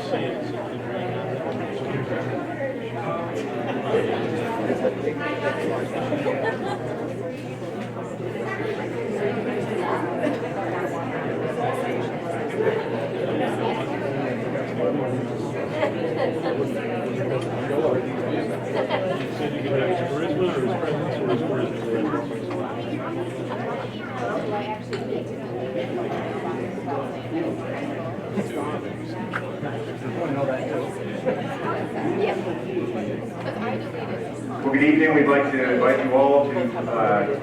Well, good evening. We'd like to invite you all to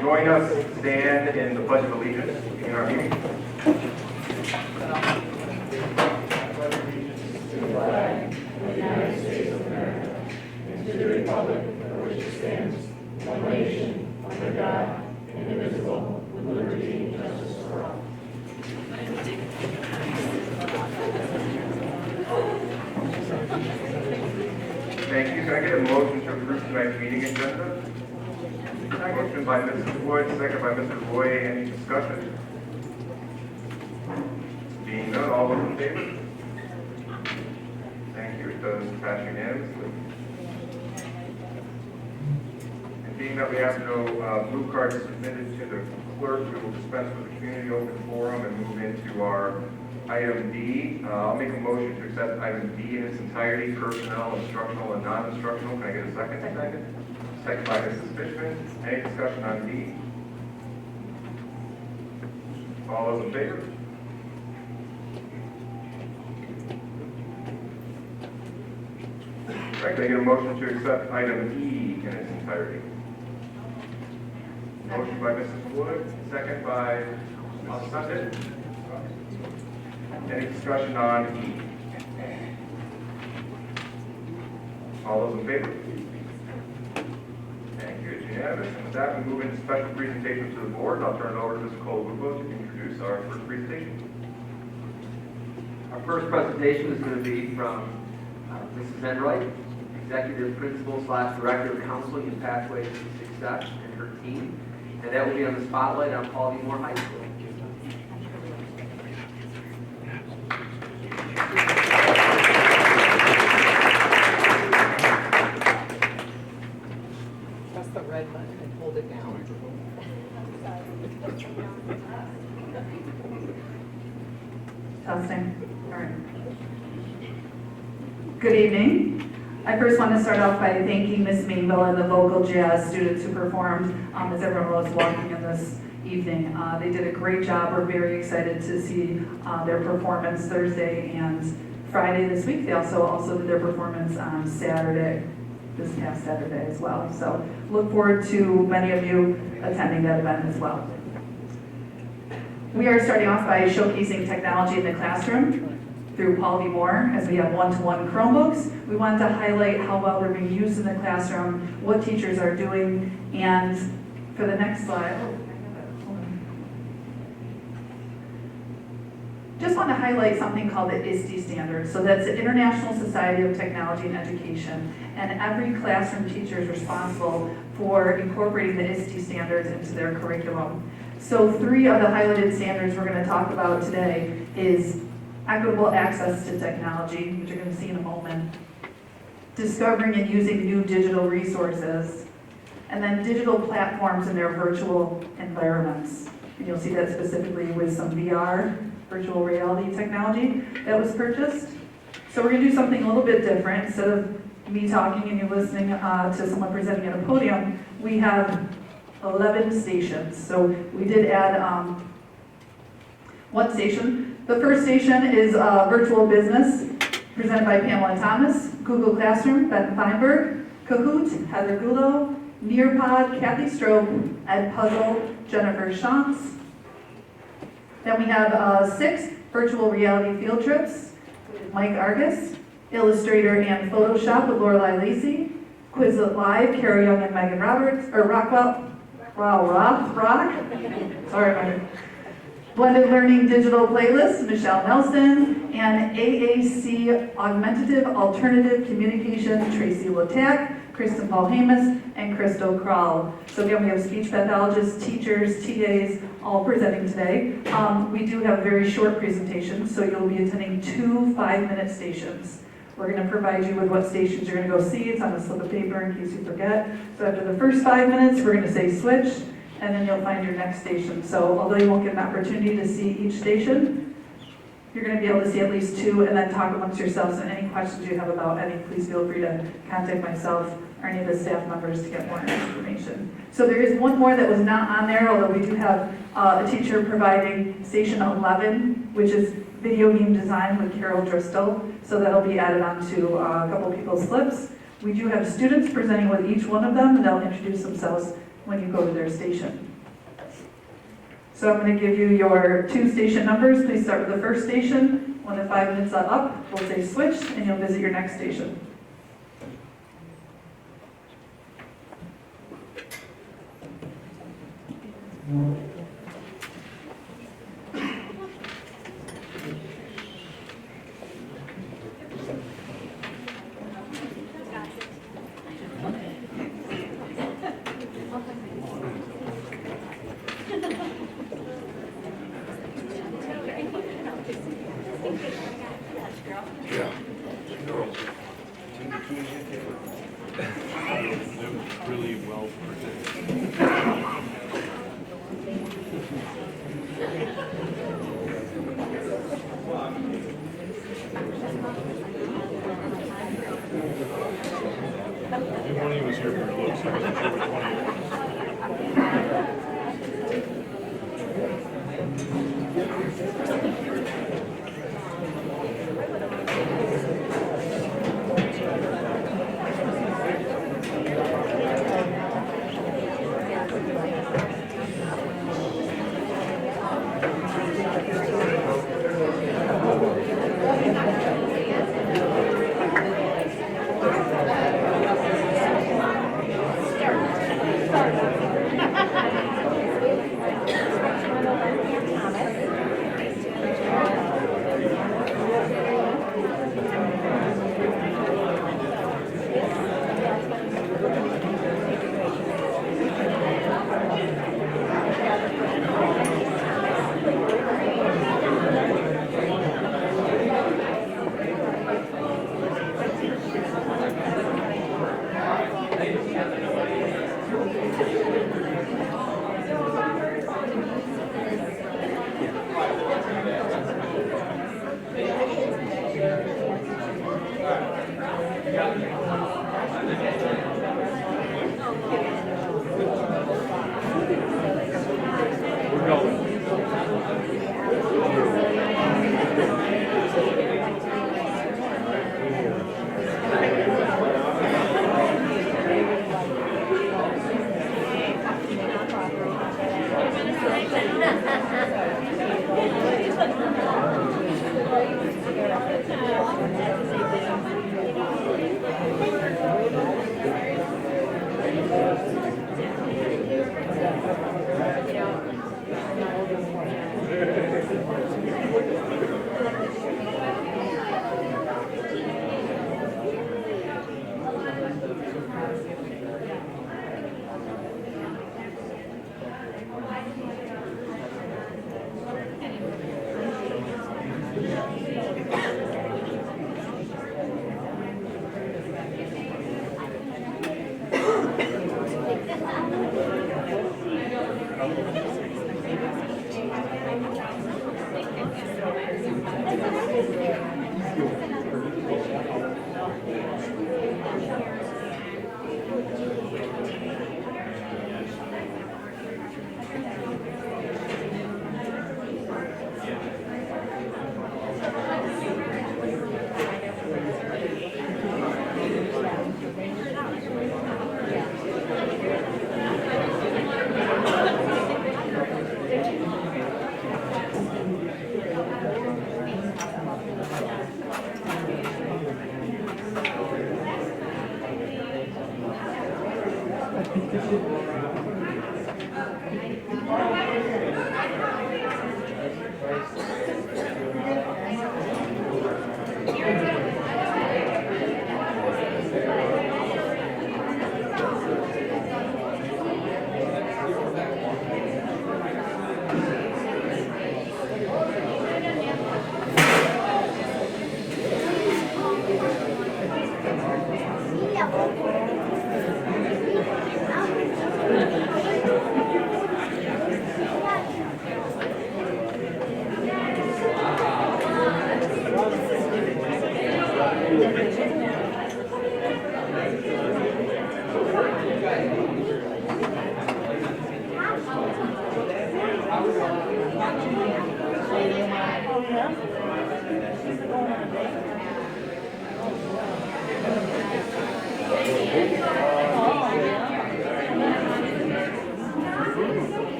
join us, stand in the Pledge of Allegiance in our meeting. To the flag of the United States of America and to the republic for which it stands, one nation, under God, indivisible, with liberty and justice for all. Thank you. Can I get a motion to approve tonight's meeting agenda? Motion by Mrs. Wood, second by Mr. Boyd. Any discussion? Being none, all those in favor? Thank you. It does pass unanimously. And being that we have no blue cards submitted to the clerk, we will dispense with the community open forum and move into our item D. I'll make a motion to accept item D in its entirety, personnel, instructional, and non-instructional. Can I get a second? Second by Mrs. Fishman. Any discussion on D? All those in favor? Right, can I get a motion to accept item E in its entirety? Motion by Mrs. Wood, second by Mrs. Sundin. Any discussion on E? All those in favor? Thank you, it's unanimous. And with that, we move into special presentation to the board. I'll turn it over to Ms. Cole-Lupo to introduce our first presentation. Our first presentation is going to be from Mrs. Enright, Executive Principal / Director of Counseling and Pathways to Success, and her team. And that will be on the spotlight on Paul D. Moore High School. Press the red button and hold it down. Testing. All right. Good evening. I first want to start off by thanking Ms. Mainville and the vocal jazz students who performed as everyone was walking in this evening. They did a great job. We're very excited to see their performance Thursday and Friday this week. They also did their performance on Saturday, this past Saturday as well. So look forward to many of you attending that event as well. We are starting off by showcasing technology in the classroom through Paul D. Moore, as we have one-to-one Chromebooks. We wanted to highlight how well they're being used in the classroom, what teachers are doing, and for the next slide, just want to highlight something called the Iste Standards. So that's the International Society of Technology and Education, and every classroom teacher is responsible for incorporating the Iste Standards into their curriculum. So 3 of the highlighted standards we're going to talk about today is equitable access to technology, which you're going to see in a moment, discovering and using new digital resources, and then digital platforms in their virtual environments. And you'll see that specifically with some VR, virtual reality technology that was purchased. So we're going to do something a little bit different. Instead of me talking and you listening to someone presenting at a podium, we have 11 stations. So we did add one station. The first station is Virtual Business, presented by Pamela Thomas, Google Classroom, Ben Feinberg, Kahoot, Heather Gulo, Nearpod, Kathy Strope, Ed Puzzle, Jennifer Shantz. Then we have 6 virtual reality field trips with Mike Argus, Illustrator and Photoshop with Lorelei Lacey, Quizlet Live, Kara Young and Megan Roberts, or Rockwell, wow, Rock, sorry, Megan. Blended Learning Digital Playlist, Michelle Nelson, and AAC Augmentative Alternative Communication, Tracy Latak, Kristen Paul Hamus, and Christo Krall. So again, we have speech pathologists, teachers, TAs, all presenting today. We do have very short presentations, so you'll be attending 2 5-minute stations. We're going to provide you with what stations you're going to go see. It's on a slip of paper in case you forget. So after the first 5 minutes, we're going to say switch, and then you'll find your next station. So although you won't get an opportunity to see each station, you're going to be able to see at least 2 and then talk amongst yourselves. And any questions you have about any, please feel free to contact myself or any of the staff members to get more information. So there is one more that was not on there, although we do have a teacher providing station 11, which is video game design with Carol Driscoll. So that'll be added onto a couple people's slips. We do have students presenting with each one of them, and they'll introduce themselves when you go to their station. So I'm going to give you your 2 station numbers. Please start with the first station. When the 5 minutes are up, we'll say switch, and you'll visit your next station. Really well presented. One of you was here for looks. I wasn't sure which one of you.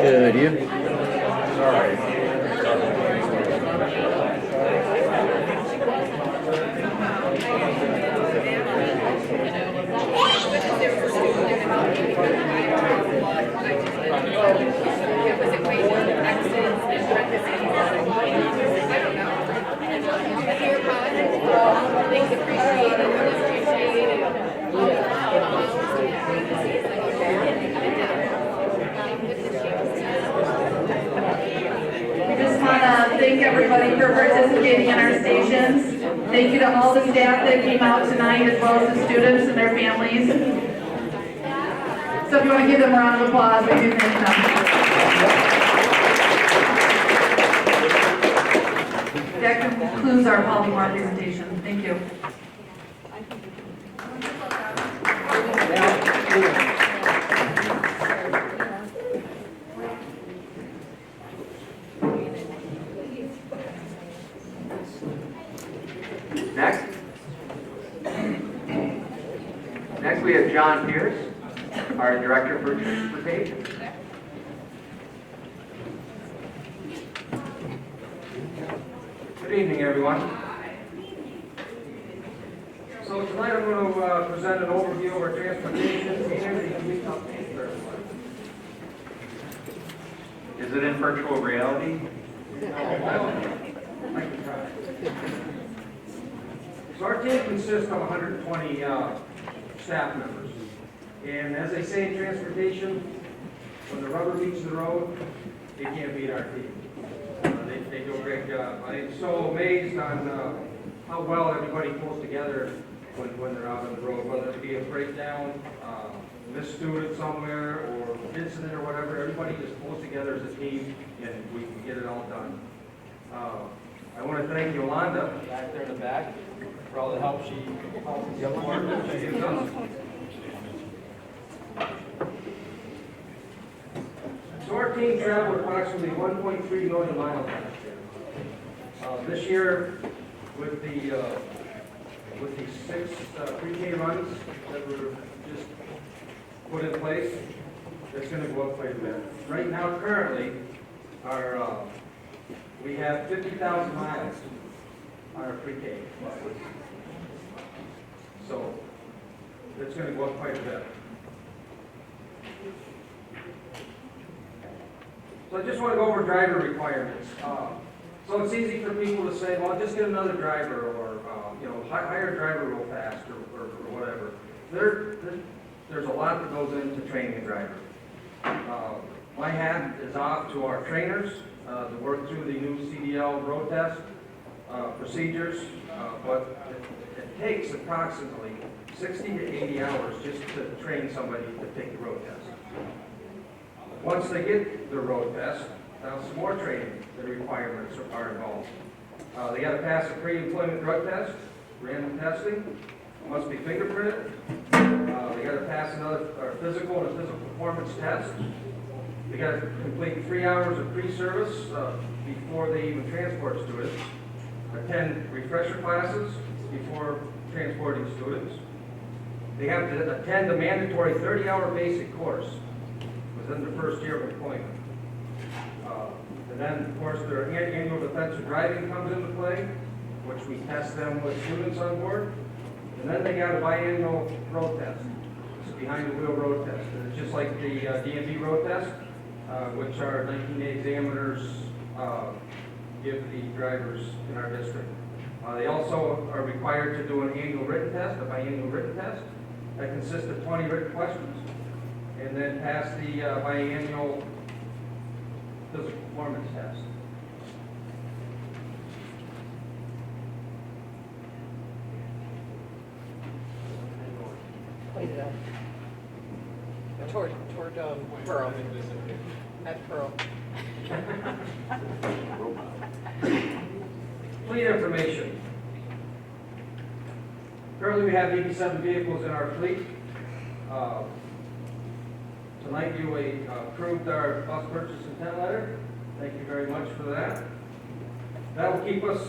Good, you? We just want to thank everybody for participating in our stations. Thank you to all the staff that came out tonight, as well as the students and their families. So if you want to give them a round of applause, we do thank them. That concludes our Paul Moore presentation. Thank you. Next we have John Pierce, our Director for Transportation. Good evening, everyone. So tonight I'm going to present an overview of our transportation and the complete update for everyone. Is it in virtual reality? I can try. So our team consists of 120 staff members. And as they say in transportation, when the rubber meets the road, they can't beat our team. They do a great job. I am so amazed on how well everybody pulls together when they're out on the road, whether it be a breakdown, missed student somewhere, or incident or whatever, everybody just pulls together as a team and we can get it all done. I want to thank Yolanda back there in the back for all the help she gives us. So our team traveled approximately 1.3 million miles last year. This year, with the 6 pre-K runs that were just put in place, it's going to go up quite a bit. Right now, currently, we have 50,000 miles on our pre-K buses. So it's going to go up quite a bit. So I just want to go over driver requirements. So it's easy for people to say, well, just get another driver, or hire a driver real fast, or whatever. There's a lot that goes into training a driver. My hat is off to our trainers to work through the new CDL road test procedures, but it takes approximately 60 to 80 hours just to train somebody to take the road test. Once they get the road test, some more training, the requirements are involved. They got to pass a pre-employment drug test, random testing, must be fingerprinted. They got to pass another physical and a physical performance test. They got to complete 3 hours of pre-service before they even transport students. Attend refresher classes before transporting students. They have to attend a mandatory 30-hour basic course within the first year of employment. And then, of course, their annual defensive driving comes into play, which we test them with students on board. And then they got a biannual road test. It's a behind-the-wheel road test. And it's just like the DMV road test, which our 19A examiners give the drivers in our district. They also are required to do an annual written test, a biannual written test, that consists of 20 written questions, and then pass the biannual physical performance test. Point it up. Toward Pearl. At Pearl. Fleet information. Currently, we have 87 vehicles in our fleet. Tonight, you approved our bus purchase intent letter. Thank you very much for that. That will keep us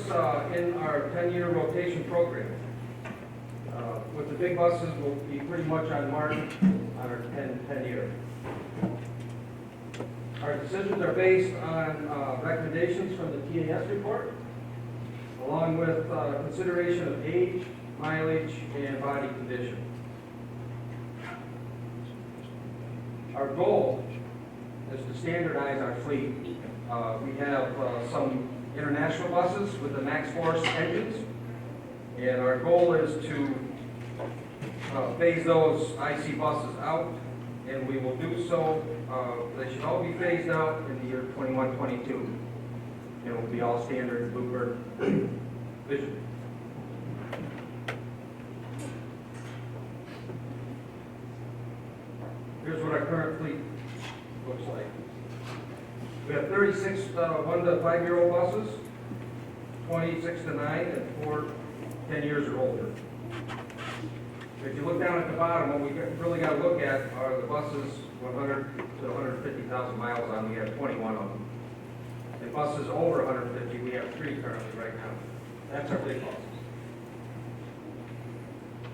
in our 10-year rotation program. With the big buses, we'll be pretty much on mark on our 10-year. Our decisions are based on recommendations from the TAS report, along with consideration of age, mileage, and body condition. Our goal is to standardize our fleet. We have some international buses with the max force engines, and our goal is to phase those IC buses out, and we will do so. They should all be phased out in the year 21-22. It will be all standard Bluebird vision. Here's what our current fleet looks like. We have 36 1 to 5 year old buses, 26 to 9, and 4 10 years or older. If you look down at the bottom, what we really got to look at are the buses 100 to 150,000 miles on. We have 21 of them. And buses over 150, we have 3 currently right now. That's our big buses.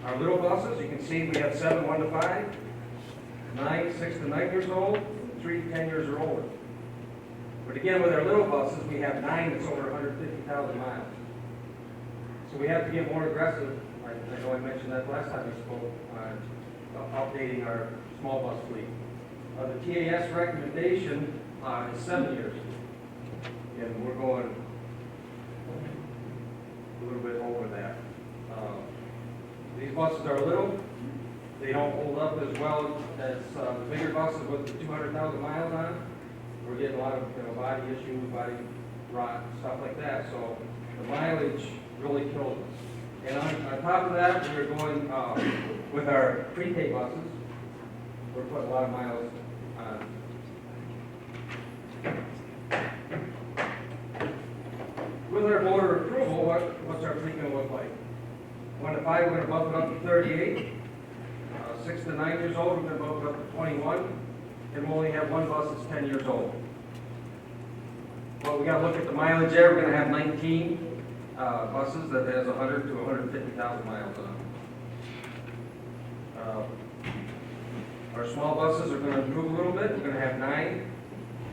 Our little buses, you can see we have 7 1 to 5, 9 6 to 9 years old, and 3 10 years or older. But again, with our little buses, we have 9 that's over 150,000 miles. So we have to get more aggressive. I know I mentioned that last time we spoke, updating our small bus fleet. The TAS recommendation is 7 years, and we're going a little bit over that. These buses are little. They don't hold up as well as the bigger buses with the 200,000 miles on them. We're getting a lot of body issues, body rot, stuff like that. So the mileage really kills us. And on top of that, we're going, with our pre-K buses, we're putting a lot of miles on. With our voter approval, what's our fleet gonna look like? 1 to 5, we're gonna bump it up to 38. 6 to 9 years old, we're gonna bump it up to 21. And we only have one bus that's 10 years old. Well, we gotta look at the mileage there. We're gonna have 19 buses that has 100 to 150,000 miles on them. Our small buses are gonna improve a little bit. We're gonna have 9,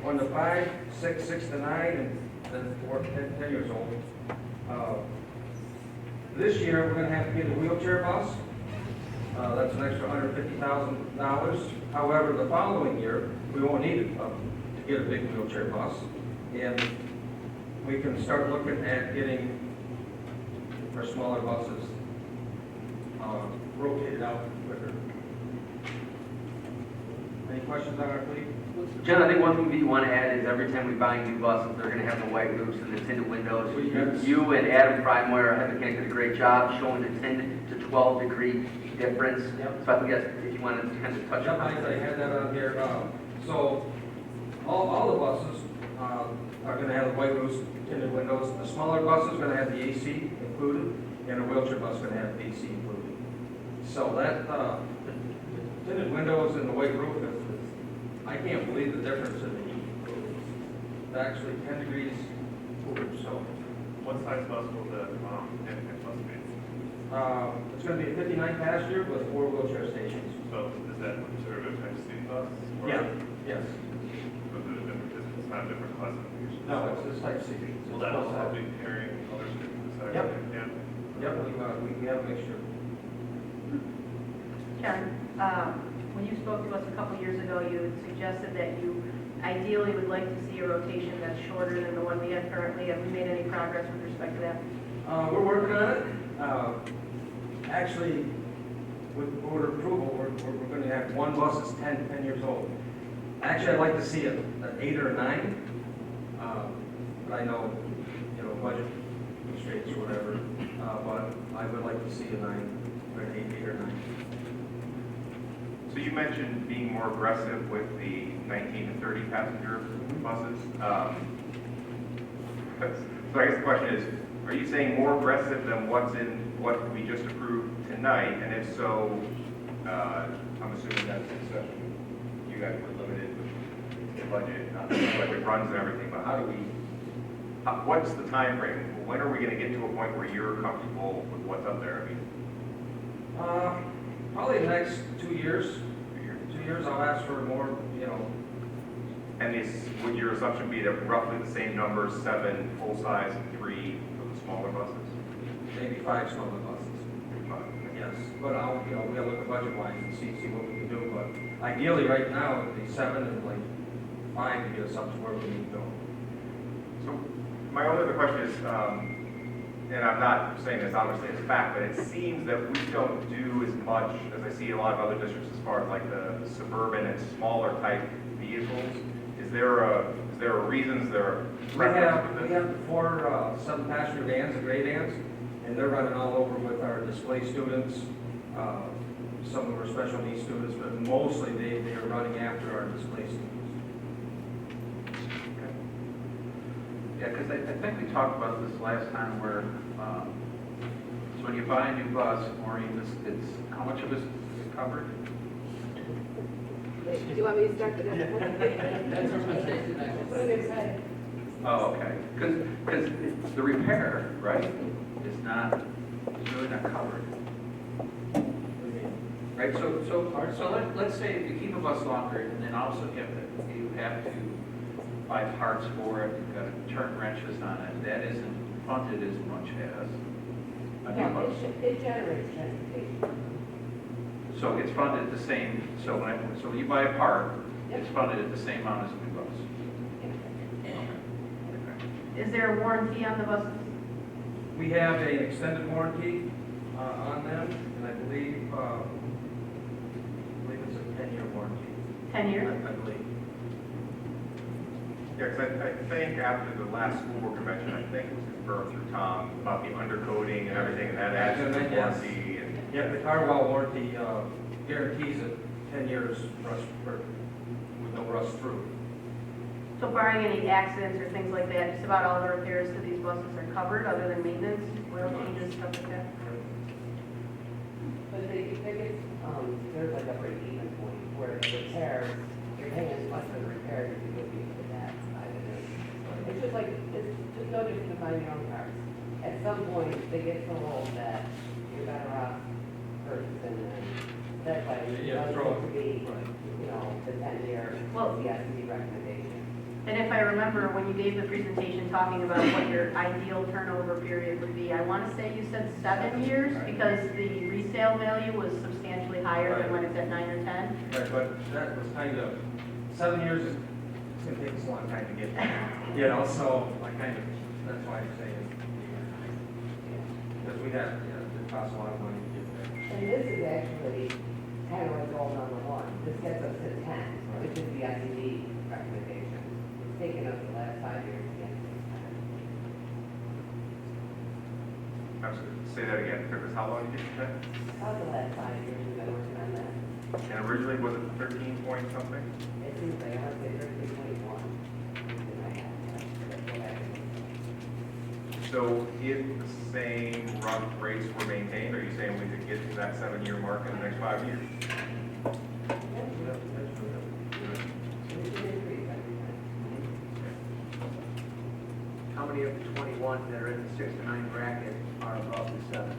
1 to 5, 6, 6 to 9, and then 4 to 10 years old. This year, we're gonna have to get a wheelchair bus. That's an extra $150,000. However, the following year, we won't need it to get a big wheelchair bus. And we can start looking at getting our smaller buses rotated out quicker. Any questions on our fleet? Jen, I think one thing that you want to add is every time we buy new buses, they're going to have the white roofs and the tinted windows. Yes. You and Adam Frymoyer, our head mechanic, did a great job showing the 10 to 12 degree difference. Yep. So I think that's, if you want to kind of touch Yep, on I that. had that on here. So all the buses are going to have the white roofs, tinted windows. The smaller bus is going to have the AC included, and a wheelchair bus is going to have AC included. So that tinted windows and the white roof, I can't believe the difference in the heat. It's actually 10 degrees cooler. So What size bus will the handicap bus be? it's going to be a 59 passenger with 4 wheelchair stations. So is that considered a type C bus? Or Yeah. Yes. is it a different, it's not a different classification? No, it's type C. Will that also be carrying other students besides? Yep. Yeah. Yep, we have a mixture. Ken, when you spoke to us a couple years ago, you had suggested that you ideally would like to see a rotation that's shorter than the one we have currently. Have we made any progress with respect to that? We're working on it. Actually, with board approval, we're going to have one bus that's 10 years old. Actually, I'd like to see an 8 or a 9. But I know, budget constraints or whatever. But I would like to see a 9, or an 8 or 9. So you mentioned being more aggressive with the 19 to 30 passenger buses. So I guess the question is, are you saying more aggressive than what's in what we just approved tonight? And if so, I'm assuming that's in session. You guys were limited with the budget, the budget runs and everything, but how do we, what's the time frame? When are we going to get to a point where you're comfortable with what's up there? I mean, Probably the next 2 years. 2 years, I'll ask for more, and would your assumption be that roughly the same number, 7 full-size and 3 of the smaller buses? maybe 5 smaller buses. Yes, but we gotta look at budget-wise and see what we can do. But ideally, right now, it'd be 7 and like 5 to get us up to where we need to go. So my only other question is, and I'm not saying this obviously as fact, but it seems that we don't do as much as I see a lot of other districts as far as like the suburban and smaller type vehicles. Is there a reason? Is there a We have preference for this? the 4 7-passenger vans, the gray vans, and they're running all over with our display students, some of our special needs students, but mostly they are running after our display students. Yeah, because I think we talked about this last time where, so when you buy a new bus, Maureen, it's, how much of it is covered? Do you want me to start the next one? Oh, okay. Because the repair, right, is really not covered. Right, so let's say if you keep a bus longer, and then also you have to buy parts for it, you've got to turn wrenches on it, that isn't funded as much as a new bus. It generates transportation. So it's funded the same, so when you buy a part, it's funded at the same amount as a new bus. Is there a warranty on the buses? We have an extended warranty on them, and I believe it's a 10-year warranty. 10 years? I believe. Yeah, because I think after the last school board convention, I think it was confirmed through Tom about the undercoating and everything, and that adds to the Yes. warranty. And Yeah, the Carwell warranty guarantees it 10 years rust, with no rust through. So barring any accidents or things like that, just about all the repairs to these buses are covered, other than maintenance, oil changes, stuff like that? But if there gets, there's like a break-even point where the repairs, you're paying as much for the repairs as you would be for that side of it. It's just like, it's just no different than buying your own cars. At some point, they get so old that you're better off purchasing them. That's why it Yeah, doesn't throw have to it. be, you know, the 10-year Well- CSSD recommendation. And if I remember, when you gave the presentation talking about what your ideal turnover period would be, I want to say you said 7 years, because the resale value was substantially higher than when it's at 9 or 10. Right, but that was kind of, 7 years, it's gonna take us a long time to get there, you know, so I kind of, that's why I'm saying. Because we have, it costs a lot of money to get there. And this is actually kind of like goal number 1. This gets us to 10, which is the SED recommendation. It's taken us the last 5 years to get to this 10. I'm sorry, say that again. It took us how long to get to that? About the last 5 years we've been working on that. And originally, was it 13 point something? It seems like, I want to say 13.1. So if the same rough rates were maintained, are you saying we could get to that 7-year mark in the next 5 years? How many of the 21 that are in the 6 to 9 bracket are above the 7?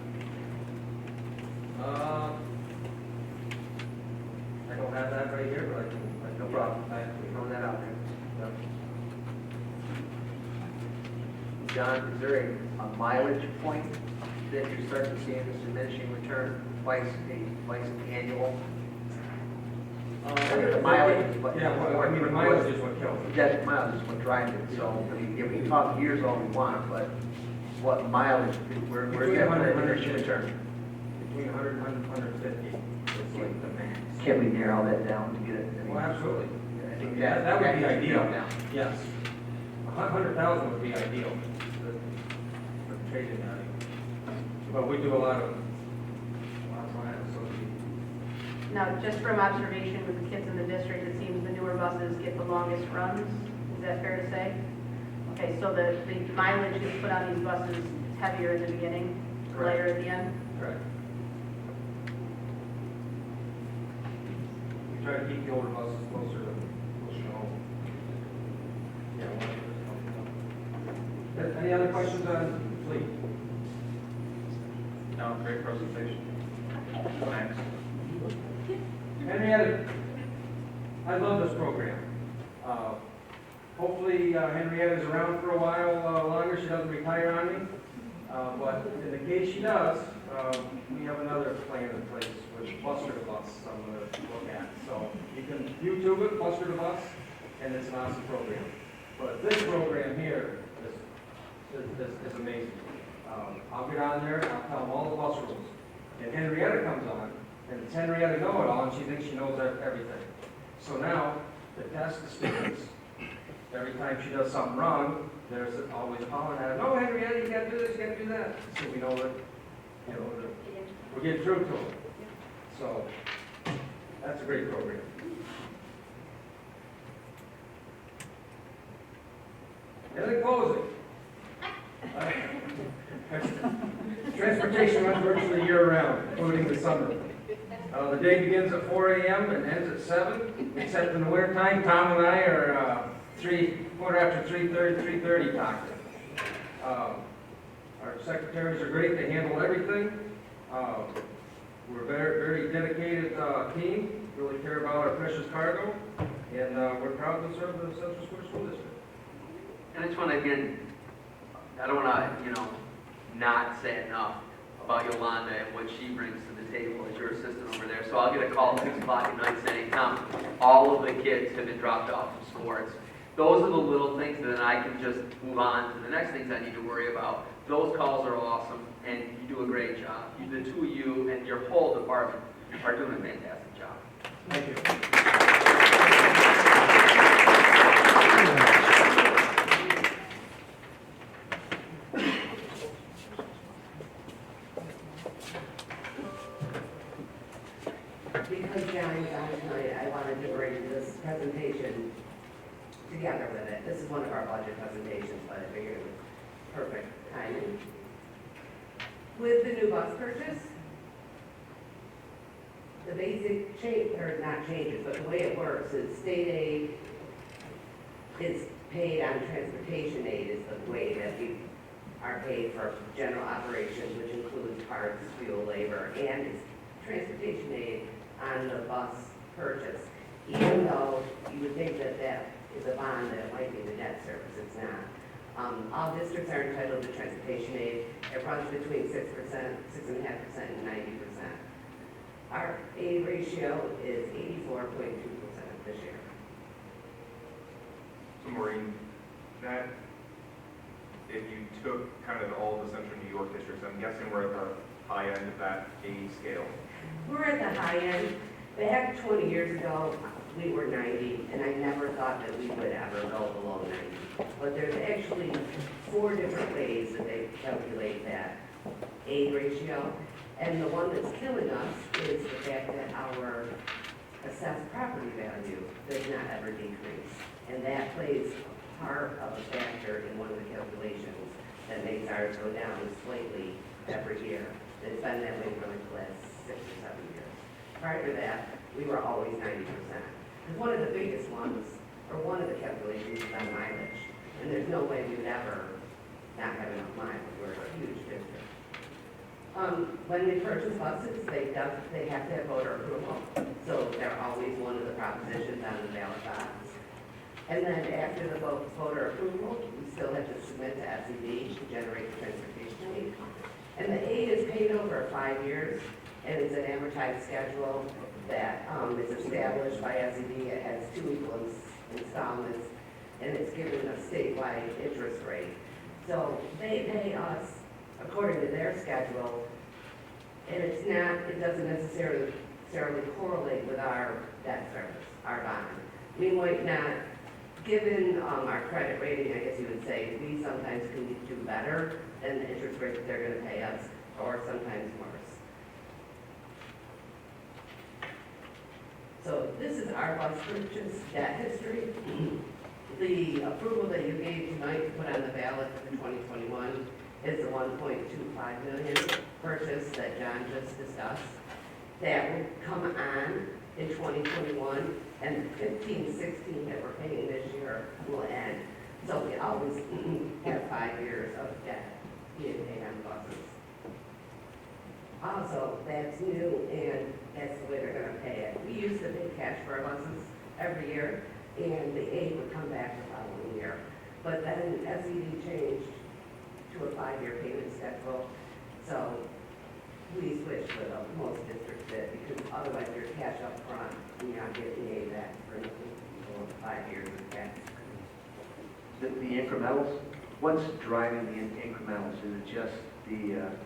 I don't have that right here, but I can. No problem. I can Throw that out there. Yeah. John, is there a mileage point that you start to see in this diminishing return, twice annual? The mileage is what. Yeah, well, I mean, the mileage is what kills it. That mileage is what drives it, so, I mean, if we can talk years all we want, but what mileage, we're Between getting 100 a and diminishing return. Between 100 and 150 is like the max. Can we narrow that down to get it? I mean, Well, absolutely. I think That would be needs to ideal. come down. Yes. 100,000 would be ideal for the trading value. But we do a lot of miles, so Now, just from observation with the kids in the district, it seems the newer buses get the longest runs. Is that fair to say? Okay, so the mileage is put on these buses is heavier in the beginning, Correct. lighter at the end? correct. We try to keep the older buses closer to home. Yeah. Any other questions on fleet? No, great presentation. Thanks. Henrietta, I love this program. Hopefully Henrietta's around for a while longer, she doesn't retire on me. But in the case she does, we have another plan in place with Buster the Bus I'm going to look at. So you can YouTube it, Buster the Bus, and it's an awesome program. But this program here is amazing. I'll get on there, I'll tell them all the bus rules. And Henrietta comes on, and it's Henrietta know-it-all, and she thinks she knows everything. So now, the test the students, every time she does something wrong, there's always calling at her, no, Henrietta, you gotta do this, you gotta do that. So we know that, you know, that we get through to them. So, that's a great program. And in closing, transportation runs virtually year-round, including the summer. The day begins at 4 a.m. and ends at 7, except in the winter time. Tom and I are 3:30 talking. Our secretaries are great, they handle everything. We're a very dedicated team, really care about our precious cargo, and we're proud to serve the Central Square School District. And I just want to, again, I don't want to, not say enough about Yolanda and what she brings to the table as your assistant over there. So I'll get a call at 6 o'clock at night saying, Tom, all of the kids have been dropped off from sports. Those are the little things that then I can just move on to the next things I need to worry about. Those calls are awesome, and you do a great job. The two of you and your whole department are doing a fantastic job. Thank you. presentation together with it. This is one of our budget presentations, but I figured it was perfect timing. With the new bus purchase, the basic change, or not changes, but the way it works is state aid is paid on transportation aid is the way that we are paid for general operations, which includes parts, fuel, labor, and it's transportation aid on the bus purchase. Even though you would think that that is a bond, that it might be the debt service, it's not. All districts are entitled to transportation aid. It runs between 6%, 6.5%, and 90%. Our aid ratio is 84.2% this year. So Maureen, that, if you took kind of all the central New York districts, I'm guessing we're at the high end of that aid scale. We're at the high end. Back 20 years ago, we were 90, and I never thought that we would ever go below 90. But there's actually 4 different ways that they calculate that aid ratio. And the one that's killing us is the fact that our assessed property value does not ever decrease. And that plays part of a factor in one of the calculations that makes ours go down slightly every year. It's been that way for like the last 6 or 7 years. Prior to that, we were always 90%. Because one of the biggest ones, or one of the calculations is on mileage. And there's no way we would ever not have enough mileage. We're a huge district. When we purchase buses, they have to have voter approval. So they're always one of the propositions on the ballot box. And then after the voter approval, we still have to submit to SED to generate the transportation aid. And the aid is paid over 5 years, and it's an amortized schedule that is established by SED. It has 2 equal installments, and it's given a statewide interest rate. So they pay us according to their schedule, and it doesn't necessarily correlate with our debt service, our bond. We might not, given our credit rating, I guess you would say, we sometimes can do better than the interest rate that they're going to pay us, or sometimes worse. So this is our bus purchase debt history. The approval that you gave tonight to put on the ballot for 2021 is the 1.25 million purchase that John just discussed. That will come on in 2021, and 15, 16 that we're paying this year will end. So we always have 5 years of debt being paid on buses. Also, that's new, and that's the way they're gonna pay it. We used to pay cash for our buses every year, and the aid would come back the following year. But then SED changed to a 5-year payment schedule, so we switched with most districts did, because otherwise you're cash up front, and you're not getting aid back for nothing for 5 years of cash. The incrementals, what's driving the incrementals? Is it just the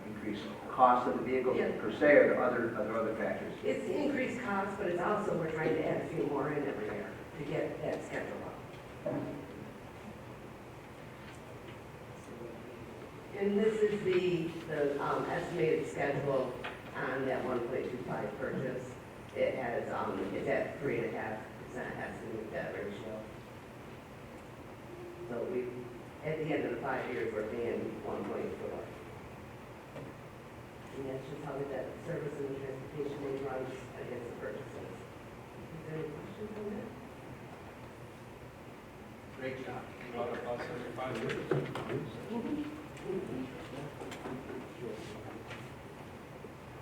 increased cost of the vehicles Yeah. per se, or are there other factors? It's increased cost, but it's also, we're trying to add a few more in every year to get that schedule up. And this is the estimated schedule on that 1.25 purchase. It has, it's at 3.5% estimated debt ratio. So at the end of the 5 years, we're paying 1.4. And that's just how the debt service and transportation aid runs against the purchases. Is there any questions on that? Great job. You bought a bus every 5 years.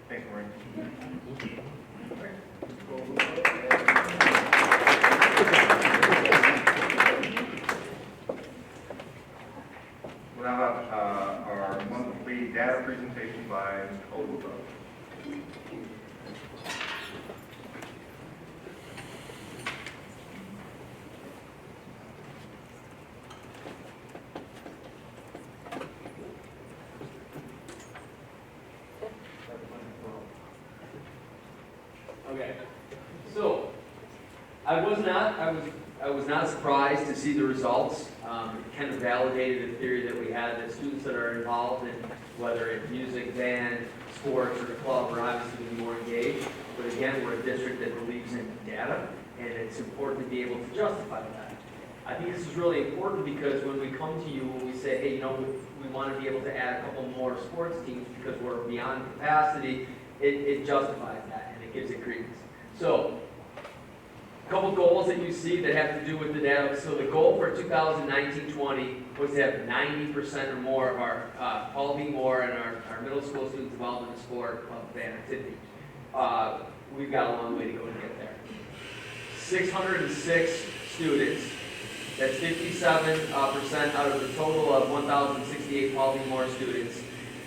Thanks, Maureen. We'll now have our monthly data presentation by Mr. Oldbrook. Okay, so I was not surprised to see the results. It kind of validated the theory that we had that students that are involved in whether it's music, band, sports, or club are obviously going to be more engaged. But again, we're a district that believes in data, and it's important to be able to justify that. I think this is really important because when we come to you, when we say, hey, you know, we want to be able to add a couple more sports teams because we're beyond capacity, it justifies that and it gives it credence. So, a couple goals that you see that have to do with the data. So the goal for 2019-20 was to have 90% or more of our Paul B. Moore and our middle school students involved in the sport, club, band activity. We've got a long way to go to get there. 606 students. That's 57% out of the total of 1,068 Paul B. Moore students.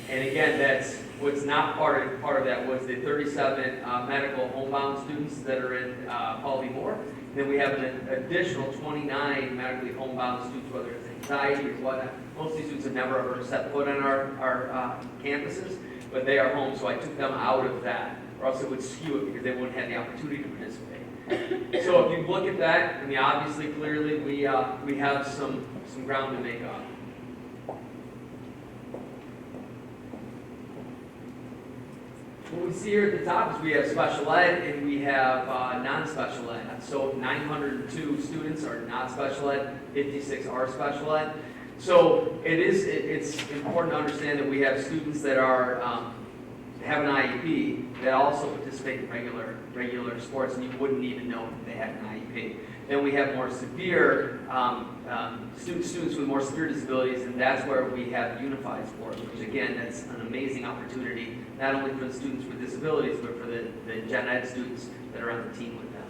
And again, that's what's not part of that was the 37 medical homebound students that are in Paul B. Moore. Then we have an additional 29 medically homebound students, whether it's anxiety or whatnot. Most of these students have never ever set foot on our campuses, but they are home, so I took them out of that, or else it would skew it because they wouldn't have the opportunity to participate. So if you look at that, I mean, obviously, clearly, we have some ground to make up. What we see here at the top is we have special ed and we have non-special ed. So 902 students are not special ed, 56 are special ed. So it's important to understand that we have students that are have an IEP that also participate in regular sports, and you wouldn't even know that they had an IEP. Then we have more severe students with more severe disabilities, and that's where we have unified sports, which again, that's an amazing opportunity, not only for the students with disabilities, but for the gen ed students that are on the team with them.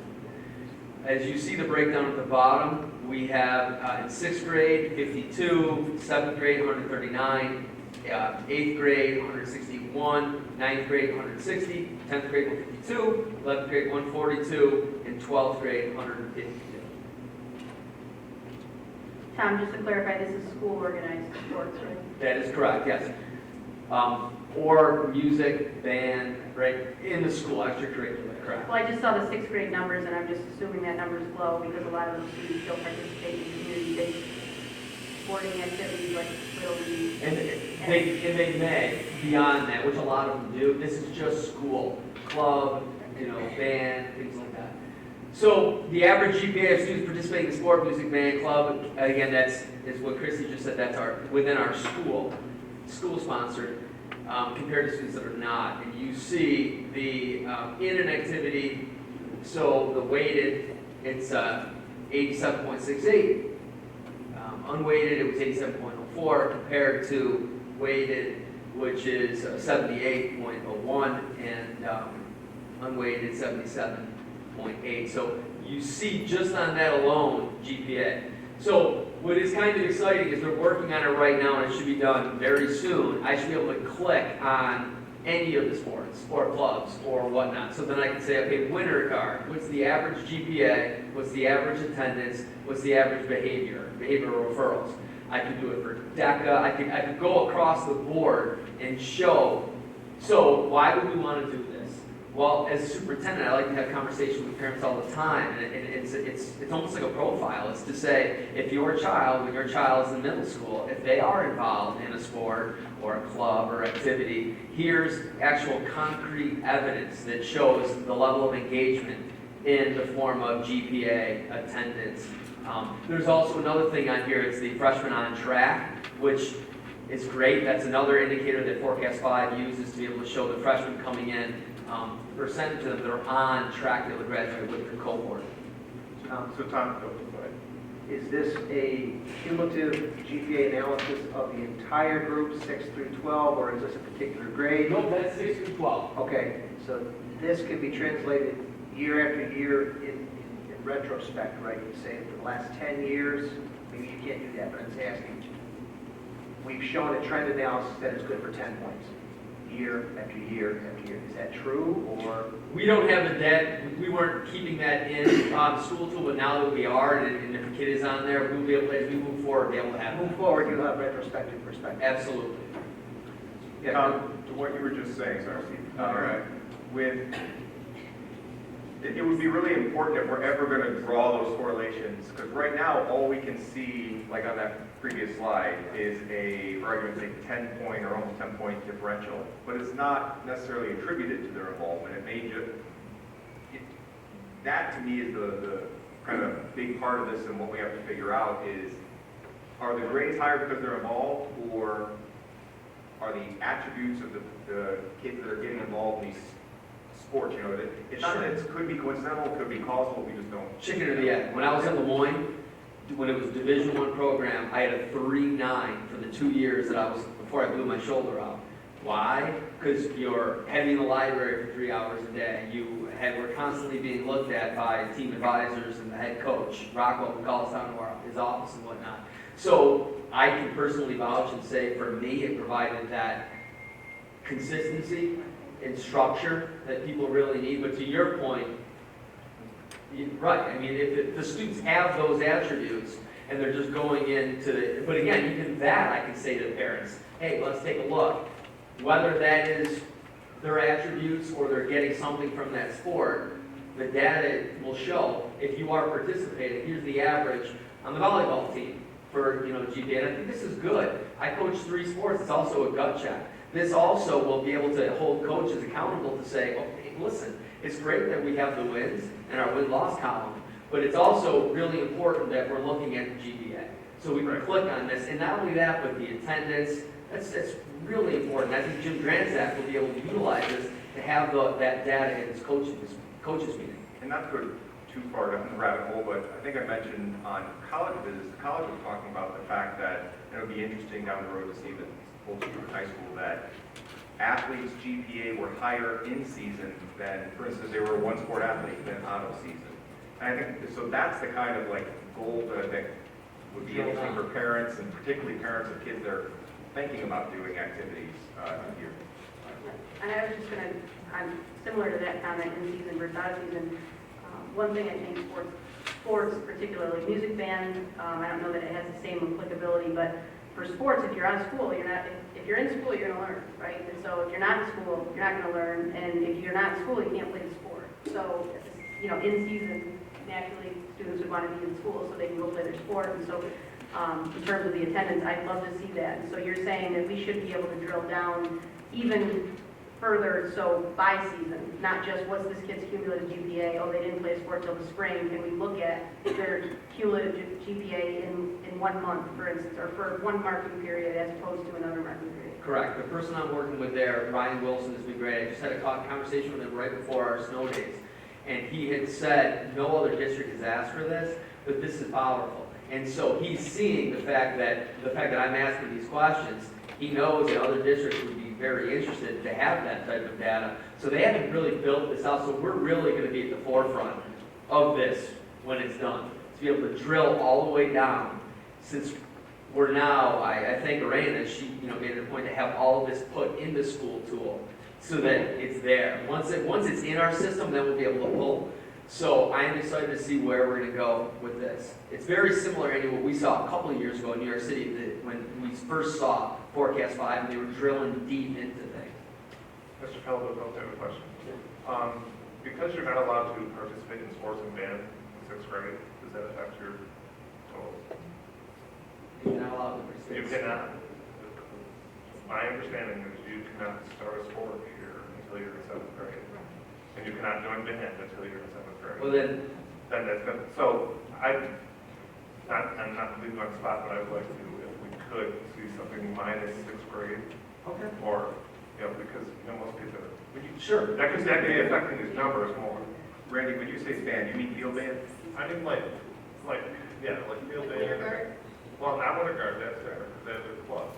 As you see the breakdown at the bottom, we have in 6th grade, 52, 7th grade, 139, 8th grade, 161, 9th grade, 160, 10th grade, 152, 11th grade, 142, and 12th grade, 152. Tom, just to clarify, this is school organized sports, right? That is correct, yes. Or music, band, right, in the school, extracurricular, correct. Well, I just saw the 6th grade numbers, and I'm just assuming that number's low because a lot of those students don't participate in community-based sporting activities like Little League. And they may, beyond that, which a lot of them do. This is just school, club, band, things like that. So the average GPA of students participating in sport, music, band, club, again, is what Christy just said, that's within our school sponsored, compared to students that are not. And you see the in an activity, so the weighted, it's 87.68. Unweighted, it was 87.04 compared to weighted, which is 78.01, and unweighted 77.8. So you see just on that alone GPA. So what is kind of exciting is they're working on it right now, and it should be done very soon. I should be able to click on any of the sports or clubs or whatnot. So then I can say, okay, winter card, what's the average GPA, what's the average attendance, what's the average behavioral referrals. I can do it for DECA, I could go across the board and show. So why would we want to do this? Well, as a superintendent, I like to have conversations with parents all the time, and it's almost like a profile. It's to say, if your child, when your child's in middle school, if they are involved in a sport or a club or activity, here's actual concrete evidence that shows the level of engagement in the form of GPA, attendance. There's also another thing on here, it's the freshman on track, which is great. That's another indicator that Forecast 5 uses to be able to show the freshmen coming in, the percentage of them that are on track that would graduate with their cohort. So Tom, go ahead. Is this a cumulative GPA analysis of the entire group, 6 through 12, or is this a particular grade? Nope, that's 6 through 12. Okay, so this can be translated year after year in retrospect, right? You say for the last 10 years, maybe you can't do that, but I'm just asking. We've shown a trend analysis that is good for 10 points, year after year after year. Is that true, or? We don't have the data. We weren't keeping that in the school tool, but now that we are, and if a kid is on there, we'll be able to, as we move forward, be able to have Move that. forward, you'll have retrospective perspective. Absolutely. Yeah, Tom, to what you were just saying, sorry, Steve. It would be really important if we're ever going to draw those correlations, because right now, all we can see, like on that previous slide, is for argument's sake, 10-point or almost 10-point differential, but it's not necessarily attributed to their involvement. It may that to me is the kind of big part of this, and what we have to figure out is, are the grades higher because they're involved, or are the attributes of the kids that are getting involved in these sports, you know, it's not that it could be coincidental, it could be causal, we just don't. Chicken or the egg. When I was in Lemoyne, when it was Division I program, I had a 3.9 for the 2 years that I was, before I blew my shoulder out. Why? Because you're heavy in the library for 3 hours a day. We're constantly being looked at by team advisors and the head coach. Rocco would call us down to his office and whatnot. So I can personally vouch and say, for me, it provided that consistency and structure that people really need. But to your point, right, I mean, if the students have those attributes and they're just going into, but again, even that I can say to the parents, hey, let's take a look. Whether that is their attributes or they're getting something from that sport, the data will show if you are participating. Here's the average on the volleyball team for GPA, and I think this is good. I coach 3 sports. It's also a gut check. This also will be able to hold coaches accountable to say, okay, listen, it's great that we have the wins and our win-loss column, but it's also really important that we're looking at the GPA. So we can click on this, and not only that, but the attendance. That's really important. I think Jim Granzak will be able to utilize this to have that data in his coaches meeting. And not to go too far down the rabbit hole, but I think I mentioned on college visits, the college was talking about the fact that it would be interesting down the road to see the old high school that athletes' GPA were higher in season than, for instance, they were a one-sport athlete than out of season. And I think, so that's the kind of like goal that I think would be interesting for parents, and particularly parents of kids that are thinking about doing activities here. And I was just going to, I'm similar to that comment, in season versus out of season. One thing I think sports, particularly music band, I don't know that it has the same applicability, but for sports, if you're out of school, you're not. If you're in school, you're going to learn, right? And so if you're not in school, you're not going to learn, and if you're not in school, you can't play the sport. So, in season, naturally, students would want to be in school so they can go play their sport. And so, in terms of the attendance, I'd love to see that. And so you're saying that we should be able to drill down even further, so by season, not just what's this kid's cumulative GPA, oh, they didn't play sport till the spring. Can we look at their cumulative GPA in 1 month, for instance, or for one marking period as opposed to another marking period? Correct. The person I'm working with there, Ryan Wilson, has been great. I just had a conversation with him right before our snow days, and he had said no other district has asked for this, but this is powerful. And so he's seeing the fact that I'm asking these questions, he knows that other districts would be very interested to have that type of data. So they haven't really built this out, so we're really going to be at the forefront of this when it's done. To be able to drill all the way down, since we're now, I thank Arena, she made it a point to have all of this put in the school tool so that it's there. Once it's in our system, then we'll be able to pull. So I am excited to see where we're going to go with this. It's very similar to what we saw a couple of years ago in New York City when we first saw Forecast 5 and they were drilling deep into things. Mr. Pelledo, I have a question. Because you're not allowed to participate in sports and band in 6th grade, does that affect your totals? You're not allowed to participate. You cannot. My understanding is you cannot start a sport here until you're in 7th grade. And you cannot join band until you're in 7th grade. Well then, That's good. So I'm not leaving on the spot, but I would like to, if we could, see something minus 6th grade. okay. Or, because most kids are. Sure. That could be affecting these numbers more. Randy, when you say band, you mean field band? I mean, like field band. Well, not winter guard, that's fair, because they have their club.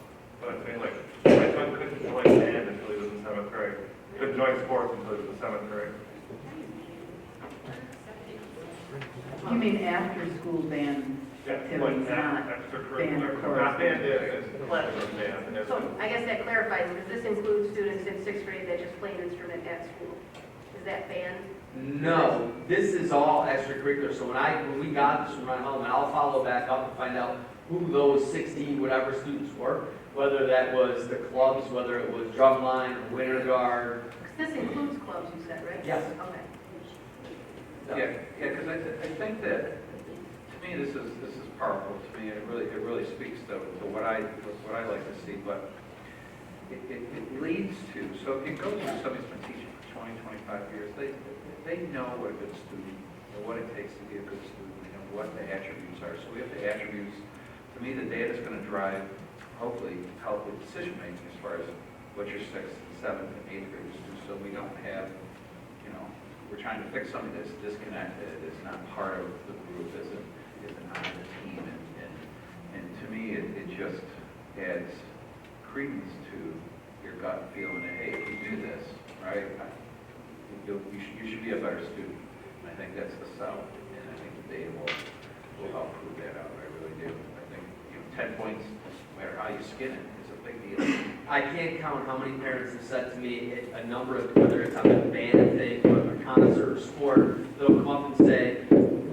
But I'm saying, my son couldn't join band until he was in 7th grade. Couldn't join sports until he was in 7th grade. You mean after-school band activities, not extracurricular, band not band, it's classroom band. So I guess that clarifies, does this include students in 6th grade that just play an instrument at school? Is that band? No, this is all extracurricular. So when we got this from Ryan Home, and I'll follow back up and find out who those 60 whatever students were, whether that was the clubs, whether it was drumline or winter guard. Because this includes clubs, you said, right? Yes. Okay. Yeah, because I think that, to me, this is powerful to me, and it really speaks to what I like to see, but it leads to, so if you go to somebody's been teaching for 20, 25 years, they know what a good student and what it takes to be a good student, and what the attributes are. So we have the attributes. To me, the data is going to drive, hopefully, help with decision making as far as what your 6th, 7th, and 8th graders do. So we don't have, we're trying to fix something that's disconnected, is not part of the group, isn't on the team. And to me, it just adds credence to your gut feeling that, hey, if you do this, right, you should be a better student. And I think that's the sell, and I think the data will help prove that out. I really do. I think 10 points, no matter how you skin it, is a big deal. I can't count how many parents have said to me a number of, whether it's on a band thing, or a concert or sport, they'll come up and say,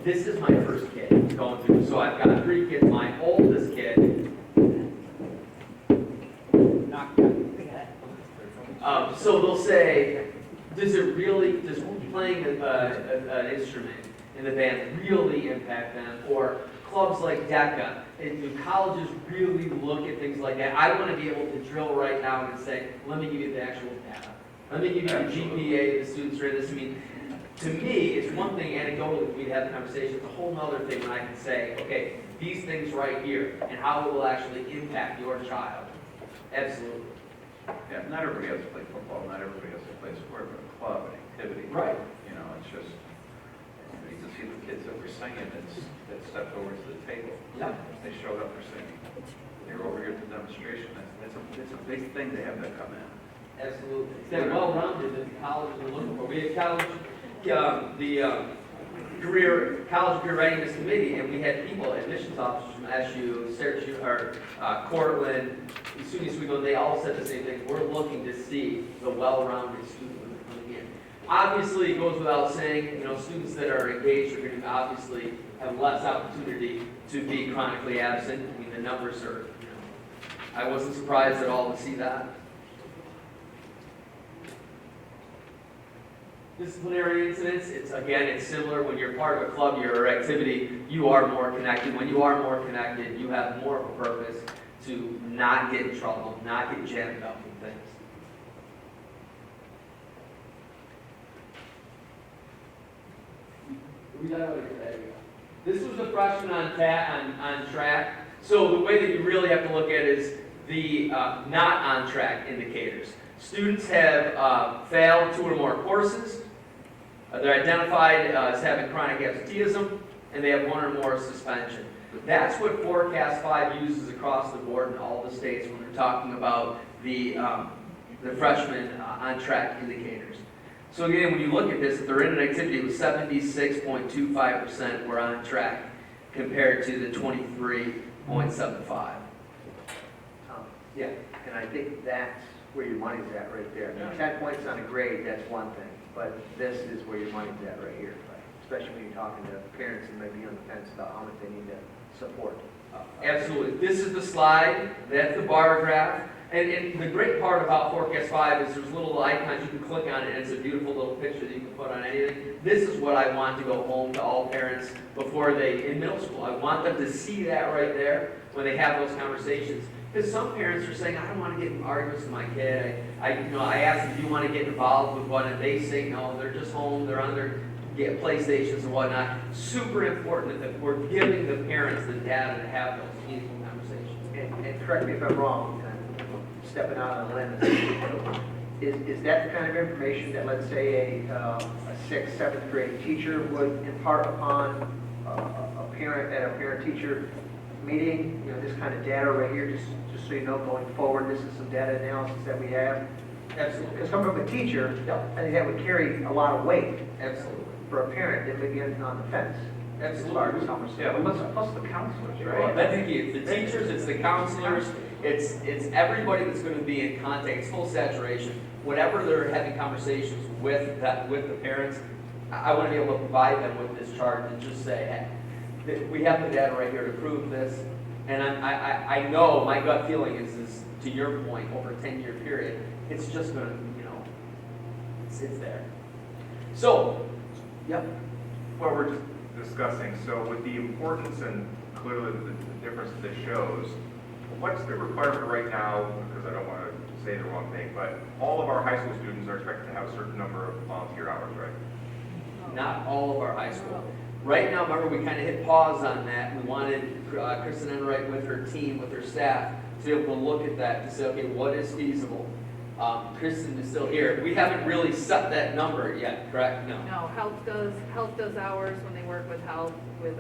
this is my first kid going through. So I've got 3 kids. My oldest kid, so they'll say, does playing an instrument in the band really impact them? Or clubs like DECA, and do colleges really look at things like that? I want to be able to drill right now and say, let me give you the actual data. Let me give you the GPA the students rate this. I mean, to me, it's one thing anecdotally we'd have the conversation. It's a whole other thing when I can say, okay, these things right here, and how it will actually impact your child. Absolutely. Yeah, not everybody has to play football, not everybody has to play sport, but a club, an activity. Right. It's just, you can see the kids that were singing that stepped over to the table. Yeah. They showed up for singing. They were over here at the demonstration. It's a big thing to have that come in. Absolutely. It's that well-rounded that the colleges are looking for. We had college, college career readiness committee, and we had people, admissions officers from SU, Syracuse, or Cortland, SUNY Oswego, they all said the same thing. We're looking to see the well-rounded student when they're coming in. Obviously, it goes without saying, students that are engaged are going to obviously have less opportunity to be chronically absent. I mean, the numbers are, I wasn't surprised at all to see that. Disciplinary incidents, it's similar. When you're part of a club, your activity, you are more connected. When you are more connected, you have more of a purpose to not get in trouble, not get jammed up in things. This was the freshman on track. So the way that you really have to look at it is the not on track indicators. Students have failed 2 or more courses. They're identified as having chronic absenteeism, and they have 1 or more suspension. That's what Forecast 5 uses across the board in all the states when they're talking about the freshman on-track indicators. So again, when you look at this, if they're in an activity with 76.25% were on track compared to the 23.75. Yeah. And I think that's where your money's at right there. 10 points on a grade, that's one thing, but this is where your money's at right here. Especially when you're talking to parents who may be on the fence about how much they need to support. Absolutely. This is the slide. That's the bar graph. And the great part about Forecast 5 is there's little icons you can click on it, and it's a beautiful little picture that you can put on anything. This is what I want to go home to all parents before in middle school. I want them to see that right there when they have those conversations. Because some parents are saying, I don't want to get in arguments with my kid. I ask them, do you want to get involved with what? And they say, no, they're just home, they're on their PlayStations and whatnot. Super important that we're giving the parents the data to have those meaningful conversations. And correct me if I'm wrong, I'm stepping out on a limb. Is that the kind of information that, let's say, a 6th, 7th grade teacher would impart upon a parent at a parent-teacher meeting? This kind of data right here, just so you know, going forward, this is some data analysis that we have. Absolutely. Because coming from a teacher, Yep. I think that would carry a lot of weight. Absolutely. For a parent that may be on the fence. Absolutely. Yeah, but plus the counselors, right? Well, that's the key. It's the teachers, it's the counselors, it's everybody that's going to be in contact. It's full saturation. Whenever they're having conversations with the parents, I want to be able to provide them with this chart and just say, hey, we have the data right here to prove this. And I know my gut feeling is to your point, over a 10-year period, it's just going to, it's there. So, yep, Well, we're just discussing, so with the importance and clearly the difference that this shows, what's the requirement right now, because I don't want to say the wrong thing, but all of our high school students are expected to have a certain number of volunteer hours, right? not all of our high school. Right now, remember, we kind of hit pause on that. We wanted Kristen Enright with her team, with her staff, to be able to look at that, to say, okay, what is feasible? Kristen is still here. We haven't really set that number yet, correct? No. No, health does hours when they work with health, with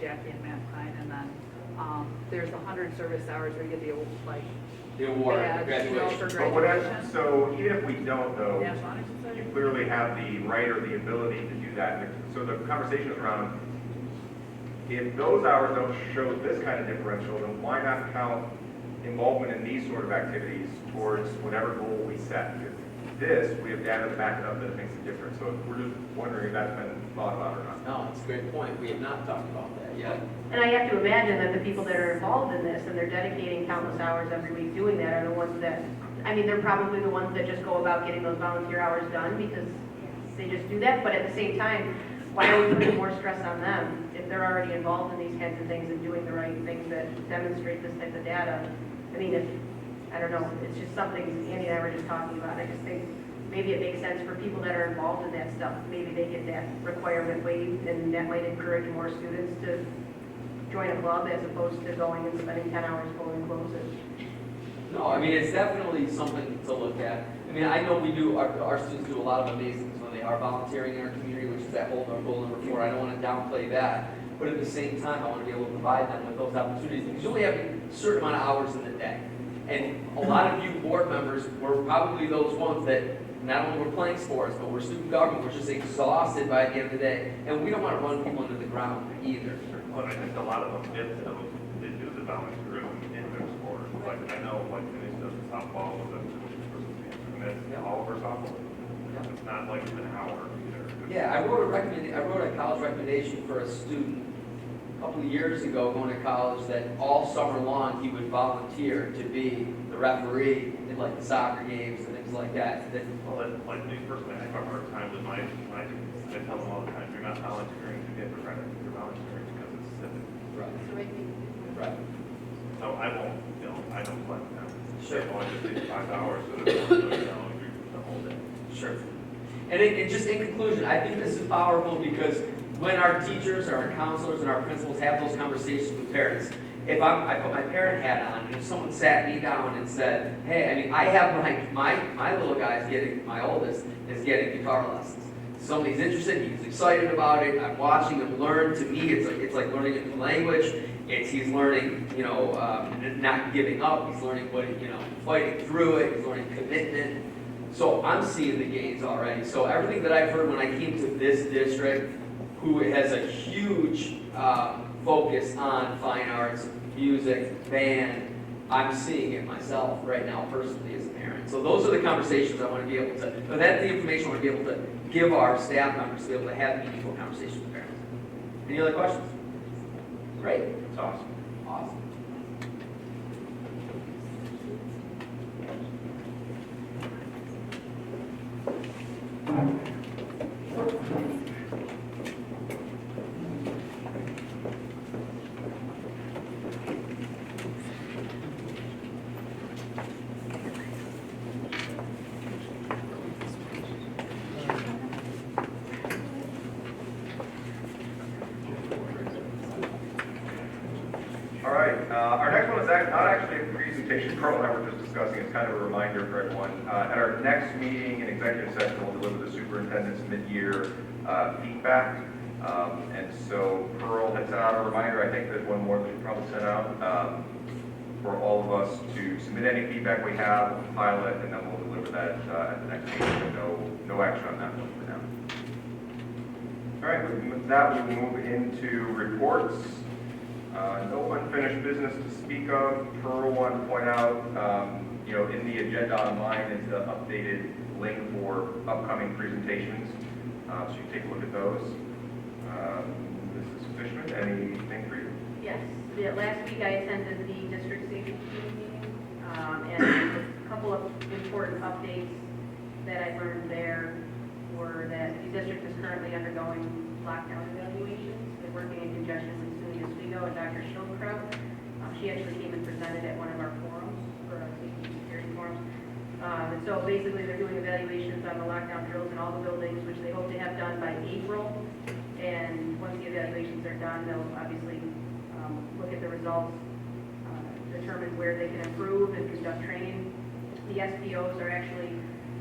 Jackie and Matt Klein, and then there's 100 service hours where you get the award, badge, graduation. for But what graduation. so even if we don't though, National Honor Society? you clearly have the right or the ability to do that. So the conversation is around, if those hours don't show this kind of differential, then why not count involvement in these sort of activities towards whatever goal we set? Because this, we have data to back it up that it makes a difference. So we're just wondering if that's been thought about or not. No, it's a great point. We have not talked about that yet. And I have to imagine that the people that are involved in this and they're dedicating countless hours every week doing that are the ones that, I mean, they're probably the ones that just go about getting those volunteer hours done because they just do that. But at the same time, why are we putting more stress on them if they're already involved in these kinds of things and doing the right things that demonstrate this type of data? I mean, I don't know, it's just something Andy and I were just talking about. I just think maybe it makes sense for people that are involved in that stuff. Maybe they get that requirement waived, and that might encourage more students to join a club as opposed to going and spending 10 hours pulling closes. No, I mean, it's definitely something to look at. I mean, I know we do, our students do a lot of amazing things when they are volunteering in our community, which is that whole goal number 4. I don't want to downplay that. But at the same time, I want to be able to provide them with those opportunities. Because you only have a certain amount of hours in the day. And a lot of you board members were probably those ones that not only were playing sports, but were student government, we're just exhausted by the end of the day. And we don't want to run people into the ground either. But I think a lot of them they do the volunteerism in their sport. Like, I know, like, Denise does softball with a person, and that's all of her softball. It's not like an hour either. Yeah, I wrote a college recommendation for a student a couple of years ago going to college that all summer long he would volunteer to be the referee in like the soccer games and things like that. Well, like me personally, I have a hard time with my I tell them all the time, you're not volunteering to get credit, you're volunteering because it's civic. Right. So right there. Right. So I won't, I don't let them. Sure. They only just take 5 hours, so they're the whole day. Sure. And just in conclusion, I think this is powerful because when our teachers, our counselors, and our principals have those conversations with parents, if I put my parent hat on, and if someone sat me down and said, hey, I mean, I have my little guy's getting, my oldest, is getting guitar lessons. Somebody's interested, he's excited about it, I'm watching him learn. To me, it's like learning a new language. He's learning, not giving up, he's learning fighting through it, he's learning commitment. So I'm seeing the gains already. So everything that I've heard when I came to this district, who has a huge focus on fine arts, music, band, I'm seeing it myself right now personally as a parent. So those are the conversations I want to be able to, but that's the information I want to be able to give our staff members to be able to have meaningful conversations with parents. Any other questions? Great. It's awesome. Awesome. All right, our next one is not actually a presentation. Carl and I were just discussing. It's kind of a reminder for everyone. At our next meeting in executive session, we'll deliver the superintendent's mid-year feedback. And so Pearl had sent out a reminder. I think there's one more that we probably sent out for all of us to submit any feedback we have, compile it, and then we'll deliver that at the next meeting. So no action on that one for now. All right, with that, we will move into reports. No unfinished business to speak of. Pearl wanted to point out, in the agenda online is the updated link for upcoming presentations. So you take a look at those. Mrs. Fishman, anything for you? Yes, last week I attended the district safety committee meeting, and a couple of important updates that I learned there were that the district is currently undergoing lockdown evaluations. They're working in conjunction with SUNY Oswego and Dr. Schildkraut. She actually came and presented at one of our forums, for our safety and security forums. And so basically, they're doing evaluations on the lockdown drills in all the buildings, which they hope to have done by April. And once the evaluations are done, they'll obviously look at the results, determine where they can improve and conduct training. The SPOs are actually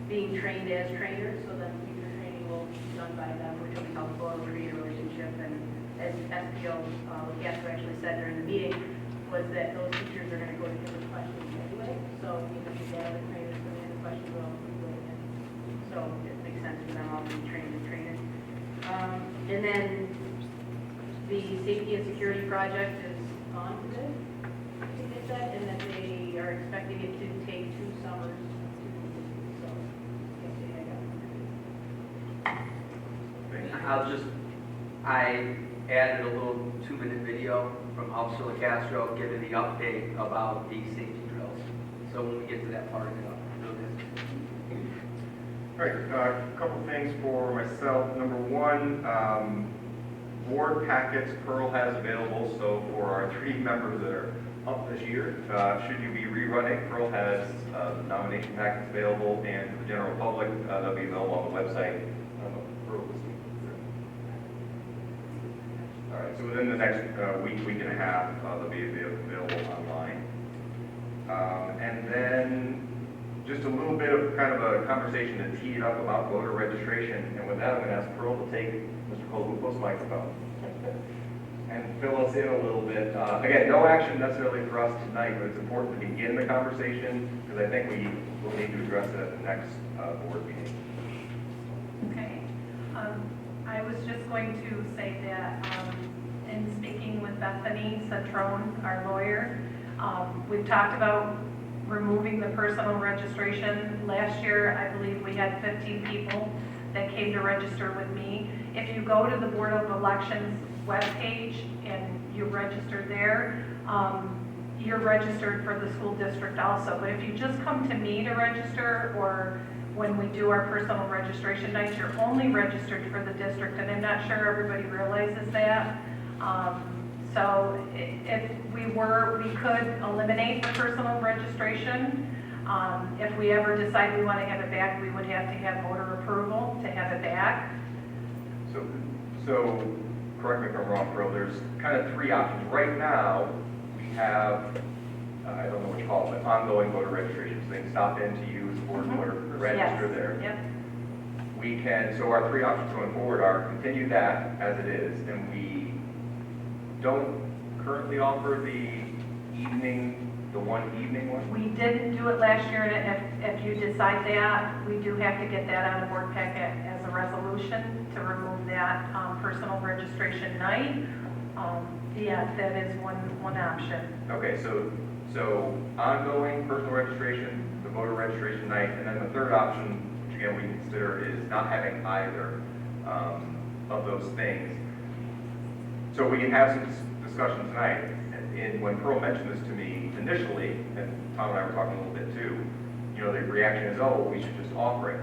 being trained as trainers, so that future training will be done by them, which will be helpful in creating a relationship. And as SPO, Castro actually said during the meeting, was that those teachers are going to go to different questions anyway. So even if the other trainers come in, the questions will include it. So it makes sense for them all to be trained as trainers. And then the safety and security project is on today. To get that, and then they are expecting it to take 2 summers. So, yesterday I got I added a little 2-minute video from Officer LaCastro giving the update about the safety drills. So when we get to that part of it, I'll do this. All right, a couple things for myself. Number one, board packets Pearl has available. So for our 3 members that are up this year, should you be rerunning, Pearl has nomination packets available, and for the general public, they'll be available on the website. All right, so within the next week and a half, they'll be available online. And then just a little bit of kind of a conversation to tee it up about voter registration. And with that, I'm going to ask Pearl to take Mr. Colwood's microphone and fill us in a little bit. Again, no action necessarily for us tonight, but it's important to begin the conversation because I think we will need to address it at the next board meeting. Okay. I was just going to say that in speaking with Bethany Citrone, our lawyer, we've talked about removing the personal registration. Last year, I believe we had 15 people that came to register with me. If you go to the Board of Elections webpage and you register there, you're registered for the school district also. But if you just come to me to register, or when we do our personal registration nights, you're only registered for the district, and I'm not sure everybody realizes that. So if we could eliminate the personal registration. If we ever decide we want to have it back, we would have to have voter approval to have it back. So correct me if I'm wrong, Pearl, there's kind of 3 options. Right now, we have, I don't know what you call it, but ongoing voter registration. So they can stop in to use the board clerk, register Yes. there. Yep. We can, so our 3 options going forward are continue that as it is, and we don't currently offer the one evening one? We didn't do it last year, and if you decide that, we do have to get that on the board packet as a resolution to remove that personal registration night. Yeah, that is one option. Okay, so ongoing personal registration, the voter registration night, and then the third option, which again we consider, is not having either of those things. So we can have some discussion tonight. And when Pearl mentioned this to me initially, and Tom and I were talking a little bit too, you know, the reaction is, oh, we should just offer it.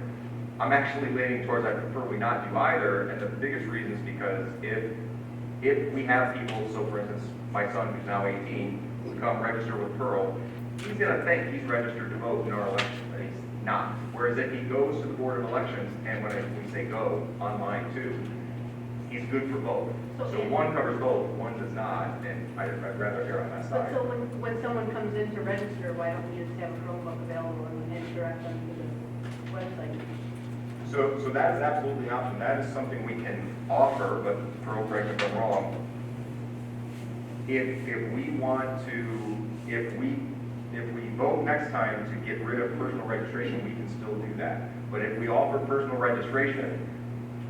I'm actually leaning towards I prefer we not do either, and the biggest reason is because if we have people, so for instance, my son who's now 18, would come register with Pearl, he's going to think he's registered to vote in our election, but he's not. Whereas if he goes to the Board of Elections, and when we say go, online too, he's good for both. So one covers both, one does not, and I'd rather err on that But side. so when someone comes in to register, why don't we just have a Chromebook available and direct them to the website? So that is absolutely an option. That is something we can offer, but Pearl, correct me if I'm wrong. If we want to, if we vote next time to get rid of personal registration, we can still do that. But if we offer personal registration,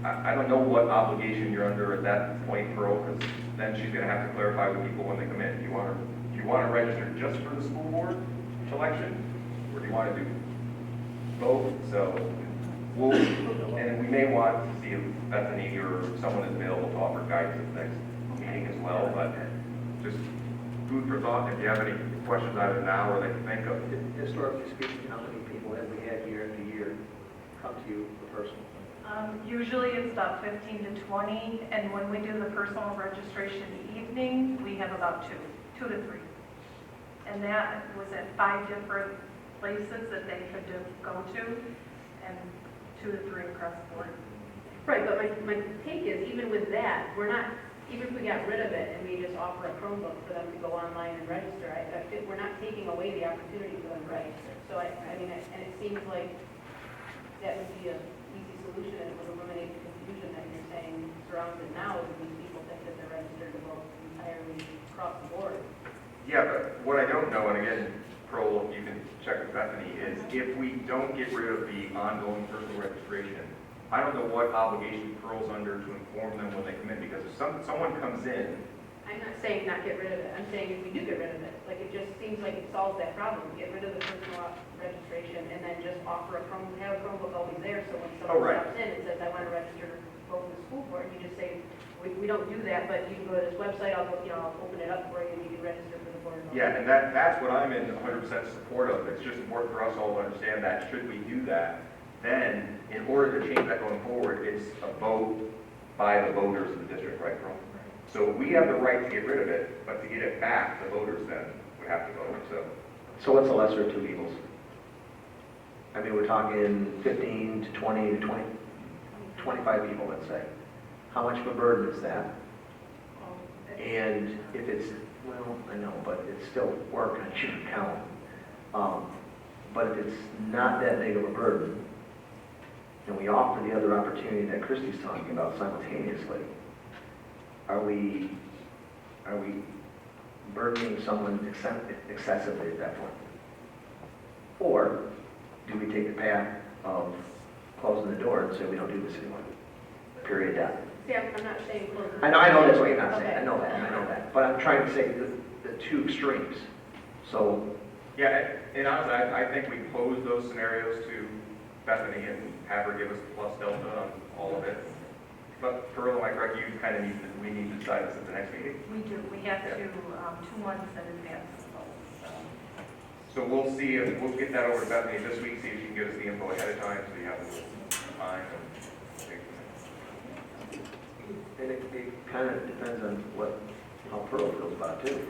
I don't know what obligation you're under at that point, Pearl, because then she's going to have to clarify with people when they come in. Do you want to register just for the school board election, or do you want to do both? So and we may want to see if Bethany or someone is available to offer guidance at the next meeting as well. But just food for thought. If you have any questions either now or they can think of. Historically speaking, how many people have we had year after year come to you for personal? Usually it's about 15 to 20, and when we do the personal registration evening, we have about two to three. And that was at 5 different places that they could just go to, and 2 to 3 across the board. Right, but my take is, even with that, we're not, even if we got rid of it and we just offer a Chromebook for them to go online and register, we're not taking away the opportunity for them to register. So I mean, and it seems like that would be an easy solution, and it would eliminate the confusion that you're saying surrounds it now, is these people think that they're registered to vote entirely across the board. Yeah, but what I don't know, and again, Pearl, you can check with Bethany, is if we don't get rid of the ongoing personal registration, I don't know what obligation Pearl's under to inform them when they come in, because if someone comes in, I'm not saying not get rid of it, I'm saying if we do get rid of it, like, it just seems like it solves that problem. Get rid of the personal registration and then just offer a have a Chromebook always there, so when Oh, someone right. stops in and says, I want to register to vote for the school board, you just say, we don't do that, but you can go to this website, I'll open it up for you, and you can register for the board. yeah, and that's what I'm in 100% support of. It's just important for us all to understand that should we do that, then in order to change that going forward, it's a vote by the voters of the district, right, Pearl? So we have the right to get rid of it, but to get it back, the voters then would have to vote, So what's the lesser of two evils? I mean, we're talking 15 to 20 to 20, 25 people, let's say. How much of a burden is that? And if it's, well, I know, but it's still work and it shouldn't count. But if it's not that big of a burden, and we offer the other opportunity that Christie's talking about simultaneously, are we burdening someone excessively at that point? Or do we take the path of closing the door and say we don't do this anymore? Period, done. See, I'm not saying close. I know that's what you're not saying, Okay. I know that. But I'm trying to say the two extremes. So, yeah, and honestly, I think we pose those scenarios to Bethany and have her give us the plus delta on all of it. But Pearl, am I correct, we need to decide this at the next meeting? We do, we have to, 2 months in advance of the vote, so. So we'll see, if we'll get that over to Bethany this week, see if she can give us the info ahead of time, so you have a little time. and it kind of depends on how Pearl feels about it too.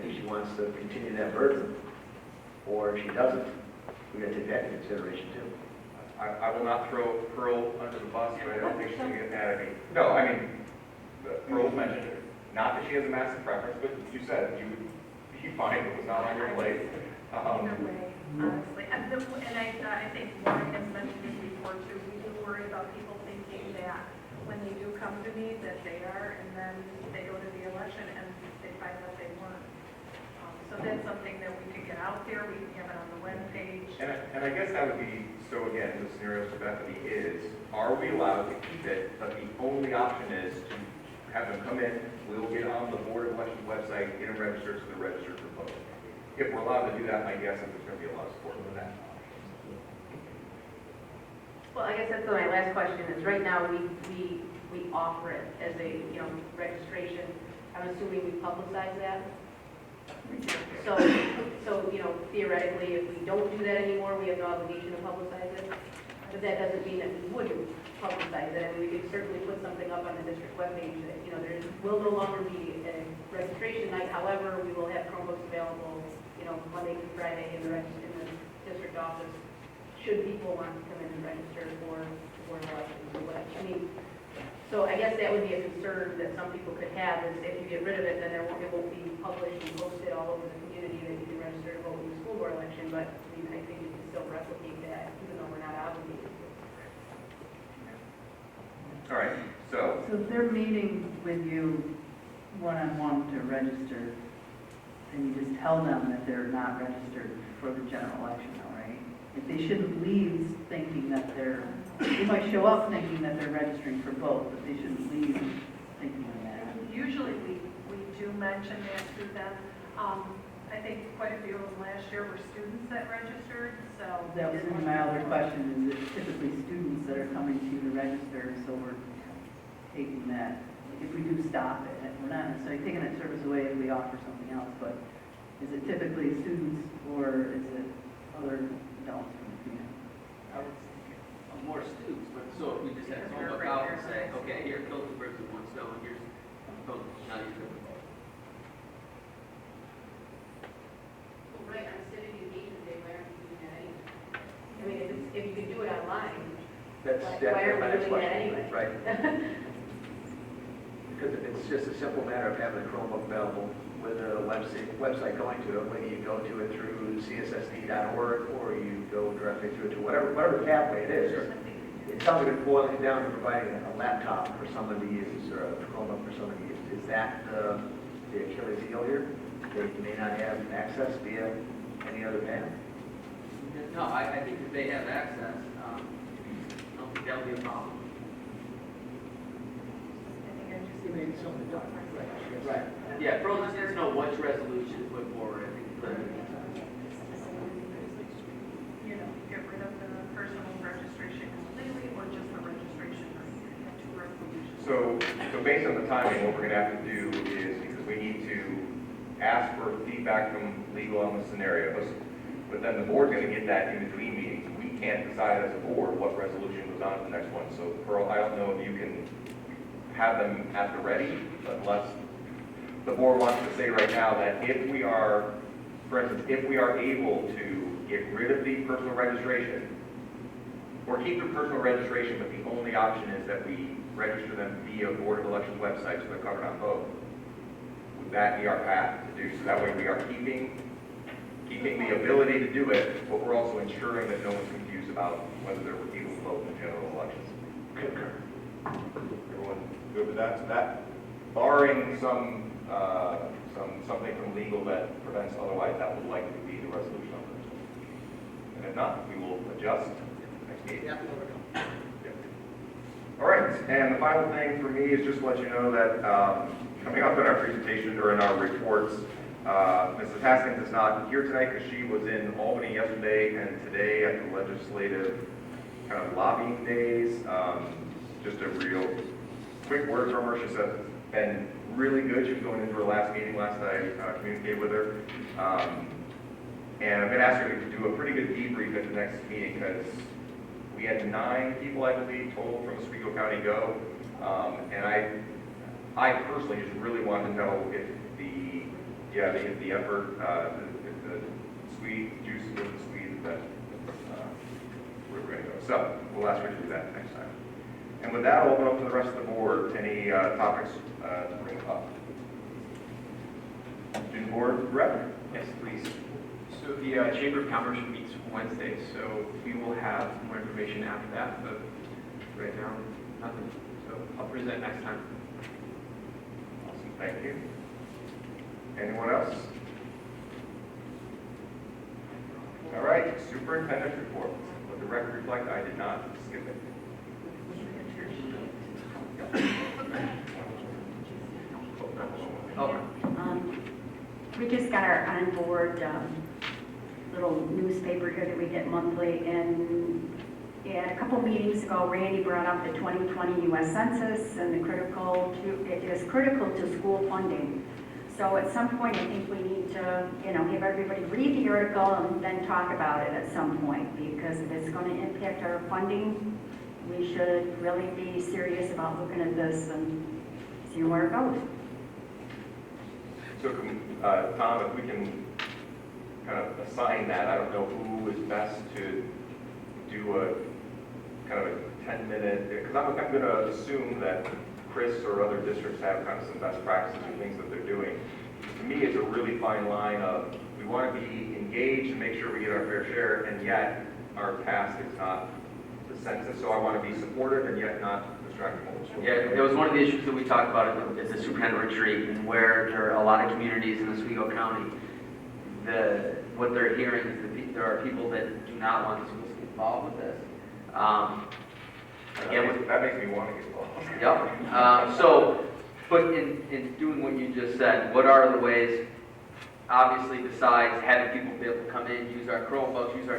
If she wants to continue that burden, or if she doesn't, we gotta take that into consideration too. I will not throw Pearl under the bus, but I don't think she's going to get mad at me. No, I mean, Pearl mentioned it. Not that she has a massive preference, but you said you would be fine if it was not on your plate. Either way, honestly. And I think Warren has mentioned it before too. We do worry about people thinking that when they do come to me, that they are, and then they go to the election and they find that they weren't. So that's something that we could get out there. We can have it on the webpage. And I guess that would be, so again, the scenario for Bethany is, are we allowed to keep it, but the only option is to have them come in, we'll get on the Board of Elections website, get them registered so they're registered for vote. If we're allowed to do that, my guess is there's going to be a lot of support for that. Well, I guess that's my last question, is right now, we offer it as a, registration. I'm assuming we publicize that? So, theoretically, if we don't do that anymore, we have no obligation to publicize it. But that doesn't mean that we wouldn't publicize it. I mean, we could certainly put something up on the district webpage that, there will no longer be a registration night. However, we will have Chromebooks available, Monday through Friday in the district office, should people want to come in and register for board elections or whatever. I mean, so I guess that would be a concern that some people could have, is if you get rid of it, then it won't be published and posted all over the community that you can register to vote in the school board election, but I think you can still replicate that, even though we're not obligated to. All right, so, So if they're meeting with you one-on-one to register, then you just tell them that they're not registered for the general election, all right? If they shouldn't leave thinking that they might show up thinking that they're registering for both, but they shouldn't leave thinking that. Usually we do mention that to them. I think quite a few of them last year were students that registered, so. That was one of my other questions, is it's typically students that are coming to you to register, so we're taking that, if we do stop it, we're not necessarily taking that service away if we offer something else, but is it typically students or is it other adults from the community? I would say more students, but so if we just had someone look out and say, okay, here, kill 2 birds with 1 stone, here's, now you can vote. Well, right, on civic engagement day, why aren't you doing that That's Why that's are we my next doing that question. anyway? Right. Because it's just a simple matter of having a Chromebook available with a website going to it, whether you go to it through CSSD.org or you go directly through it to whatever pathway it is. It sounds like it's boiling down to providing a laptop for someone to use or a Chromebook for someone to use. Is that the Achilles heel here? They may not have access via any other path? No, I think if they have access, I don't think that'll be a problem. Maybe something done. Right. Yeah, Pearl just needs to know which resolution to put forward, I think. You know, get rid of the personal registration completely or just the registration, or you have two resolutions. So based on the timing, what we're gonna have to do is, because we need to ask for feedback from legal on the scenarios, but then the board's gonna get that in between meetings. We can't decide as a board what resolution goes on to the next one. So Pearl, I don't know if you can have them at the ready, unless the board wants to say right now that if we are, for instance, if we are able to get rid of the personal registration, or keep the personal registration, but the only option is that we register them via Board of Elections website, so they're covered on both, would that be our path to do? So that way we are keeping the ability to do it, but we're also ensuring that no one's confused about whether they're able to vote in the general elections. Concur. Everyone good with that? So that, barring something from legal that prevents otherwise, that will likely be the resolution on this. And if not, we will adjust next meeting. Yeah, there we go. All right, and the final thing for me is just to let you know that coming up in our presentation or in our reports, Mrs. Haskins is not here tonight because she was in Albany yesterday and today at the legislative kind of lobbying days. Just a real quick word from her. She said it's been really good. She was going into her last meeting last night, communicated with her. And I'm going to ask her to do a pretty good debrief at the next meeting because we had 9 people, I believe, total from Oswego County go. And I personally just really wanted to know if the effort, if the sweet juice was the sweet, that we're going to go. So we'll ask her to do that next time. And with that, I'll open up to the rest of the board. Any topics to bring up? Student board rep? Yes, please. So the Chamber of Commerce meets Wednesday, so we will have more information after that, but right now, nothing. So I'll present next time. Awesome, thank you. Anyone else? All right, Superintendent Report. Let the record reflect, I did not skip it. We just got our on-board little newspaper here that we get monthly, and a couple meetings ago, Randy brought up the 2020 U.S. Census and it is critical to school funding. So at some point, I think we need to, have everybody read the article and then talk about it at some point, because if it's going to impact our funding, we should really be serious about looking at this and see where it goes. So, Tom, if we can kind of assign that, I don't know who is best to do a kind of a 10-minute, because I'm going to assume that Chris or other districts have kind of some best practices or things that they're doing. To me, it's a really fine line of we want to be engaged and make sure we get our fair share, and yet our task is not the census, so I want to be supportive and yet not distracting. Yeah, that was one of the issues that we talked about at the superintendent retreat, and where there are a lot of communities in Oswego County, what they're hearing is that there are people that do not want the schools to get involved with this. That makes me want to get involved. Yep. But in doing what you just said, what are the ways, obviously besides having people be able to come in, use our Chromebooks, use our,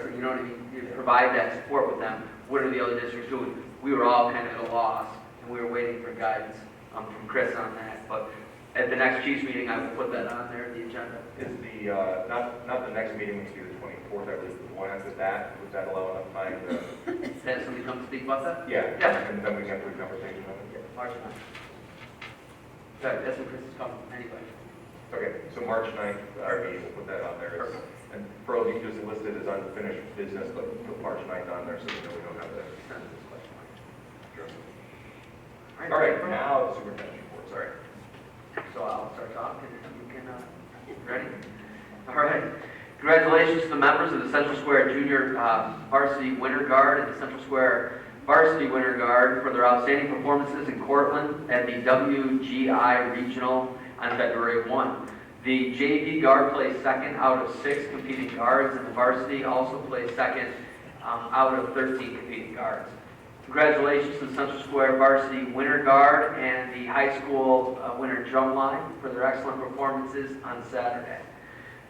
provide that support with them, what are the other districts doing? We were all kind of at a loss, and we were waiting for guidance from Chris on that. But at the next Chiefs meeting, I will put that on there, the agenda. Is the, not the next meeting, which will be the 24th, I believe, the one after that, would that allow enough time to? Have somebody come speak about that? Yeah. Yeah. And then we can have a conversation on it. March 9th. Okay, that's when Chris is coming, anyway. Okay, so March 9th, we'll put that on there. And Pearl, you just listed as unfinished business, but put March 9th on there so we know we don't have the census question. All right, now the superintendent report, sorry. So I'll start talking and you can, ready? All right. Congratulations to the members of the Central Square Junior Varsity Winter Guard and the Central Square Varsity Winter Guard for their outstanding performances in Cortland at the WGI Regional on February 1. The JV Guard placed second out of 6 competing guards, and the varsity also placed second out of 13 competing guards. Congratulations to the Central Square Varsity Winter Guard and the high school Winter Drumline for their excellent performances on Saturday.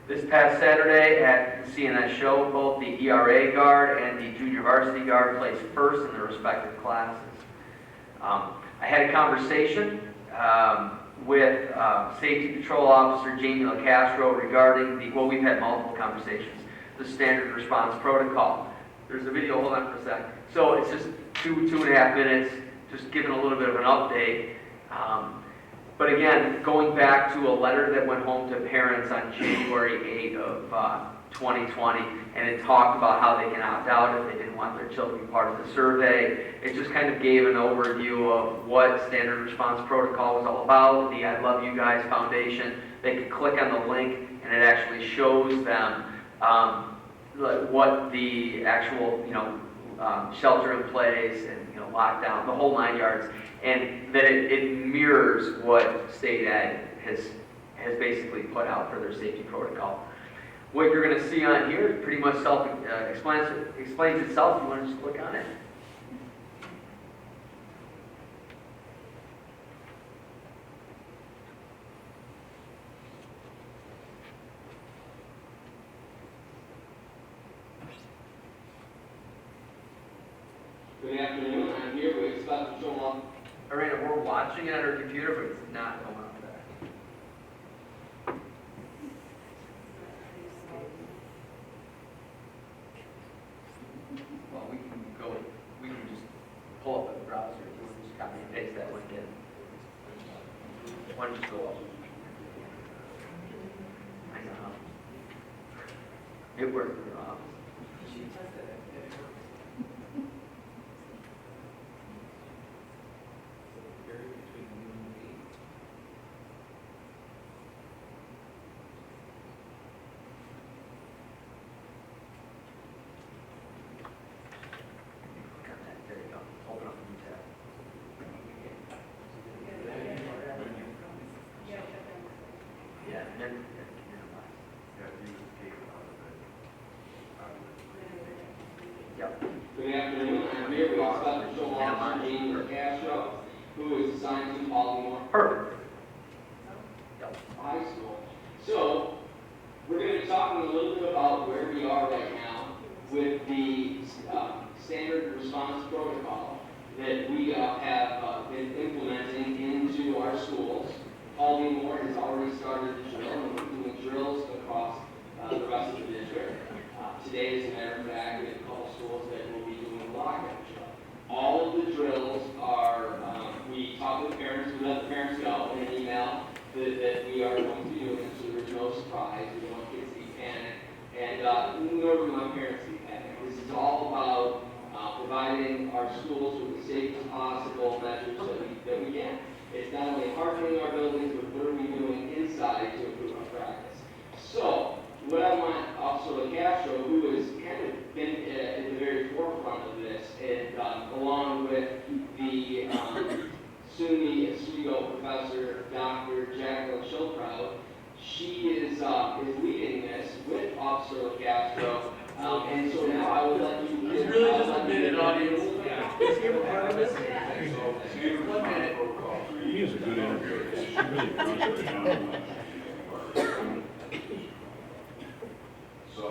This past Saturday at the CNS show, both the ERA Guard and the Junior Varsity Guard placed first in their respective classes. I had a conversation with Safety Patrol Officer Jamie LaCastro regarding we've had multiple conversations, the standard response protocol. There's a video, hold on for a sec. So it's just 2.5 minutes, just giving a little bit of an update. But again, going back to a letter that went home to parents on January 8th of 2020, and it talked about how they can opt out if they didn't want their children to be part of the survey. It just kind of gave an overview of what standard response protocol was all about, the I Love You Guys Foundation. They could click on the link, and it actually shows them what the actual, shelter in place and lockdown, the whole 9 yards, and that it mirrors what state ed has basically put out for their safety protocol. What you're going to see on here pretty much explains itself. You want to just click on it. Good afternoon, I'm here with Special Patrol. Arena, we're watching it on our computer, but it's not going up there. Well, we can just pull up a browser, we can just copy and paste that link in. Why don't you go up? I know. It worked. There you go. Open up a new tab. Yeah, and then yep. Good afternoon, I'm here with Special Patrol Officer Jamie LaCastro, who is assigned to Baltimore Perfect. Yep. High School. So, we're going to be talking a little bit about where we are right now with the standard response protocol that we have been implementing into our schools. Baltimore has already started the drill, and we're doing drills across the rest of the district. Today, as a matter of fact, we have a couple schools that will be doing a lockout drill. All of the drills are, we talk with parents, we let the parents know in an email that we are going to do it, so there's no surprise. We don't want kids to be panicked, and nor do we want parents to be panicked. This is all about providing our schools with the safest possible measures that we can. It's not only hardening our buildings, but what are we doing inside to improve our practice. So, what I want Officer LaCastro, who has kind of been at the very forefront of this, and along with the SUNY studio professor, Dr. Jacqueline Schulkraut, she is leading this with Officer LaCastro. And so now I would like you to... It's really just a minute, audience. Is he a part of this? One minute. He is a good interviewer. She really does right now. So,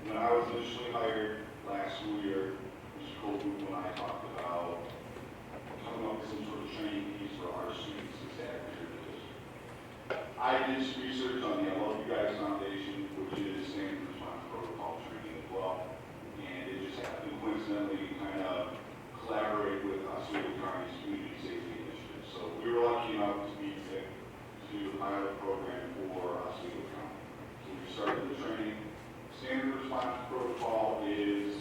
when I was initially hired last school year, Mr. Colton and I talked about coming up with some sort of training piece for our students to staff here in the district. I did some research on the I Love You Guys Foundation, which is standard response protocol training as well, and it just happened to coincidentally kind of collaborate with Oswego County's community safety initiative. So we were lucky enough to be picked to pilot a program for Oswego County. So we started the training. Standard response protocol is,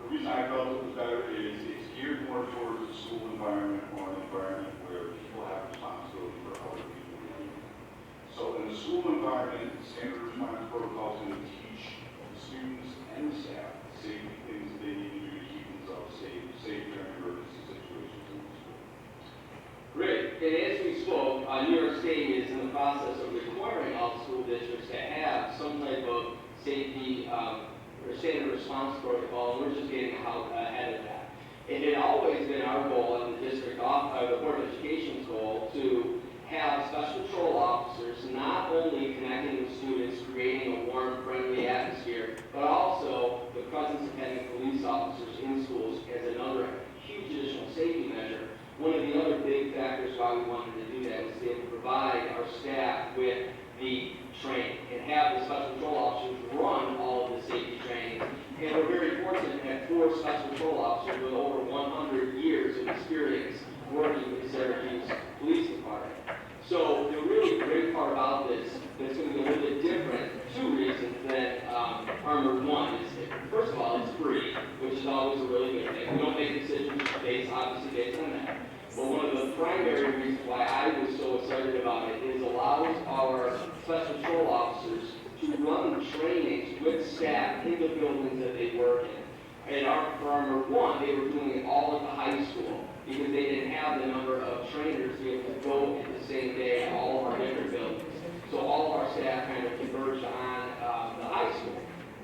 the reason I felt it was better is it's geared more towards a school environment or an environment where people have responsibility for other people. So in the school environment, standard response protocols going to teach the students and the staff safety things that they need to do to keep themselves safe during emergency situations in the school. Great. And as we spoke, New York State is in the process of requiring all school districts to have some type of safety or standard response protocol, and we're just getting ahead of that. It had always been our goal and the district, the Board of Education's goal, to have special patrol officers not only connecting with students, creating a warm, friendly atmosphere, but also the presence of having police officers in schools as another huge additional safety measure. One of the other big factors why we wanted to do that was to be able to provide our staff with the training and have the special patrol officers run all of the safety training. And we're very fortunate to have 4 special patrol officers with over 100 years of experience working with the Syracuse Police Department. So the really great part about this that's going to be a little bit different, 2 reasons than Armored One is, first of all, it's free, which is always a really good thing. We don't make decisions obviously based on that. But one of the primary reasons why I was so excited about it is allows our special patrol officers to run trainings with staff in the buildings that they work in. And for Armored One, they were doing it all at the high school because they didn't have the number of trainers to be able to go in the same day at all of our different buildings. So all of our staff kind of converged on the high school.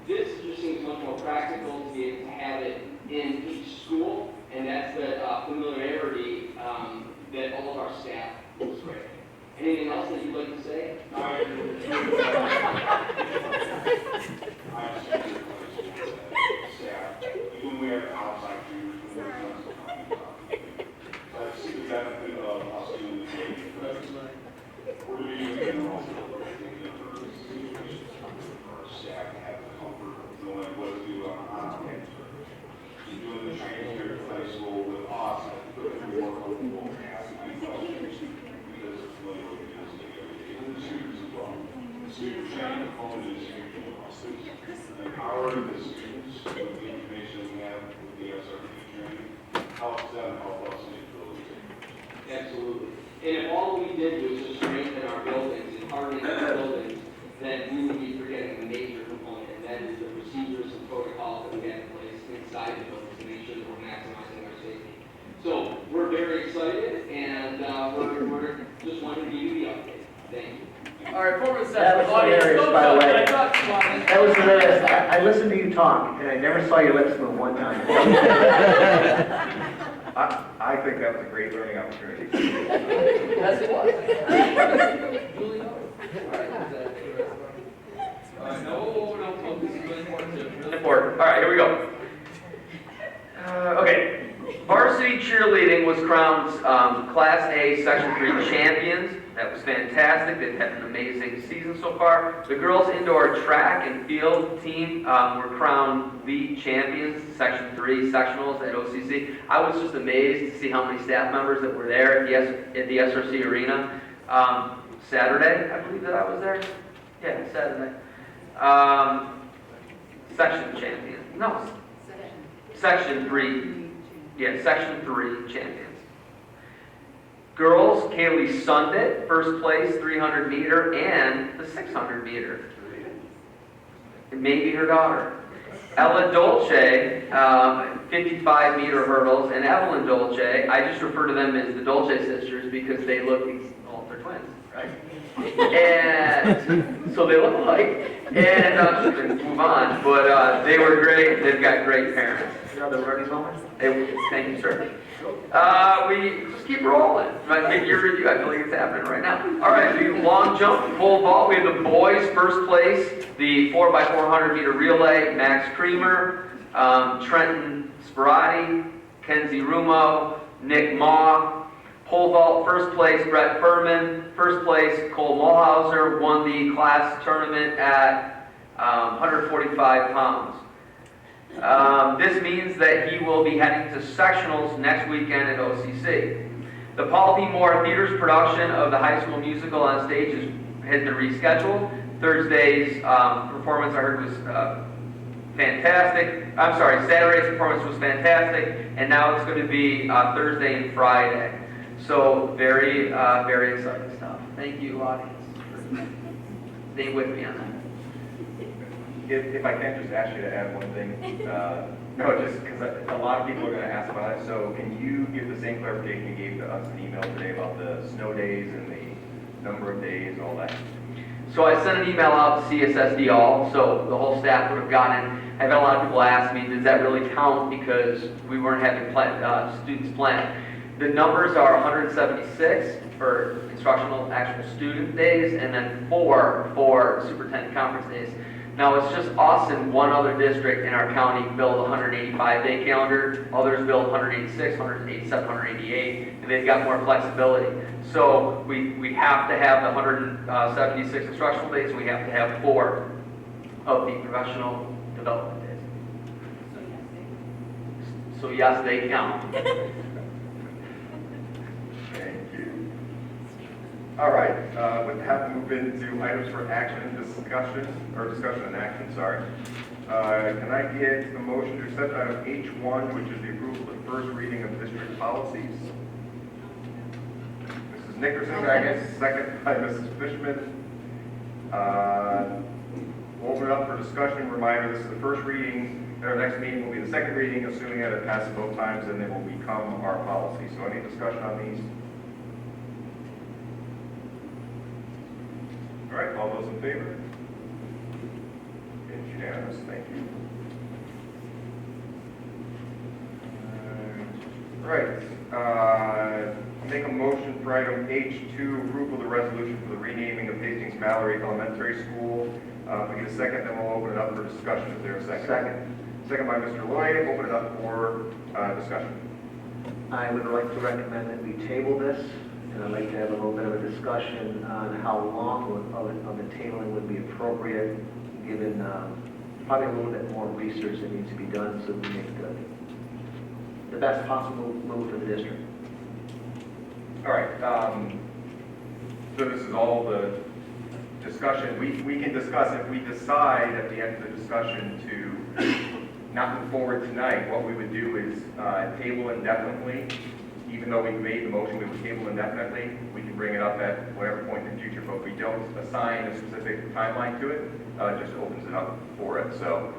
This just seems much more practical to be able to have it in each school, and that's the familiarity that all of our staff looks great. Anything else that you'd like to say? I staff, even we have outside tutors who work on something. I see the benefit of us doing the training because we're doing it also for our staff to have the comfort of knowing what to do on campus. Doing the training here at high school with us, I think we more comfortable asking questions because it's familiar with the every day. And the students as well. The student training component is huge. And empowering the students with the information we have with the SRP training helps them help us make those decisions. Absolutely. And if all we did was just strengthen our buildings and harden our buildings, then we would be forgetting a major component, and that is the procedures and protocols that we have in place inside the buildings to make sure that we're maximizing our safety. So we're very excited, and we're just wanting to give you the update. Thank you. All right, performance That was hilarious, by the way. That was hilarious. I listened to you talk, and I never saw your lips move one time. I think that was a great learning opportunity. Yes, it was. Julie, no. All right, no, this is really important. Important. All right, here we go. Okay. Varsity cheerleading was crowned Class A Section 3 champions. That was fantastic. They've had an amazing season so far. The girls indoor track and field team were crowned the champions, Section 3 sectionals at OCC. I was just amazed to see how many staff members that were there at the SRC Arena. Saturday, I believe that I was there. Yeah, Saturday. Section champion. No. Section 3. Yeah, Section 3 champions. Girls, Kaylee Sundit, first place, 300 meter, and the 600 meter. It may be her daughter. Ella Dolce, 55 meter hurdles, and Evelyn Dolce, I just refer to them as the Dolce sisters because they look, well, they're twins, right? And so they look alike. And I'm just going to move on, but they were great. They've got great parents. Another learning moment? Thank you, sir. We just keep rolling. Mid-year review, I feel like it's happening right now. All right, the long jump, pole vault. We have the boys first place, the 4x400 meter relay, Max Creamer, Trenton Sperati, Kenzie Rumo, Nick Maw. Pole vault, first place, Brett Furman. First place, Cole Mulhauser, won the class tournament at 145 pounds. This means that he will be heading to sectionals next weekend at OCC. The Paul P. Moore Theater's production of the High School Musical on stage has been rescheduled. Thursday's performance, I heard, was fantastic. I'm sorry, Saturday's performance was fantastic, and now it's going to be Thursday and Friday. So very, very exciting stuff. Thank you, audience, for staying with me on that. If I can just ask you to add one thing, no, just because a lot of people are going to ask about it, so can you give the same clarification you gave to us in email today about the snow days and the number of days, all that? So I sent an email out to CSSD all, so the whole staff would have gotten it. I've had a lot of people ask me, does that really count because we weren't having students plan? The numbers are 176 for instructional actual student days and then 4 for superintendent conference days. Now, it's just us and one other district in our county build a 185-day calendar. Others build 186, 187, 188, and they've got more flexibility. So we have to have the 176 instructional days, and we have to have 4 of the professional development days. So yes, they count. Thank you. All right, with that, we'll move into items for action and discussion and action, sorry. Can I get a motion to accept item H1, which is the approval of the first reading of district policies? Mrs. Nickerson, second by Mrs. Fishman. We'll open it up for discussion. Reminder, this is the first reading. Our next meeting will be the second reading, assuming that it passes both times, and they will become our policy. So any discussion on these? All right, all those in favor? It's unanimous, thank you. All right, make a motion for item H2, approval of the resolution for the renaming of Hastings Mallory Elementary School. If we get a second, then we'll open it up for discussion. Is there a second? Second by Mr. Lloyd, open it up for discussion. I would like to recommend that we table this, and I'd like to have a little bit of a discussion on how long of the tabling would be appropriate, given probably a little bit more research that needs to be done so we make the best possible move for the district. All right, so this is all the discussion. We can discuss, if we decide at the end of the discussion to not move forward tonight, what we would do is table indefinitely. Even though we made the motion, we would table indefinitely. We can bring it up at whatever point in the future, but we don't assign a specific timeline to it. It just opens it up for it. So,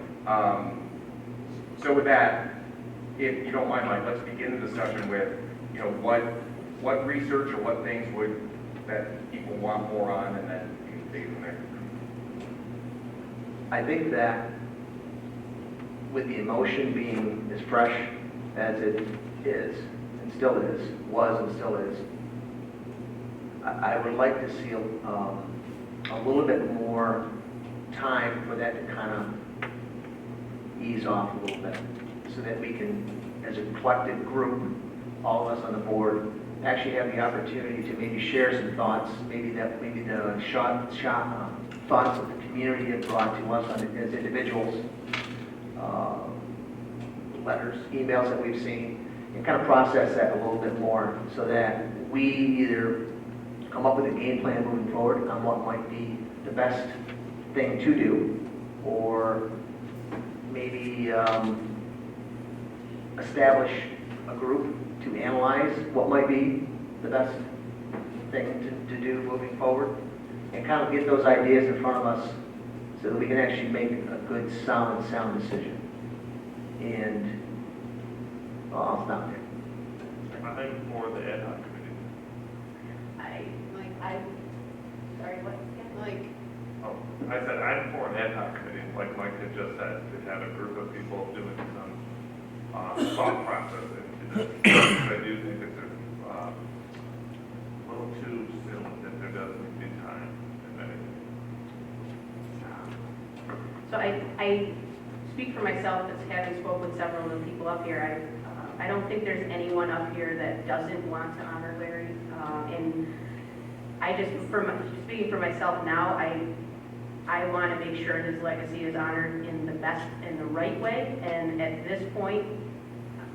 so with that, if you don't mind, Mike, let's begin the discussion with, you know, what research or what things would that people want more on, and then you can take it from there. I think that with the emotion being as fresh as it is, and still is, was and still is, I would like to see a little bit more time for that to kind of ease off a little bit, so that we can, as a collective group, all of us on the board, actually have the opportunity to maybe share some thoughts, maybe the thoughts that the community had brought to us as individuals, letters, emails that we've seen, and kind of process that a little bit more, so that we either come up with a game plan moving forward on what might be the best thing to do, or maybe establish a group to analyze what might be the best thing to do moving forward, and kind of get those ideas in front of us so that we can actually make a good, sound decision. And I'll stop there. I'm for the ad hoc committee. Sorry, what? Like, Oh, I said I'm for an ad hoc committee, like Mike had just said, to have a group of people doing some thought process into this. I do think it's a little too soon, that there does need to be time, if anything. So I speak for myself as having spoken with several of the people up here. I don't think there's anyone up here that doesn't want to honor Larry. And I just, speaking for myself now, I want to make sure his legacy is honored in the right way. And at this point,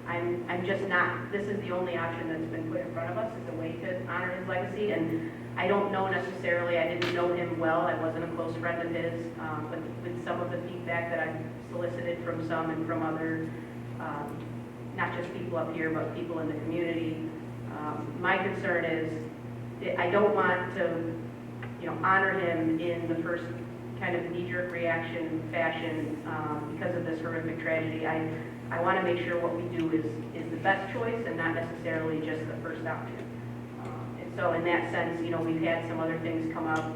I'm just not, this is the only option that's been put in front of us, is a way to honor his legacy. And I don't know necessarily, I didn't know him well, I wasn't a close friend of his, but with some of the feedback that I've solicited from some and from other, not just people up here, but people in the community, my concern is, I don't want to, honor him in the first kind of knee-jerk reaction fashion because of this horrific tragedy. I want to make sure what we do is the best choice and not necessarily just the first option. And so in that sense, we've had some other things come up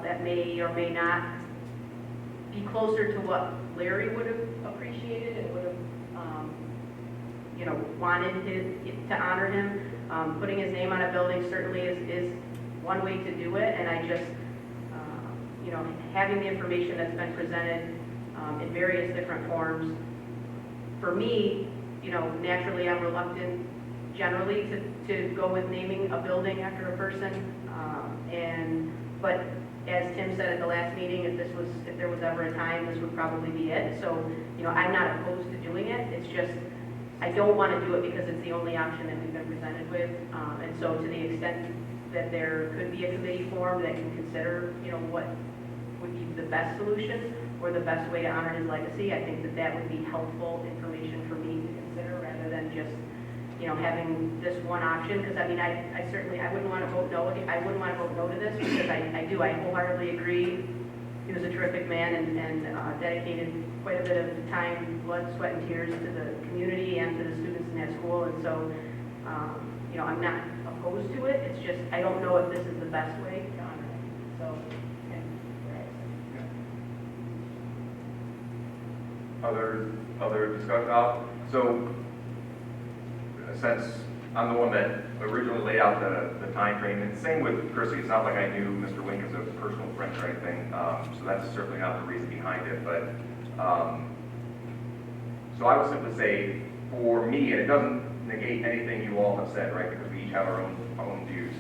that may or may not be closer to what Larry would have appreciated and would have, wanted to honor him. Putting his name on a building certainly is one way to do it, and I just, having the information that's been presented in various different forms, for me, naturally I'm reluctant generally to go with naming a building after a person, but as Tim said at the last meeting, if there was ever a time, this would probably be it. So, I'm not opposed to doing it. It's just, I don't want to do it because it's the only option that we've been presented with. And so to the extent that there could be a committee formed that can consider, what would be the best solution or the best way to honor his legacy, I think that would be helpful information for me to consider rather than just, having this one option. Because I wouldn't want to vote no. I wouldn't want to vote no to this because I wholeheartedly agree. He was a terrific man and dedicated quite a bit of time, blood, sweat, and tears to the community and to the students in that school. And so, I'm not opposed to it. It's just, I don't know if this is the best way to honor it. So, Other discussion? So, since I'm the one that originally laid out the time frame, and same with Chrissy, it's not like I knew Mr. Wink as a personal friend or anything, so that's certainly not the reason behind it, but, so I would simply say, for me, and it doesn't negate anything you all have said, right, because we each have our own views.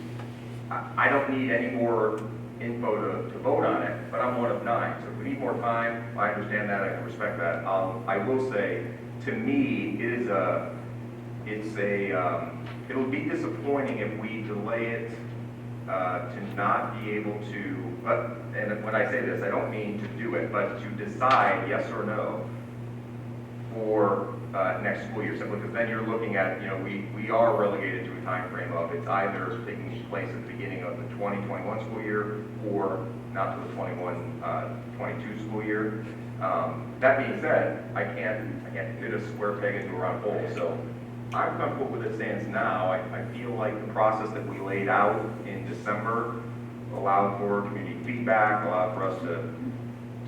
I don't need any more info to vote on it, but I'm one of 9, so if we need more time, I understand that, I can respect that. I will say, to me, it'll be disappointing if we delay it to not be able to, and when I say this, I don't mean to do it, but to decide yes or no for next school year, simply because then you're looking at, we are relegated to a time frame of it's either taking place at the beginning of the 2021 school year or not to the 21-22 school year. That being said, I can't fit a square peg into a round hole, so I'm comfortable with it stands now. I feel like the process that we laid out in December allowed for community feedback, allowed for us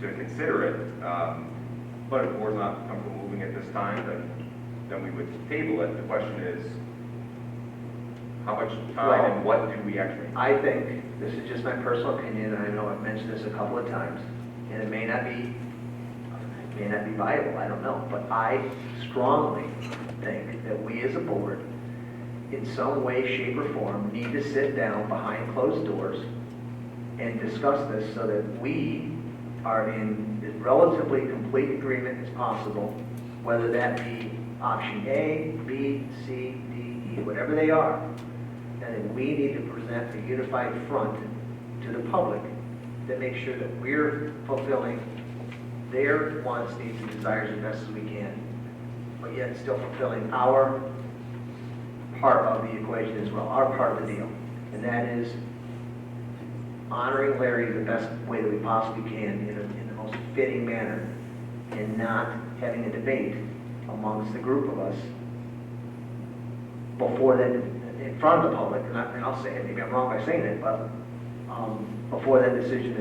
to consider it. But if the board's not comfortable moving at this time, then we would table it. The question is, how much time and what do we actually? I think, this is just my personal opinion, and I know I've mentioned this a couple of times, and it may not be viable, I don't know, but I strongly think that we as a board, in some way, shape, or form, need to sit down behind closed doors and discuss this so that we are in as relatively complete agreement as possible, whether that be option A, B, C, D, E, whatever they are, and then we need to present a unified front to the public that makes sure that we're fulfilling their wants, needs, and desires as best as we can, but yet still fulfilling our part of the equation as well, our part of the deal. And that is honoring Larry the best way that we possibly can in the most fitting manner and not having a debate amongst the group of us before that, in front of the public, and I'll say it, maybe I'm wrong by saying it, but before that decision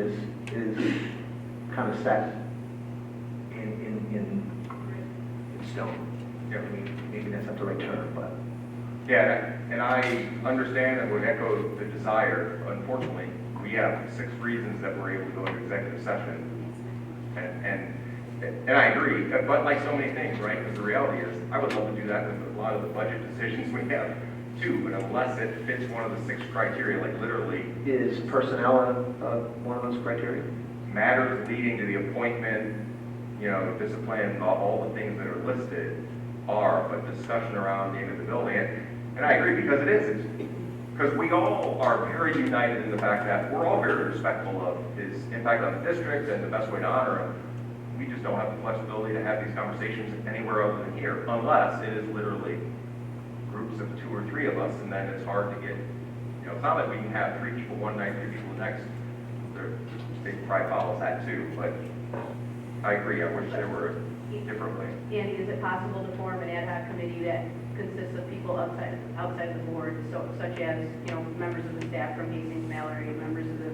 is kind of set in stone. Yeah. Maybe that's not the right term, but. Yeah, and I understand and would echo the desire. Unfortunately, we have 6 reasons that we're able to go into executive session. And I agree, but like so many things, right? Because the reality is, I would love to do that with a lot of the budget decisions we have too, but unless it fits one of the 6 criteria, like literally. Is personnel one of those criteria? Matters leading to the appointment, discipline, all the things that are listed are, but discussion around name of the building. And I agree, because it is. because we all are very united in the fact that we're all very respectful of his impact on the district and the best way to honor him. We just don't have the flexibility to have these conversations anywhere other than here, unless it is literally groups of 2 or 3 of us, and then it's hard to get, you know, it's not that we can have 3 people one night, 3 people the next. They probably follows that too, but I agree, I wish there were a different way. Andy, is it possible to form an ad hoc committee that consists of people outside the board, so such as, you know, members of the staff from Hastings Mallory, members of the,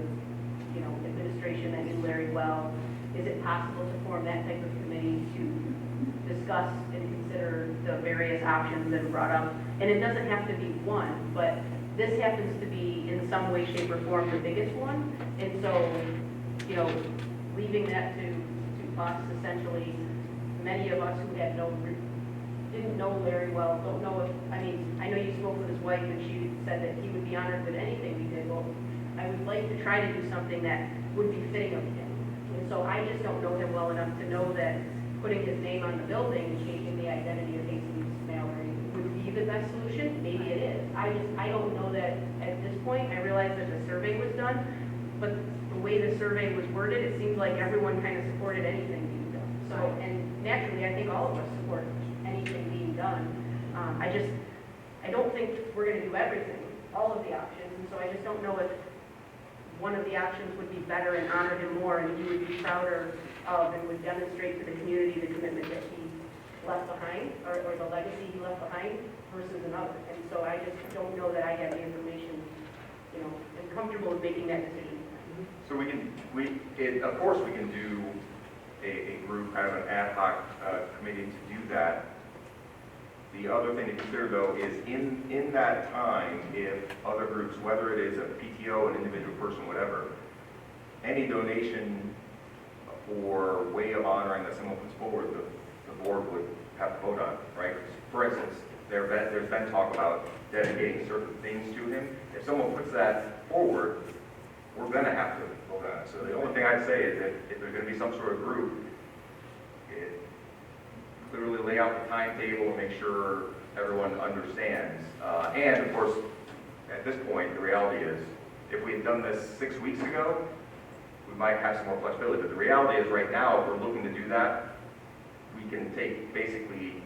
you know, administration that knew Larry well? Is it possible to form that type of committee to discuss and consider the various options that are brought up? And it doesn't have to be one, but this happens to be in some way, shape, or form the biggest one. And so, you know, leaving that to us, essentially, many of us who had didn't know Larry well, don't know if, I mean, I know you spoke with his wife and she said that he would be honored with anything we did. Well, I would like to try to do something that would be fitting of him. And so I just don't know him well enough to know that putting his name on the building and changing the identity of Hastings Mallory would be the best solution. Maybe it is. I don't know that at this point. I realize that the survey was done, but the way the survey was worded, it seems like everyone kind of supported anything being done. So, and naturally, I think all of us support anything being done. I don't think we're going to do everything, all of the options, and so I just don't know if one of the options would be better and honor him more, and he would be prouder of and would demonstrate to the community the commitment that he left behind, or the legacy he left behind, versus another. And so I just don't know that I have the information, you know, and comfortable with making that decision. So of course we can do a group, kind of an ad hoc committee to do that. The other thing to consider though is in that time, if other groups, whether it is a PTO, an individual person, whatever, any donation or way of honoring that someone puts forward, the board would have to vote on, right? For instance, there's been talk about dedicating certain things to him. If someone puts that forward, we're going to have to vote on it. So the only thing I'd say is that if there's going to be some sort of group, clearly lay out the timetable and make sure everyone understands. And of course, at this point, the reality is, if we had done this 6 weeks ago, we might have some more flexibility. But the reality is right now, if we're looking to do that, we can take basically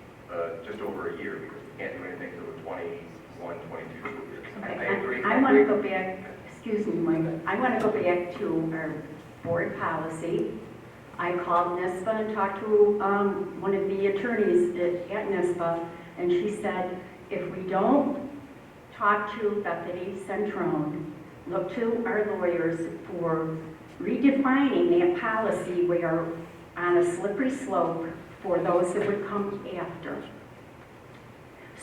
just over a year because we can't do anything until the 21, 22 school years. I agree. I want to go back, excuse me, Mike, I want to go back to our board policy. I called NISBA and talked to one of the attorneys at NISBA, and she said, if we don't talk to Bethany Centrone, look to our lawyers for redefining that policy, we are on a slippery slope for those that would come after.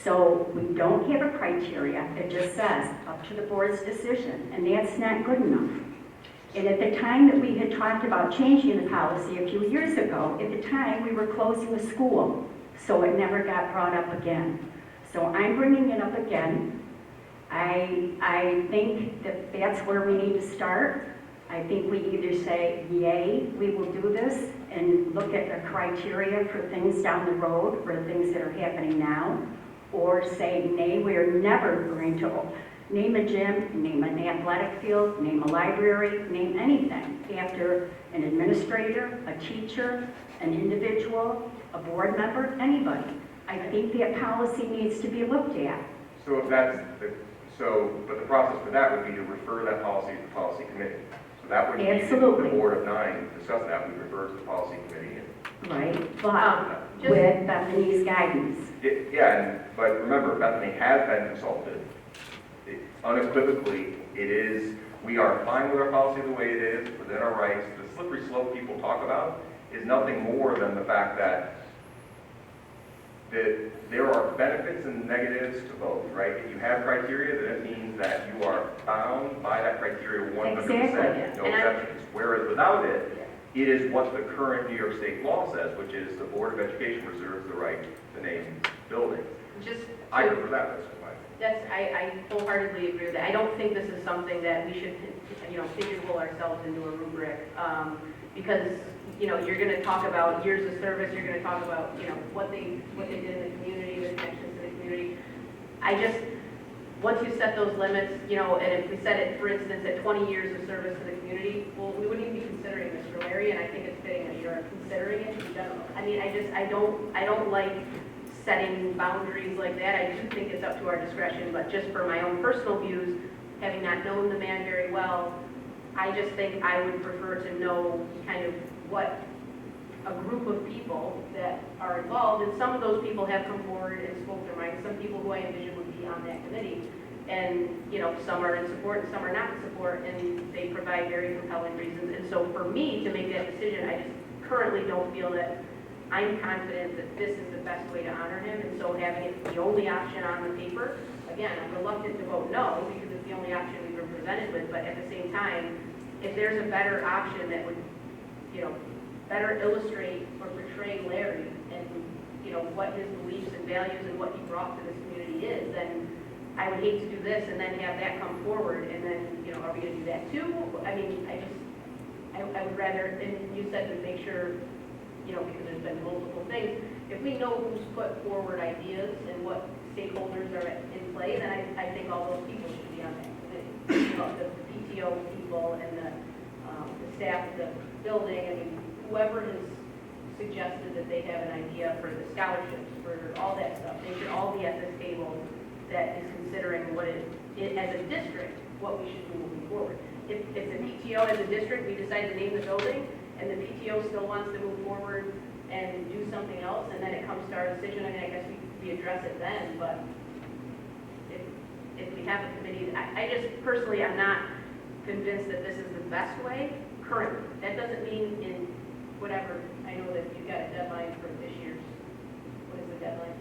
So we don't have a criteria. It just says up to the board's decision, and that's not good enough. And at the time that we had talked about changing the policy a few years ago, at the time we were closing the school, so it never got brought up again. So I'm bringing it up again. I think that that's where we need to start. I think we either say, yay, we will do this, and look at the criteria for things down the road, for things that are happening now, or say, nay, we're never going to name a gym, name an athletic field, name a library, name anything after an administrator, a teacher, an individual, a board member, anybody. I think that policy needs to be looked at. So if that's but the process for that would be to refer that policy to the policy committee. So that would be Absolutely. the board of 9 discuss that. We refer to the policy committee. Right, but with Bethany's guidance. But remember, Bethany has been consulted. Unequivocally, we are fine with our policy the way it is, within our rights. The slippery slope people talk about is nothing more than the fact that there are benefits and negatives to both, right? If you have criteria, then it means that you are bound by that criteria 100%, Exactly. no exceptions. Whereas without it, it is what the current New York State law says, which is the Board of Education reserves the right to name buildings. I prefer that. I wholeheartedly agree with that. I don't think this is something that we should, pigeonhole ourselves into a rubric, because, you're going to talk about years of service, you're going to talk about, what they did in the community, the connections to the community. once you set those limits, you know, and if we set it, for instance, at 20 years of service to the community, well, we wouldn't even be considering Mr. Larry, and I think it's fitting that you're considering it in general. I mean, I don't like setting boundaries like that. I do think it's up to our discretion, but just for my own personal views, having not known the man very well, I just think I would prefer to know kind of what a group of people that are involved, and some of those people have come forward and spoke their minds, some people who I envision would be on that committee, and, you know, some are in support and some are not in support, and they provide very compelling reasons. And so for me to make that decision, I just currently don't feel that I'm confident that this is the best way to honor him, and so having it the only option on the paper, again, I'm reluctant to vote no, because it's the only option we've been presented with, but at the same time, if there's a better option that would, you know, better illustrate or portray Larry and, you know, what his beliefs and values and what he brought to this community is, then I would hate to do this and then have that come forward, and then, you know, are we gonna do that too? I mean, I would rather, and you said to make sure, you know, because there's been multiple things, if we know who's put forward ideas and what stakeholders are in play, then I think all those people should be on that committee. You know, the PTO people and the staff of the building, I mean, whoever has suggested that they have an idea for the scholarships, for all that stuff, they should all be at this table that is considering what it as a district, what we should do moving forward. If the PTO as a district, we decide to name the building, and the PTO still wants to move forward and do something else, and then it comes to our decision, I mean, I guess we address it then, but if we have a committee, I just personally, I'm not convinced that this is the best way currently. That doesn't mean in whatever, I know that you've got a deadline for this year's, what is the deadline?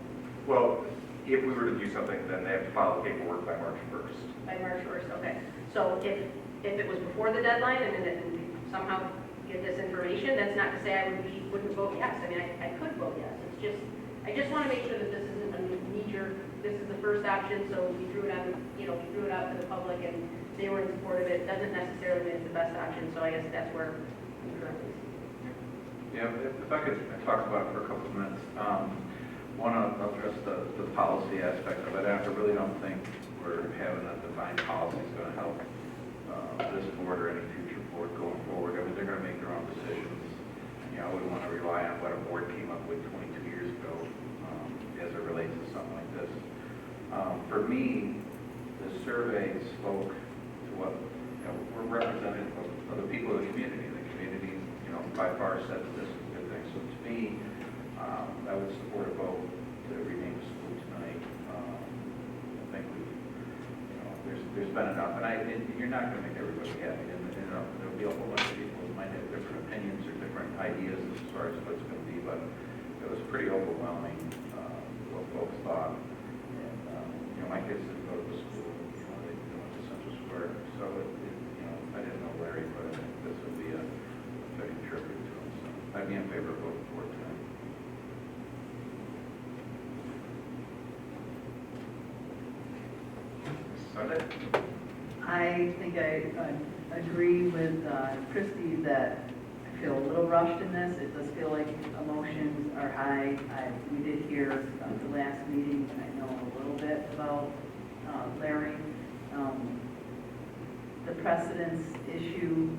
Well, if we were to do something, then they have to file the paperwork by March 1st. By March 1st, okay. So if it was before the deadline and then we somehow get this information, that's not to say I wouldn't vote yes. I mean, I could vote yes. It's just, I just want to make sure that this isn't a knee-jerk, this is the first option, so we threw it on, you know, we threw it out to the public and they were in support of it. Doesn't necessarily mean it's the best option, so I guess that's where we currently stand. Yeah, if I could talk about it for a couple of minutes. One, I'll address the policy aspect of it. I really don't think we're having a defined policy is going to help this board or any future board going forward. I mean, they're going to make their own decisions. You know, I wouldn't want to rely on what a board came up with 22 years ago as it relates to something like this. For me, the survey spoke to what, you know, we're representative of the people of the community. The community, you know, by far said that this is a good thing. So to me, I would support a vote to rename the school tonight. I think there's been enough, and you're not going to make everybody happy. And there'll be a whole bunch of people who might have different opinions or different ideas as far as what it's going to be, but it was pretty overwhelming what folks thought. And you know, my kids didn't go to the school. You know, they went to Central Square, so you know, I didn't know Larry, but I think this would be a fitting tribute to him. So I'd be in favor of voting for it tonight. Sunday? I think I agree with Christie that I feel a little rushed in this. It does feel like emotions are high. We did hear the last meeting, and I know a little bit about Larry. The precedence issue,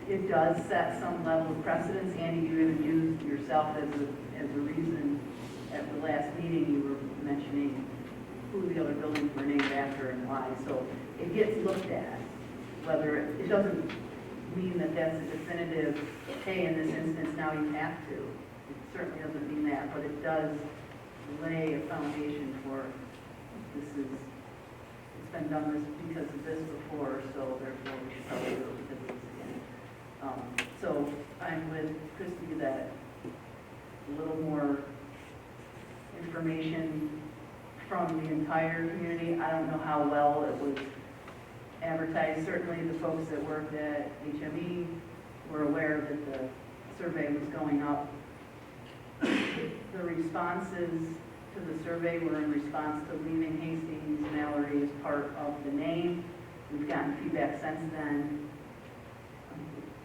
it does set some level of precedence. Andy, you even used yourself as a reason at the last meeting. You were mentioning who the other buildings were named after and why. So it gets looked at. Whether it doesn't mean that that's a definitive, hey, in this instance, now you have to. It certainly doesn't mean that, but it does lay a foundation for it's been done this because of this before, so therefore we should probably do it because of this again. So I'm with Christie that a little more information from the entire community. I don't know how well it was advertised. Certainly the folks that worked at HME were aware that the survey was going up. The responses to the survey were in response to leaving Hastings Mallory as part of the name. We've gotten feedback since then.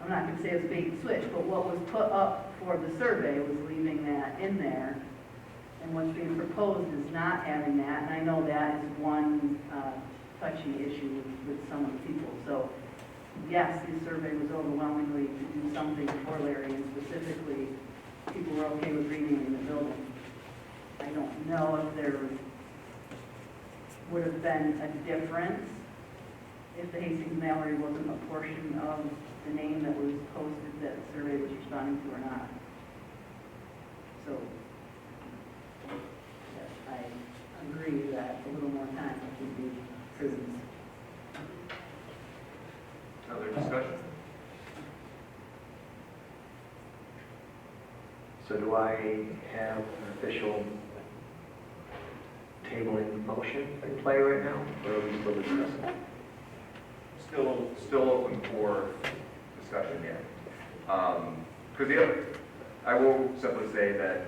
I'm not going to say it was a bait and switch, but what was put up for the survey was leaving that in there. And what's being proposed is not having that, and I know that is one touchy issue with some of the people. So, yes, the survey was overwhelmingly to do something for Larry, and specifically, people were okay with reading in the building. I don't know if there would have been a difference if the Hastings Mallory wasn't a portion of the name that was posted that the survey was responding to or not. So, yes, I agree that a little more time would be prudent. Other discussion? So do I have an official tabling motion in play right now, or are we still discussing? Still open for discussion, yeah. Because I will simply say that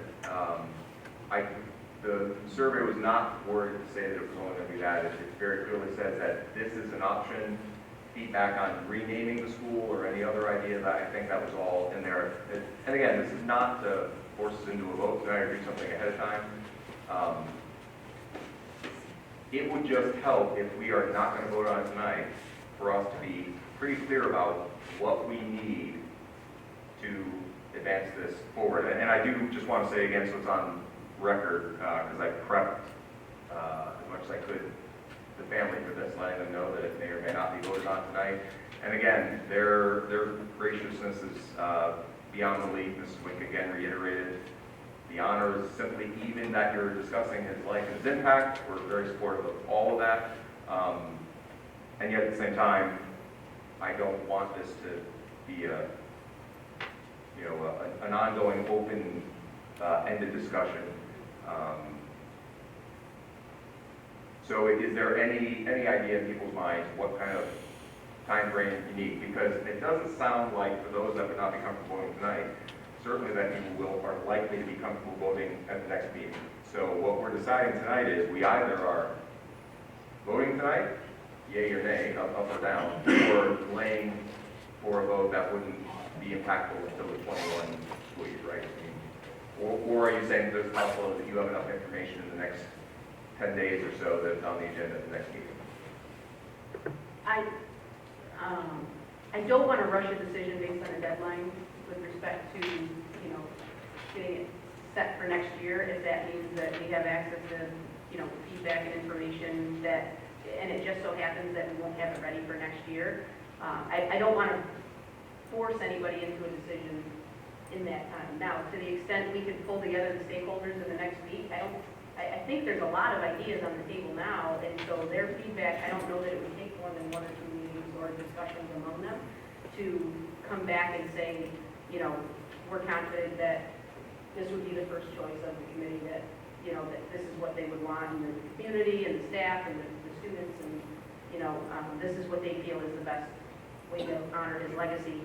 the survey was not worded to say that it was only going to be that. It very clearly says that this is an option. Feedback on renaming the school or any other idea, that I think that was all in there. And again, this is not to force us into a vote tonight or do something ahead of time. It would just help if we are not going to vote on it tonight for us to be pretty clear about what we need to advance this forward. And I do just want to say again, so it's on record, because I prepped as much as I could the family for this, letting them know that it may or may not be voted on tonight. And again, their graciousness is beyond belief. Mrs. Wink again reiterated the honor is simply even that you're discussing his life and his impact. We're very supportive of all of that. And yet at the same time, I don't want this to be an ongoing open-ended discussion. So is there any idea in people's minds what kind of time frame you need? Because it doesn't sound like, for those that would not be comfortable voting tonight, certainly that people are likely to be comfortable voting at the next meeting. So what we're deciding tonight is we either are voting tonight, yay or nay, up or down, or laying for a vote that wouldn't be impactful until the 21 school year, right? Or are you saying there's a possibility that you have enough information in the next 10 days or so that it's on the agenda at the next meeting? I don't want to rush a decision based on a deadline with respect to, getting it set for next year, if that means that we have access to, feedback and information that, and it just so happens that we won't have it ready for next year. I don't want to force anybody into a decision in that time. Now, to the extent we could pull together the stakeholders in the next week, I think there's a lot of ideas on the table now, and so their feedback, I don't know that it would take more than 1 or 2 meetings or discussions among them to come back and say, we're confident that this would be the first choice of the committee, that, that this is what they would want in the community and the staff and the students, and, this is what they feel is the best way to honor his legacy.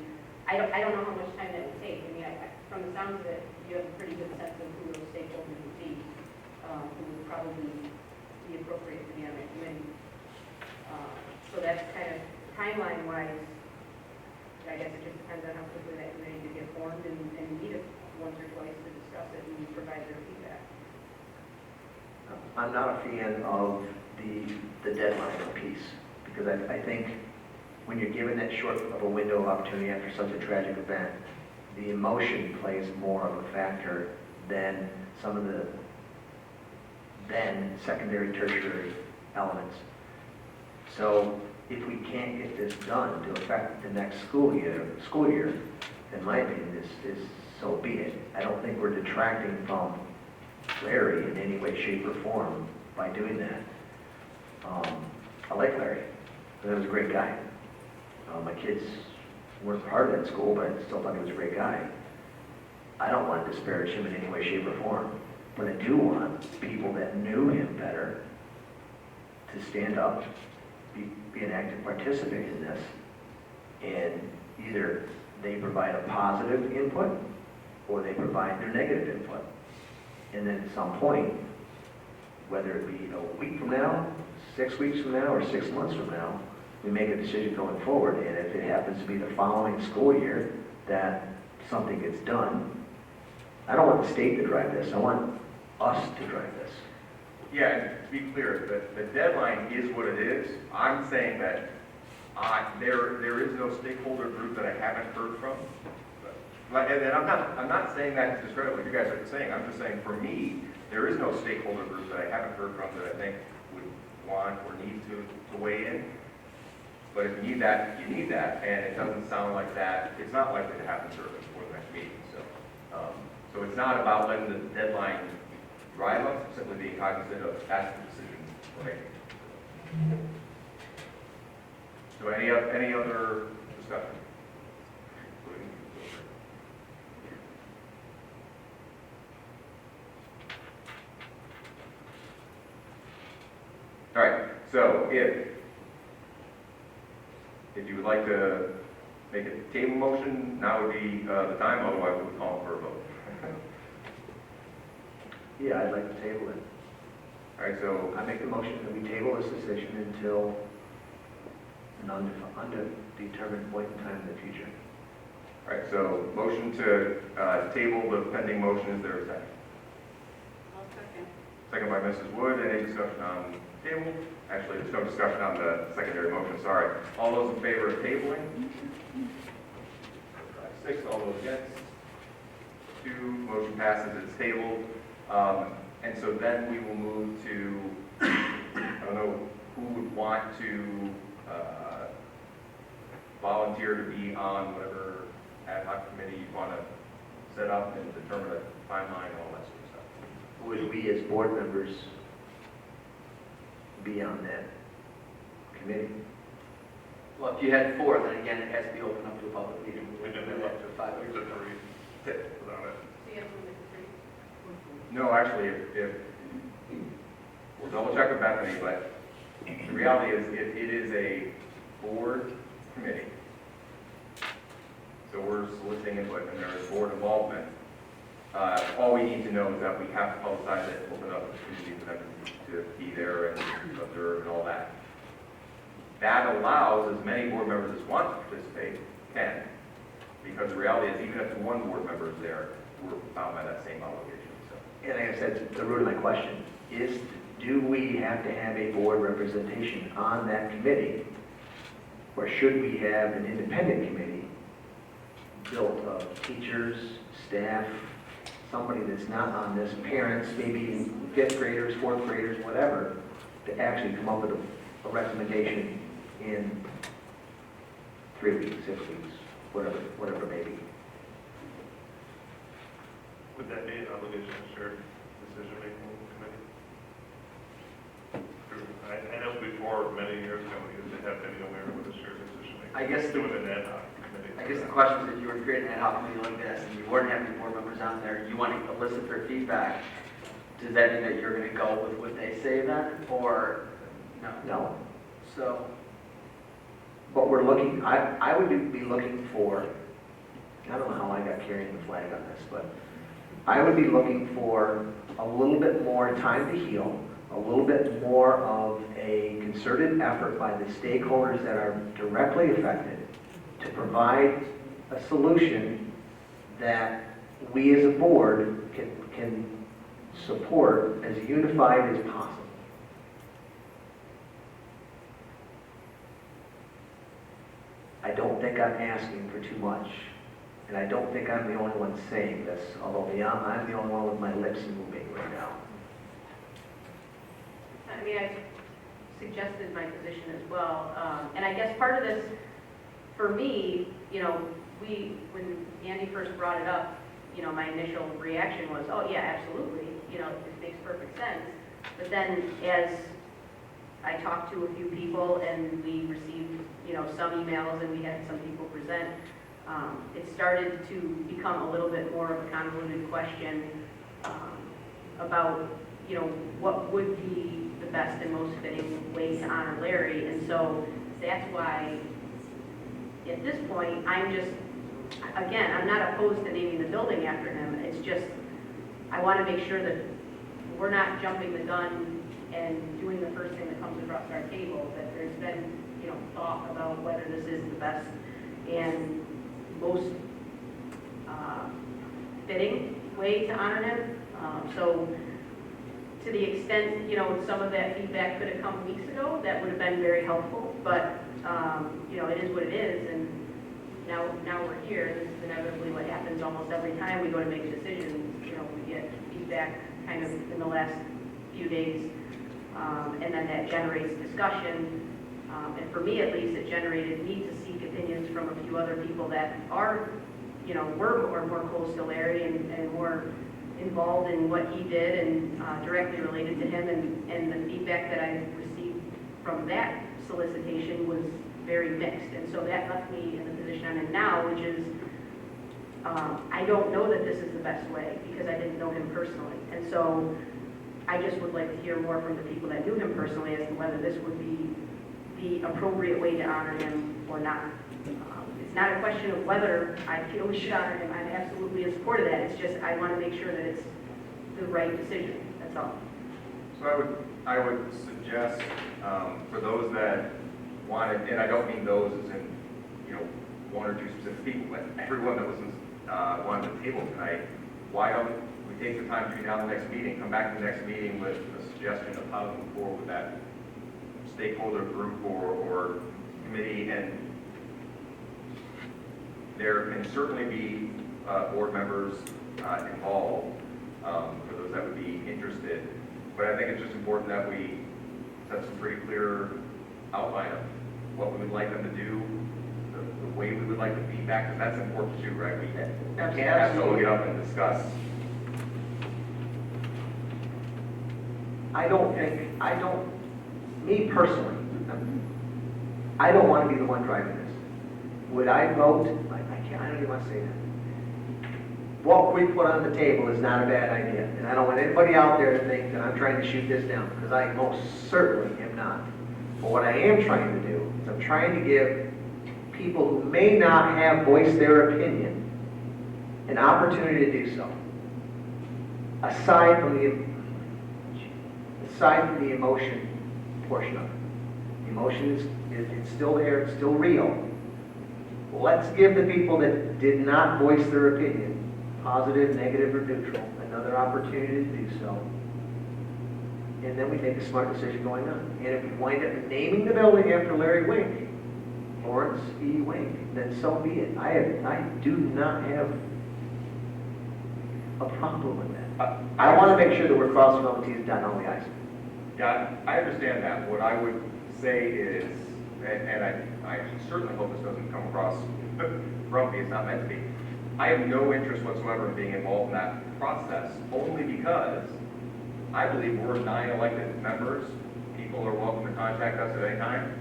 I don't know how much time that would take. I mean, from the sounds of it, you have a pretty good sense of who those stakeholders would be, who would probably be appropriate to be on that committee. So that's kind of timeline-wise, I guess it just depends on how quickly that committee could get formed and meet it once or twice to discuss it and provide their feedback. I'm not a fan of the deadline piece, because I think when you're given that short of a window of opportunity after such a tragic event, the emotion plays more of a factor than some of the then secondary, tertiary elements. So if we can't get this done to affect the next school year, in my opinion, is so be it. I don't think we're detracting from Larry in any way, shape, or form by doing that. I like Larry. He was a great guy. My kids weren't part of that school, but I still thought he was a great guy. I don't want to disparage him in any way, shape, or form, but I do want people that knew him better to stand up, be an active participant in this, and either they provide a positive input or they provide their negative input. And then at some point, whether it be a week from now, 6 weeks from now, or 6 months from now, we make a decision going forward. And if it happens to be the following school year that something gets done, I don't want the state to drive this. I want us to drive this. Yeah, and to be clear, the deadline is what it is. I'm saying that there is no stakeholder group that I haven't heard from. And I'm not saying that to discredit what you guys are saying. I'm just saying, for me, there is no stakeholder group that I haven't heard from that I think would want or need to weigh in. But if you need that, you need that, and it doesn't sound like that. It's not likely to happen before the next meeting. So it's not about letting the deadline drive us, it's simply being cognizant of that's the decision we're making. So any other discussion? All right, so if you would like to make a table motion, now would be the time, otherwise we'll call for a vote. Yeah, I'd like to table it. All right, so I make the motion that we table this decision until an undetermined point in time in the future. all right, so motion to table the pending motion, is there a second? I'll second. Second by Mrs. Wood, any discussion on the table? Actually, there's no discussion on the secondary motion, sorry. All those in favor of tabling? 6, all those against? 2, motion passes, it's tabled. And so then we will move to, I don't know, who would want to volunteer to be on whatever ad hoc committee you want to set up and determine a timeline and all that sort of stuff. Would we as board members be on that committee? Well, if you had 4, then again, it has to be open up to a public meeting. We didn't have up to 5, we did 3 without it. So you have to make the 3. No, actually, if we'll double check with Bethany, but the reality is it is a board committee. So we're soliciting input and there is board involvement. All we need to know is that we have to publicize it, open up the community for them to be there and observe and all that. That allows as many board members as want to participate can, because the reality is even if one board member is there, we're bound by that same obligation. So. And like I said, the root of my question is, do we have to have a board representation on that committee? Or should we have an independent committee built of teachers, staff, somebody that's not on this, parents, maybe 5th graders, 4th graders, whatever, to actually come up with a recommendation in 3 weeks, 6 weeks, whatever it may be. Would that be an obligation to shared decision-making committee? I know before, many years ago, we used to have video mayor with a shared decision-making. I guess doing an ad hoc committee. I guess the question is, if you were creating an ad hoc committee like this, and you weren't having board members on there, you want to elicit their feedback, does that mean that you're going to go with what they say then, or no? No. So, But we're looking, I would be looking for, I don't know how I got carrying the flag on this, but I would be looking for a little bit more time to heal, a little bit more of a concerted effort by the stakeholders that are directly affected to provide a solution that we as a board can support as unified as possible. I don't think I'm asking for too much, and I don't think I'm the only one saying this, although I'm the only one with my lips moving right now. I mean, I suggested my position as well, and I guess part of this, for me, you know, when Andy first brought it up, you know, my initial reaction was, oh yeah, absolutely, you know, it makes perfect sense. But then as I talked to a few people and we received, you know, some emails and we had some people present, it started to become a little bit more of a convoluted question about, you know, what would be the best and most fitting way to honor Larry. And so that's why, at this point, I'm just, again, I'm not opposed to naming the building after him. It's just, I want to make sure that we're not jumping the gun and doing the first thing that comes across our table, that there's been, you know, thought about whether this is the best and most fitting way to honor him. So to the extent, some of that feedback could have come weeks ago, that would have been very helpful, but, it is what it is, and now we're here. This is inevitably what happens almost every time we go to make decisions. We get feedback kind of in the last few days, and then that generates discussion. And for me, at least, it generated me to seek opinions from a few other people that are, were more coastal area and more involved in what he did and directly related to him. And the feedback that I received from that solicitation was very mixed. And so that left me in the position I'm in now, which is I don't know that this is the best way because I didn't know him personally. And so I just would like to hear more from the people that knew him personally as to whether this would be the appropriate way to honor him or not. It's not a question of whether I feel we should honor him. I'm absolutely in support of that. It's just I want to make sure that it's the right decision. That's all. So I would suggest for those that wanted, and I don't mean those as in, one or two specific people, but everyone that was wanted the table tonight, why don't we take the time between now and the next meeting, come back to the next meeting with a suggestion of how to move forward with that stakeholder group or committee, and there can certainly be board members involved for those that would be interested. But I think it's just important that we set some pretty clear outline of what we would like them to do, the way we would like the feedback, because that's important too, right? We can't have someone get up and discuss. Me personally, I don't want to be the one driving this. Would I vote? I don't even want to say that. What we put on the table is not a bad idea, and I don't want anybody out there to think that I'm trying to shoot this down, because I most certainly am not. But what I am trying to do is I'm trying to give people who may not have voiced their opinion an opportunity to do so. Aside from the emotion portion of it. The emotion is still there, it's still real. Let's give the people that did not voice their opinion, positive, negative, or neutral, another opportunity to do so. And then we make a smart decision going on. And if we wind up naming the building after Larry Wink, Lawrence E. Wink, then so be it. I do not have a problem with that. I want to make sure that we're crossing all the T's and dotting all the I's. Yeah, I understand that. What I would say is, and I certainly hope this doesn't come across grumpy, it's not meant to be. I have no interest whatsoever in being involved in that process, only because I believe we're 9 elected members. People are welcome to contact us at any time.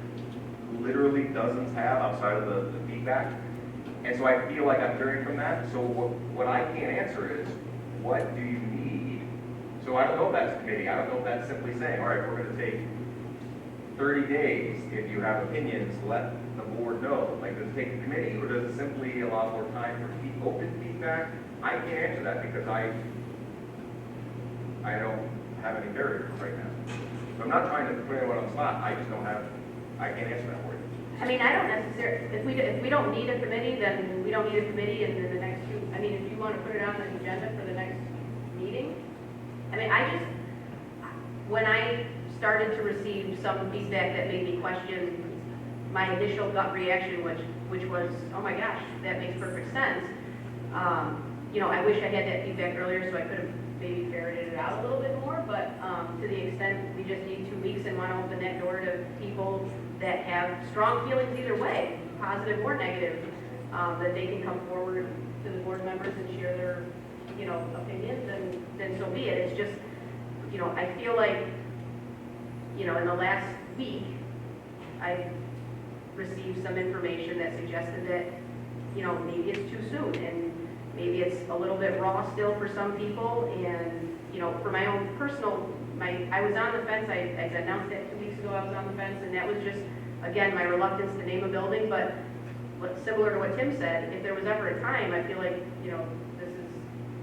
Literally dozens have outside of the feedback. And so I feel like I'm hearing from that. So what I can't answer is, what do you need? So I don't know if that's committee. I don't know if that's simply saying, all right, we're going to take 30 days. If you have opinions, let the board know. Like, does it take a committee, or does it simply allow more time for open feedback? I can't answer that because I don't have any barriers right now. So I'm not trying to put anyone on the spot. I can't answer that for you. I mean, I don't necessarily, if we don't need a committee, then we don't need a committee, and then the next two, if you want to put it on the agenda for the next meeting, when I started to receive some feedback that made me question my initial gut reaction, which was, oh my gosh, that makes perfect sense. I wish I had that feedback earlier so I could have maybe ferreted it out a little bit more, but to the extent we just need 2 weeks and want to open that door to people that have strong feelings either way, positive or negative, that they can come forward to the board members and share their, opinions, then so be it. It's just, I feel like, in the last week, I've received some information that suggested that, maybe it's too soon, and maybe it's a little bit raw still for some people, and, for my own personal, I was on the fence, I announced that 2 weeks ago I was on the fence, and that was just, again, my reluctance to name a building, but similar to what Tim said, if there was ever a time, I feel like,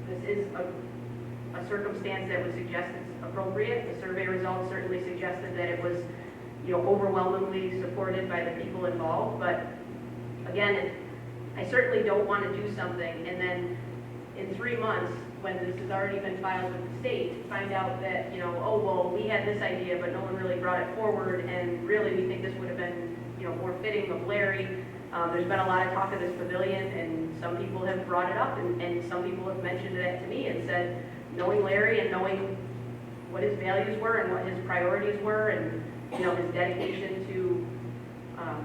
this is a circumstance that would suggest it's appropriate. The survey results certainly suggested that it was, overwhelmingly supported by the people involved, but again, I certainly don't want to do something and then in 3 months, when this has already been filed with the state, find out that, you know, oh, well, we had this idea, but no one really brought it forward, and really, we think this would have been, you know, more fitting of Larry. There's been a lot of talk of this pavilion, and some people have brought it up, and some people have mentioned that to me and said, knowing Larry and knowing what his values were and what his priorities were, and, you know, his dedication to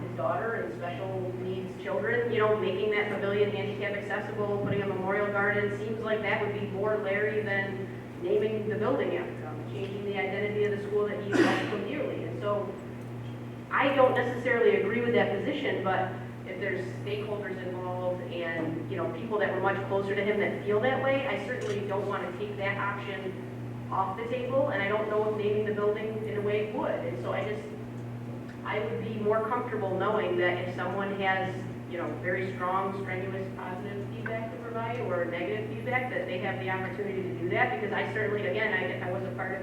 his daughter and special needs children, you know, making that pavilion handicap accessible, putting a memorial garden, seems like that would be more Larry than naming the building after him, changing the identity of the school that he loves so dearly. And so I don't necessarily agree with that position, but if there's stakeholders involved and, you know, people that were much closer to him that feel that way, I certainly don't want to take that option off the table, and I don't know if naming the building in a way would. And so I would be more comfortable knowing that if someone has, you know, very strong, strenuous, positive feedback to provide or negative feedback, that they have the opportunity to do that, because I certainly, again, I was a part of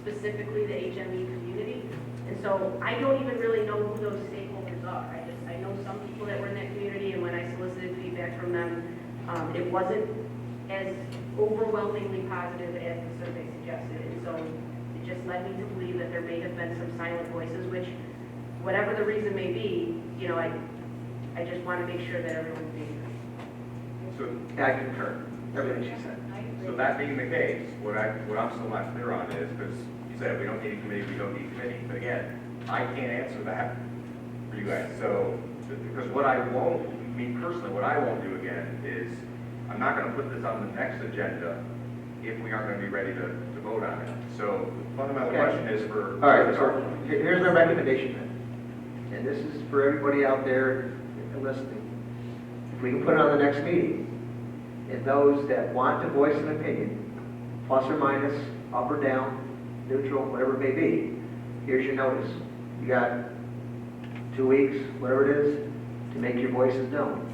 specifically the HME community, and so I don't even really know who those stakeholders are. I know some people that were in that community, and when I solicited feedback from them, it wasn't as overwhelmingly positive as the survey suggested, and so it just led me to believe that there may have been some silent voices, which, whatever the reason may be, you know, I just want to make sure that everyone's being heard. So, I concur, everything she said. so that being the case, what I'm still not clear on is, because you said we don't need a committee, we don't need a committee, but again, I can't answer that for you guys. So, because what I won't, me personally, what I won't do again is, I'm not going to put this on the next agenda if we aren't going to be ready to vote on it. So the fundamental question is for... All right, so here's my recommendation then. And this is for everybody out there listening. If we can put it on the next meeting, and those that want to voice an opinion, plus or minus, up or down, neutral, whatever it may be, here's your notice. You got 2 weeks, whatever it is, to make your voices known.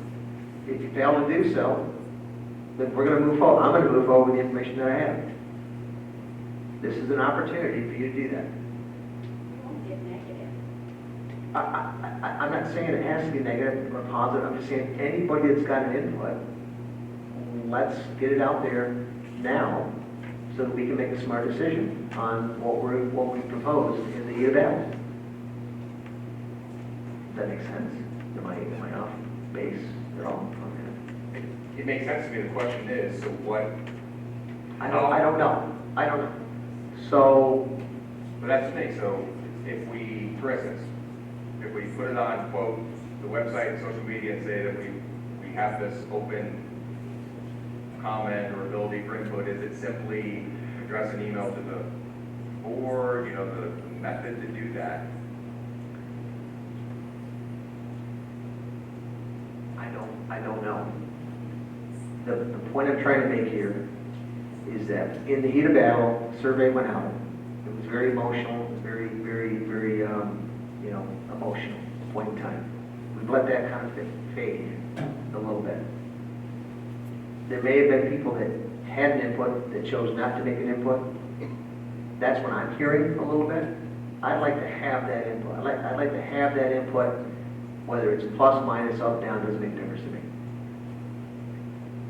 If you fail to do so, then we're going to move forward. I'm going to move forward with the information that I have. This is an opportunity for you to do that. I'm not saying it has to be negative or positive. I'm just saying anybody that's got an input, let's get it out there now so that we can make a smart decision on what we proposed in the year battle. Does that make sense? Am I off base at all? Okay. It makes sense to me. The question is, so what... I don't know. So... But that's the thing. So if we, for instance, if we put it on, quote, the website and social media and say that we have this open comment or ability for input, is it simply address an email to the board, you know, the method to do that? I don't know. The point I'm trying to make here is that in the heat of battle, survey went out. It was very emotional, very, emotional point in time. We've let that kind of fade a little bit. There may have been people that had an input that chose not to make an input. That's what I'm hearing a little bit. I'd like to have that input. I'd like to have that input, whether it's plus, minus, up, down, doesn't make a difference to me.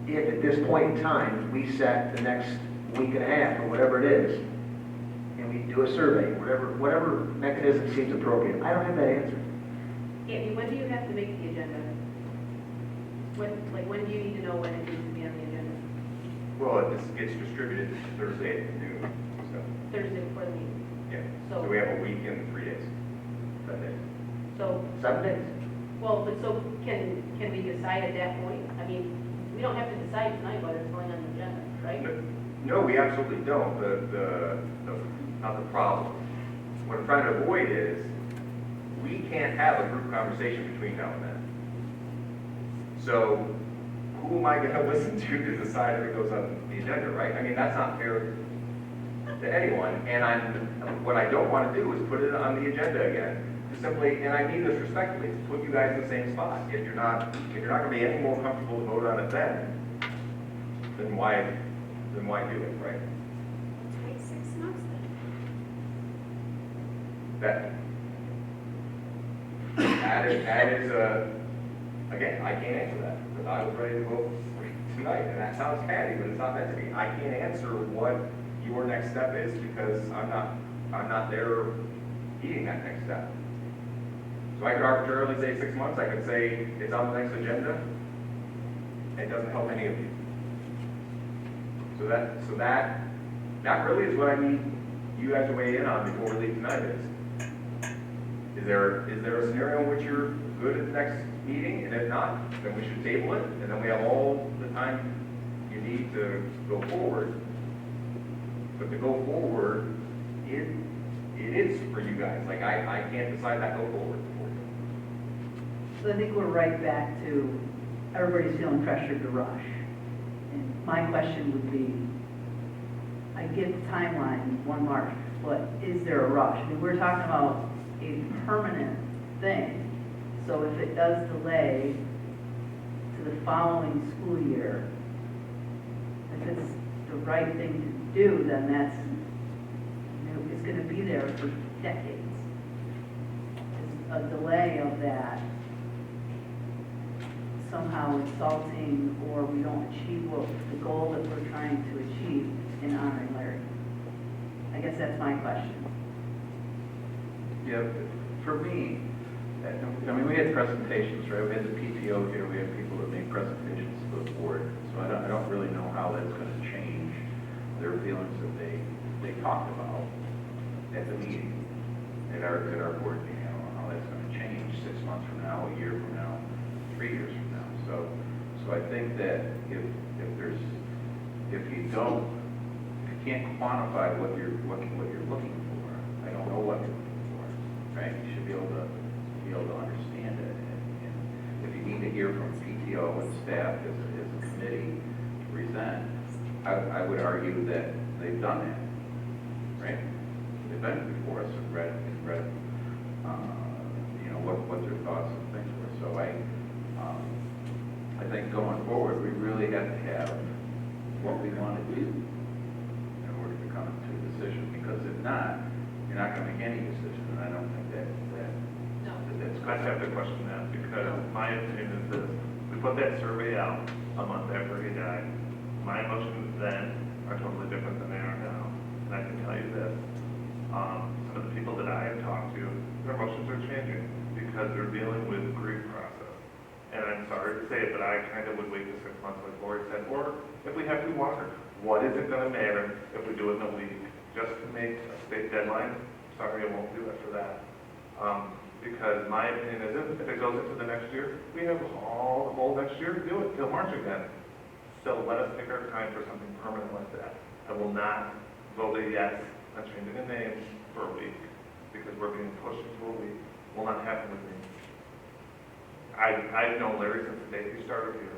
If at this point in time, we set the next week and a half, or whatever it is, and we do a survey, whatever mechanism seems appropriate, I don't have that answer. Andy, when do you have to make the agenda? When do you need to know when it needs to be on the agenda? Well, this gets distributed Thursday at noon. So, Thursday before the meeting. yeah. So- So we have a week and 3 days. 7 days. So, 7 days. well, but so can we decide at that point? I mean, we don't have to decide tonight whether it's going on the agenda, right? No, we absolutely don't. Not the problem. What I'm trying to avoid is, we can't have a group conversation between now and then. So, who am I going to listen to decide if it goes on the agenda, right? I mean, that's not fair to anyone. And what I don't want to do is put it on the agenda again. Simply, and I mean this respectfully, to put you guys in the same spot. If you're not going to be any more comfortable to vote on it then why do it, right? Take 6 months then. That is again, I can't answer that. because I was ready to vote tonight, and that sounds catty, but it's not meant to be. I can't answer what your next step is because I'm not there eating that next step. So I could arbitrarily say 6 months, I could say it's on the next agenda. It doesn't help any of you. So that really is what I need you guys to weigh in on before we leave tonight is there a scenario in which you're good at the next meeting, and if not, then we should table it, and then we have all the time you need to go forward. But to go forward, it is for you guys. Like, I can't decide that go forward for you. So I think we're right back to everybody's feeling pressured to rush. And my question would be, I get the timeline, 1 March, but is there a rush? I mean, we're talking about a permanent thing. So if it does delay to the following school year, if it's the right thing to do, then that's, it's going to be there for decades. Is a delay of that somehow insulting, or we don't achieve the goal that we're trying to achieve in honoring Larry? I guess that's my question. Yeah, for me, I mean, we had presentations, right? We had the PTO here, we had people that made presentations to the board. So I don't really know how that's going to change their feelings that they talked about at the meeting, at our board meeting. I don't know how that's going to change 6 months from now, a year from now, 3 years from now. So I think that if you can't quantify what you're looking for, I don't know what you're looking for, right? You should be able to understand it. And if you need to hear from PTO and staff as a committee to present, I would argue that they've done that, right? They've been before us and read what their thoughts and things were. So I think going forward, we really have to have what we want to do in order to come to a decision, because if not, you're not going to make any decision, and I don't think that's I have to question that, because my opinion is this: we put that survey out a month after he died. My emotions then are totally different than they are now, and I can tell you this: some of the people that I have talked to, their emotions are changing because they're dealing with grief process. And I'm sorry to say it, but I kind of would wait the 6 months, like Lori said, or if we have to longer. What is it going to matter if we do it in a week just to make a state deadline? Sorry, I won't do it for that. Because my opinion is if it goes into the next year, we have all the whole next year to do it till March again. So let us take our time for something permanent like that. I will not vote a yes on changing the name for a week because we're being pushed into a week. Will not happen with me. I've known Larry since the day he started here.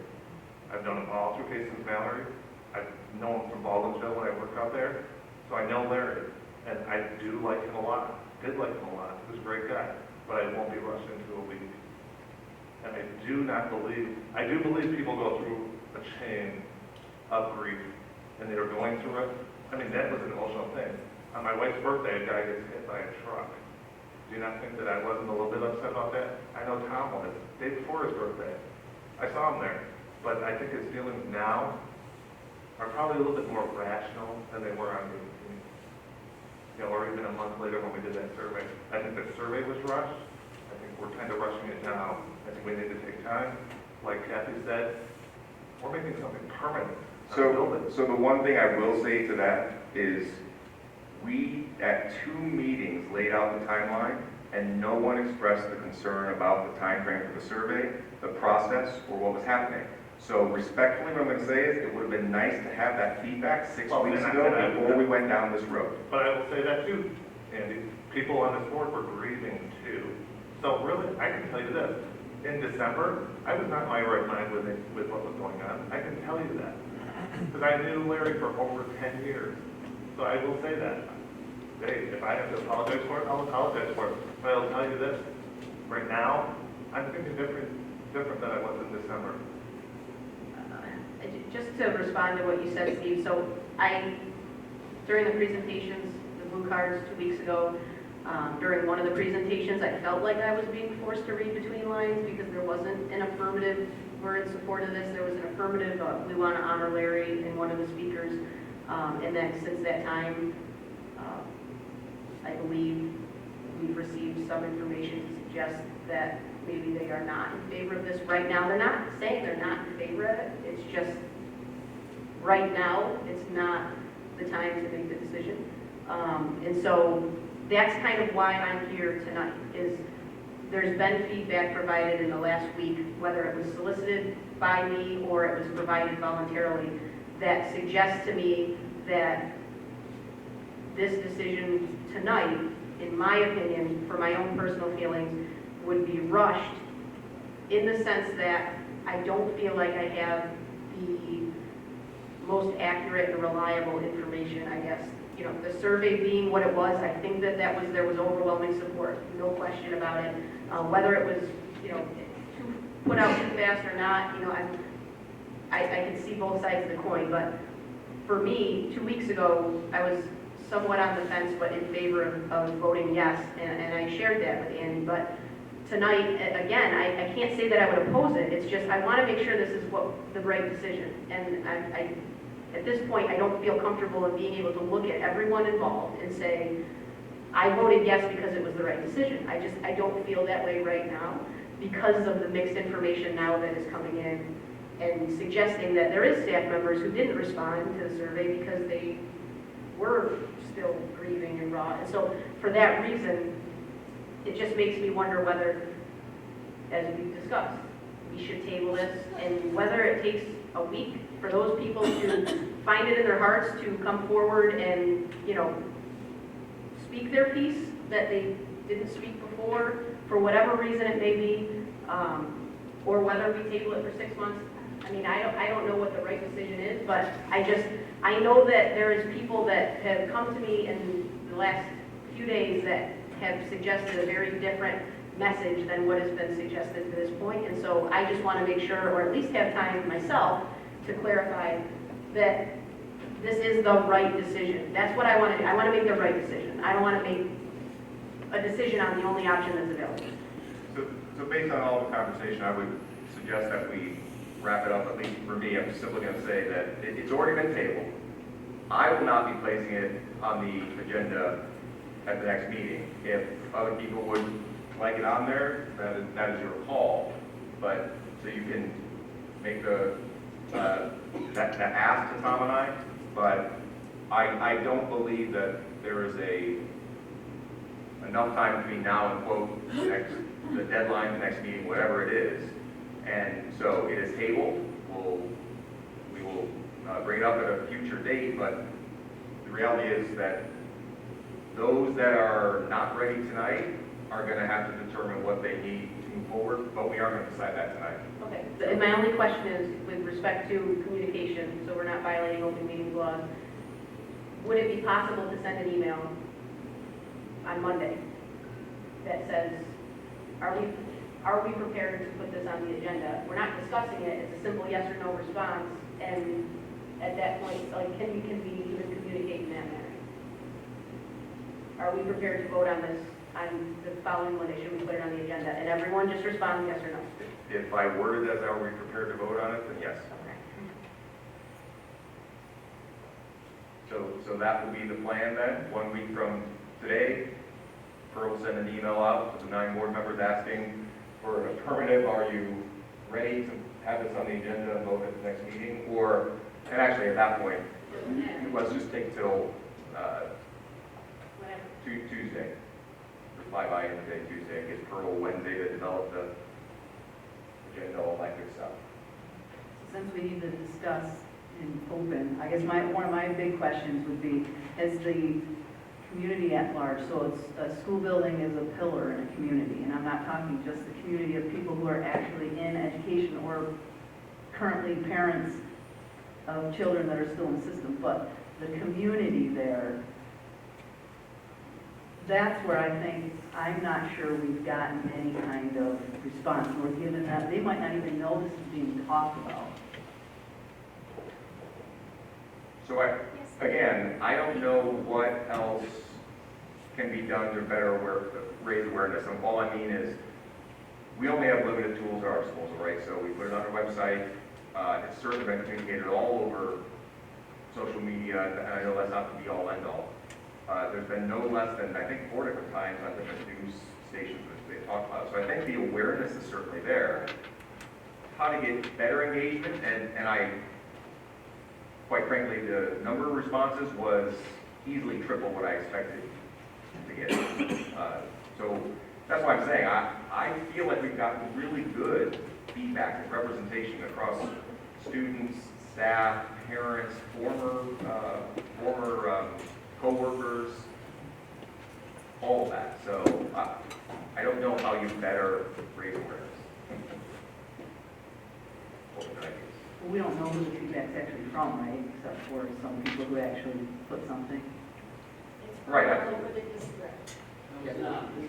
I've known him all through Casey's Mallory. I've known him from Baldwinsville when I worked out there. So I know Larry, and I do like him a lot. Did like him a lot. He was a great guy. But I won't be rushed into a week. And I do believe people go through a chain of grief, and they are going through it. I mean, that was an emotional thing. On my wife's birthday, a guy gets hit by a truck. Do you not think that I wasn't a little bit upset about that? I know Tom was, the day before his birthday. I saw him there. But I think his feelings now are probably a little bit more rational than they were on the 18th. You know, or even a month later when we did that survey. I think the survey was rushed. I think we're kind of rushing it now. I think we need to take time. Like Kathy said, we're making something permanent. So the one thing I will say to that is we, at 2 meetings, laid out the timeline, and no one expressed the concern about the time frame for the survey, the process, or what was happening. So respectfully, what I'm going to say is it would have been nice to have that feedback 6 weeks ago before we went down this road. But I will say that too, Andy. People on this board were grieving too. So really, I can tell you this. In December, I was not in my right mind with what was going on. I can tell you that. Because I knew Larry for over 10 years. So I will say that. Hey, if I have to apologize for it, I'll apologize for it. But I'll tell you this. Right now, I'm thinking different than I was in December. Just to respond to what you said, Steve, so during the presentations, the blue cards 2 weeks ago, during one of the presentations, I felt like I was being forced to read between lines because there wasn't an affirmative we're in support of this. There was an affirmative, we want to honor Larry and one of the speakers. And then since that time, I believe we've received some information to suggest that maybe they are not in favor of this right now. They're not saying they're not in favor of it. It's just, right now, it's not the time to make the decision. And so that's kind of why I'm here tonight, is there's been feedback provided in the last week, whether it was solicited by me or it was provided voluntarily, that suggests to me that this decision tonight, in my opinion, for my own personal feelings, would be rushed in the sense that I don't feel like I have the most accurate and reliable information, I guess. You know, the survey being what it was, I think that there was overwhelming support, no question about it. Whether it was, you know, put out too fast or not, you know, I can see both sides of the coin. But for me, 2 weeks ago, I was somewhat on the fence, but in favor of voting yes, and I shared that with Andy. But tonight, again, I can't say that I would oppose it. It's just I want to make sure this is the right decision. And at this point, I don't feel comfortable in being able to look at everyone involved and say, I voted yes because it was the right decision. I don't feel that way right now because of the mixed information now that is coming in and suggesting that there is staff members who didn't respond to the survey because they were still grieving and raw. And so for that reason, it just makes me wonder whether, as we've discussed, we should table this, and whether it takes a week for those people to find it in their hearts to come forward and, you know, speak their piece that they didn't speak before, for whatever reason it may be, or whether we table it for 6 months. I mean, I don't know what the right decision is, but I know that there is people that have come to me in the last few days that have suggested a very different message than what has been suggested to this point. And so I just want to make sure, or at least have time myself, to clarify that this is the right decision. That's what I want to do. I want to make the right decision. I don't want to make a decision on the only option that's available. So based on all the conversation, I would suggest that we wrap it up. At least for me, I'm simply going to say that it's already been tabled. I will not be placing it on the agenda at the next meeting. If other people would like it on there, that is your call. But so you can make that ask to Tom and I. But I don't believe that there is enough time between now and quote the deadline, the next meeting, whatever it is. And so it is tabled. We will bring it up at a future date, but the reality is that those that are not ready tonight are going to have to determine what they need to move forward, but we are going to decide that tonight. Okay, and my only question is with respect to communication, so we're not violating open meetings laws, would it be possible to send an email on Monday that says, are we prepared to put this on the agenda? We're not discussing it, it's a simple yes or no response, and at that point, like, can we even communicate in that manner? Are we prepared to vote on this on the following Monday? Should we put it on the agenda? And everyone just respond yes or no. If I worded as are we prepared to vote on it, then yes. So that will be the plan then. 1 week from today, Pearl will send an email out to the 9 board members asking for an affirmative. Are you ready to have this on the agenda and vote at the next meeting? Or, and actually at that point, let's just take till Tuesday. Reply by end of day Tuesday. Get Pearl Wednesday to develop the agenda, all that good stuff. Since we need to discuss in open, I guess one of my big questions would be, as the community at large, so it's a school building is a pillar in a community, and I'm not talking just the community of people who are actually in education or currently parents of children that are still in the system, but the community there. That's where I think, I'm not sure we've gotten any kind of response. We're given that, they might not even know this is being talked about. So again, I don't know what else can be done to better raise awareness. And all I mean is, we only have limited tools at our disposal, right? So we put it on our website. It's certainly been communicated all over social media, and I know that's not the be-all, end-all. There's been no less than, I think, 4 different times on different news stations which they talk about. So I think the awareness is certainly there. How to get better engagement, and I, quite frankly, the number of responses was easily triple what I expected to get. So that's why I'm saying I feel like we've gotten really good feedback and representation across students, staff, parents, former coworkers, all of that. So I don't know how you better raise awareness. We don't know who the feedback's actually from, right? Except for some people who actually put something. Right. It's not, the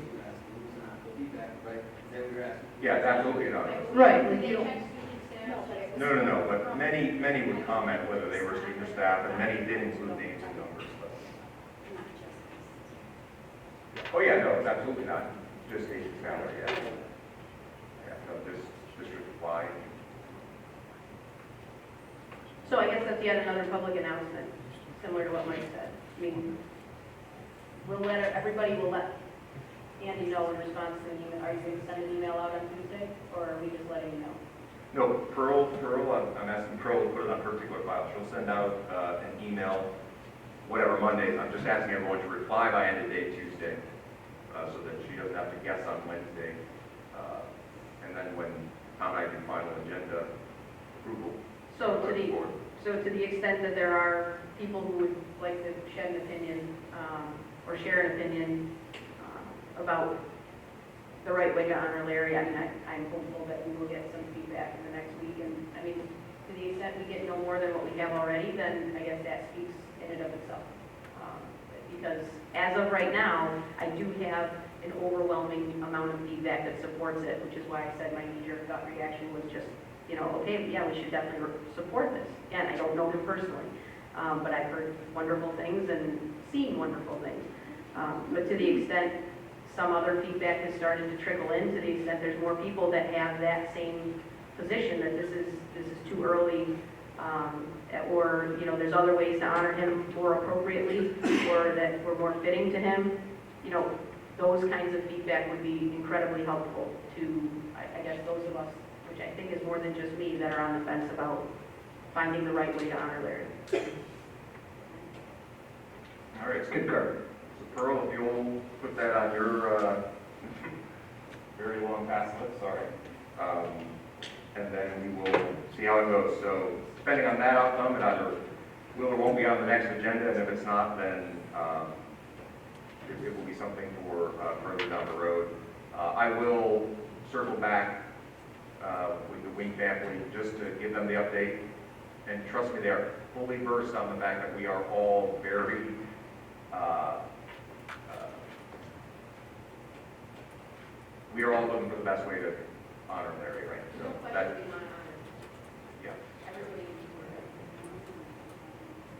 feedback, right? Is that what you're asking? Yeah, it's absolutely not. Right, like you don't. No, but many would comment whether they were student or staff, and many did include names and numbers. But. Oh yeah, no, it's absolutely not just Iste Standards, yeah. Yeah, no, just district-wide. So I guess that's yet another public announcement, similar to what Mike said. I mean, everybody will let Andy know in response to an email. Are you going to send an email out on Tuesday, or are we just letting you know? No, Pearl, I'm asking Pearl to put it on her particular file. She'll send out an email, whatever Mondays. I'm just asking everyone to reply by end of day Tuesday, so that she doesn't have to guess on Wednesday. And then when Tom and I do final agenda approval. So to the extent that there are people who would like to shed an opinion or share an opinion about the right way to honor Larry, I mean, I'm hopeful that we will get some feedback in the next week. And I mean, to the extent we get no more than what we have already, then I guess that speaks in and of itself. Because as of right now, I do have an overwhelming amount of feedback that supports it, which is why I said my knee-jerk gut reaction was just, you know, okay, yeah, we should definitely support this. Again, I don't know him personally, but I've heard wonderful things and seen wonderful things. But to the extent some other feedback has started to trickle in, to the extent there's more people that have that same position, that this is too early, or, you know, there's other ways to honor him more appropriately, or that were more fitting to him, you know, those kinds of feedback would be incredibly helpful to, I guess, those of us, which I think is more than just me, that are on the fence about finding the right way to honor Larry. All right, so Pearl, if you'll put that on your very long pass list, sorry. And then we will see how it goes. So depending on that outcome, it either will or won't be on the next agenda, and if it's not, then it will be something for further down the road. I will circle back with the Wing family just to give them the update. And trust me, they are fully versed on the fact that we are all very we are all looking for the best way to honor Larry, right? So that, yeah.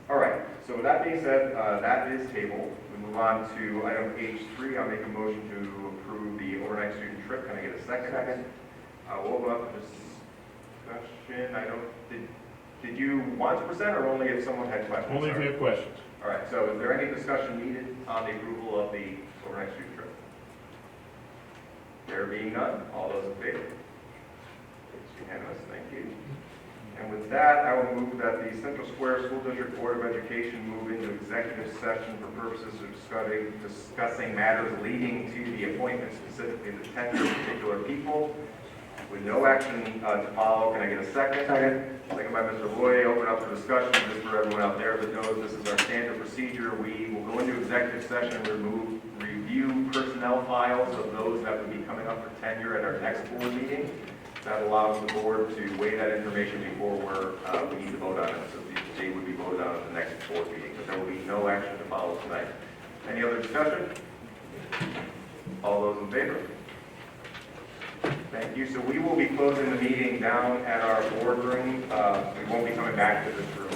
All right. So with that being said, that is tabled. We move on to item H3. I'll make a motion to approve the overnight student trip. Can I get a second? We'll open up discussion. Did you want to present, or only if someone had questions? Only if you have questions. All right. So is there any discussion needed on the approval of the overnight student trip? There being none, all those in favor? It's unanimous, thank you. And with that, I will move that the Central Square School District Board of Education move into executive session for purposes of discussing matters leading to the appointment, specifically the tenure of particular people, with no action to follow. Can I get a second? Second by Mr. Lloyd. Open up for discussion. Just for everyone out there that knows, this is our standard procedure. We will go into executive session, review personnel files of those that would be coming up for tenure at our next board meeting. That allows the board to weigh that information before we need to vote on it. So they would be voted on at the next board meeting, but there will be no action to follow tonight. Any other discussion? All those in favor? Thank you. So we will be closing the meeting down at our boardroom. We won't be coming back to this room.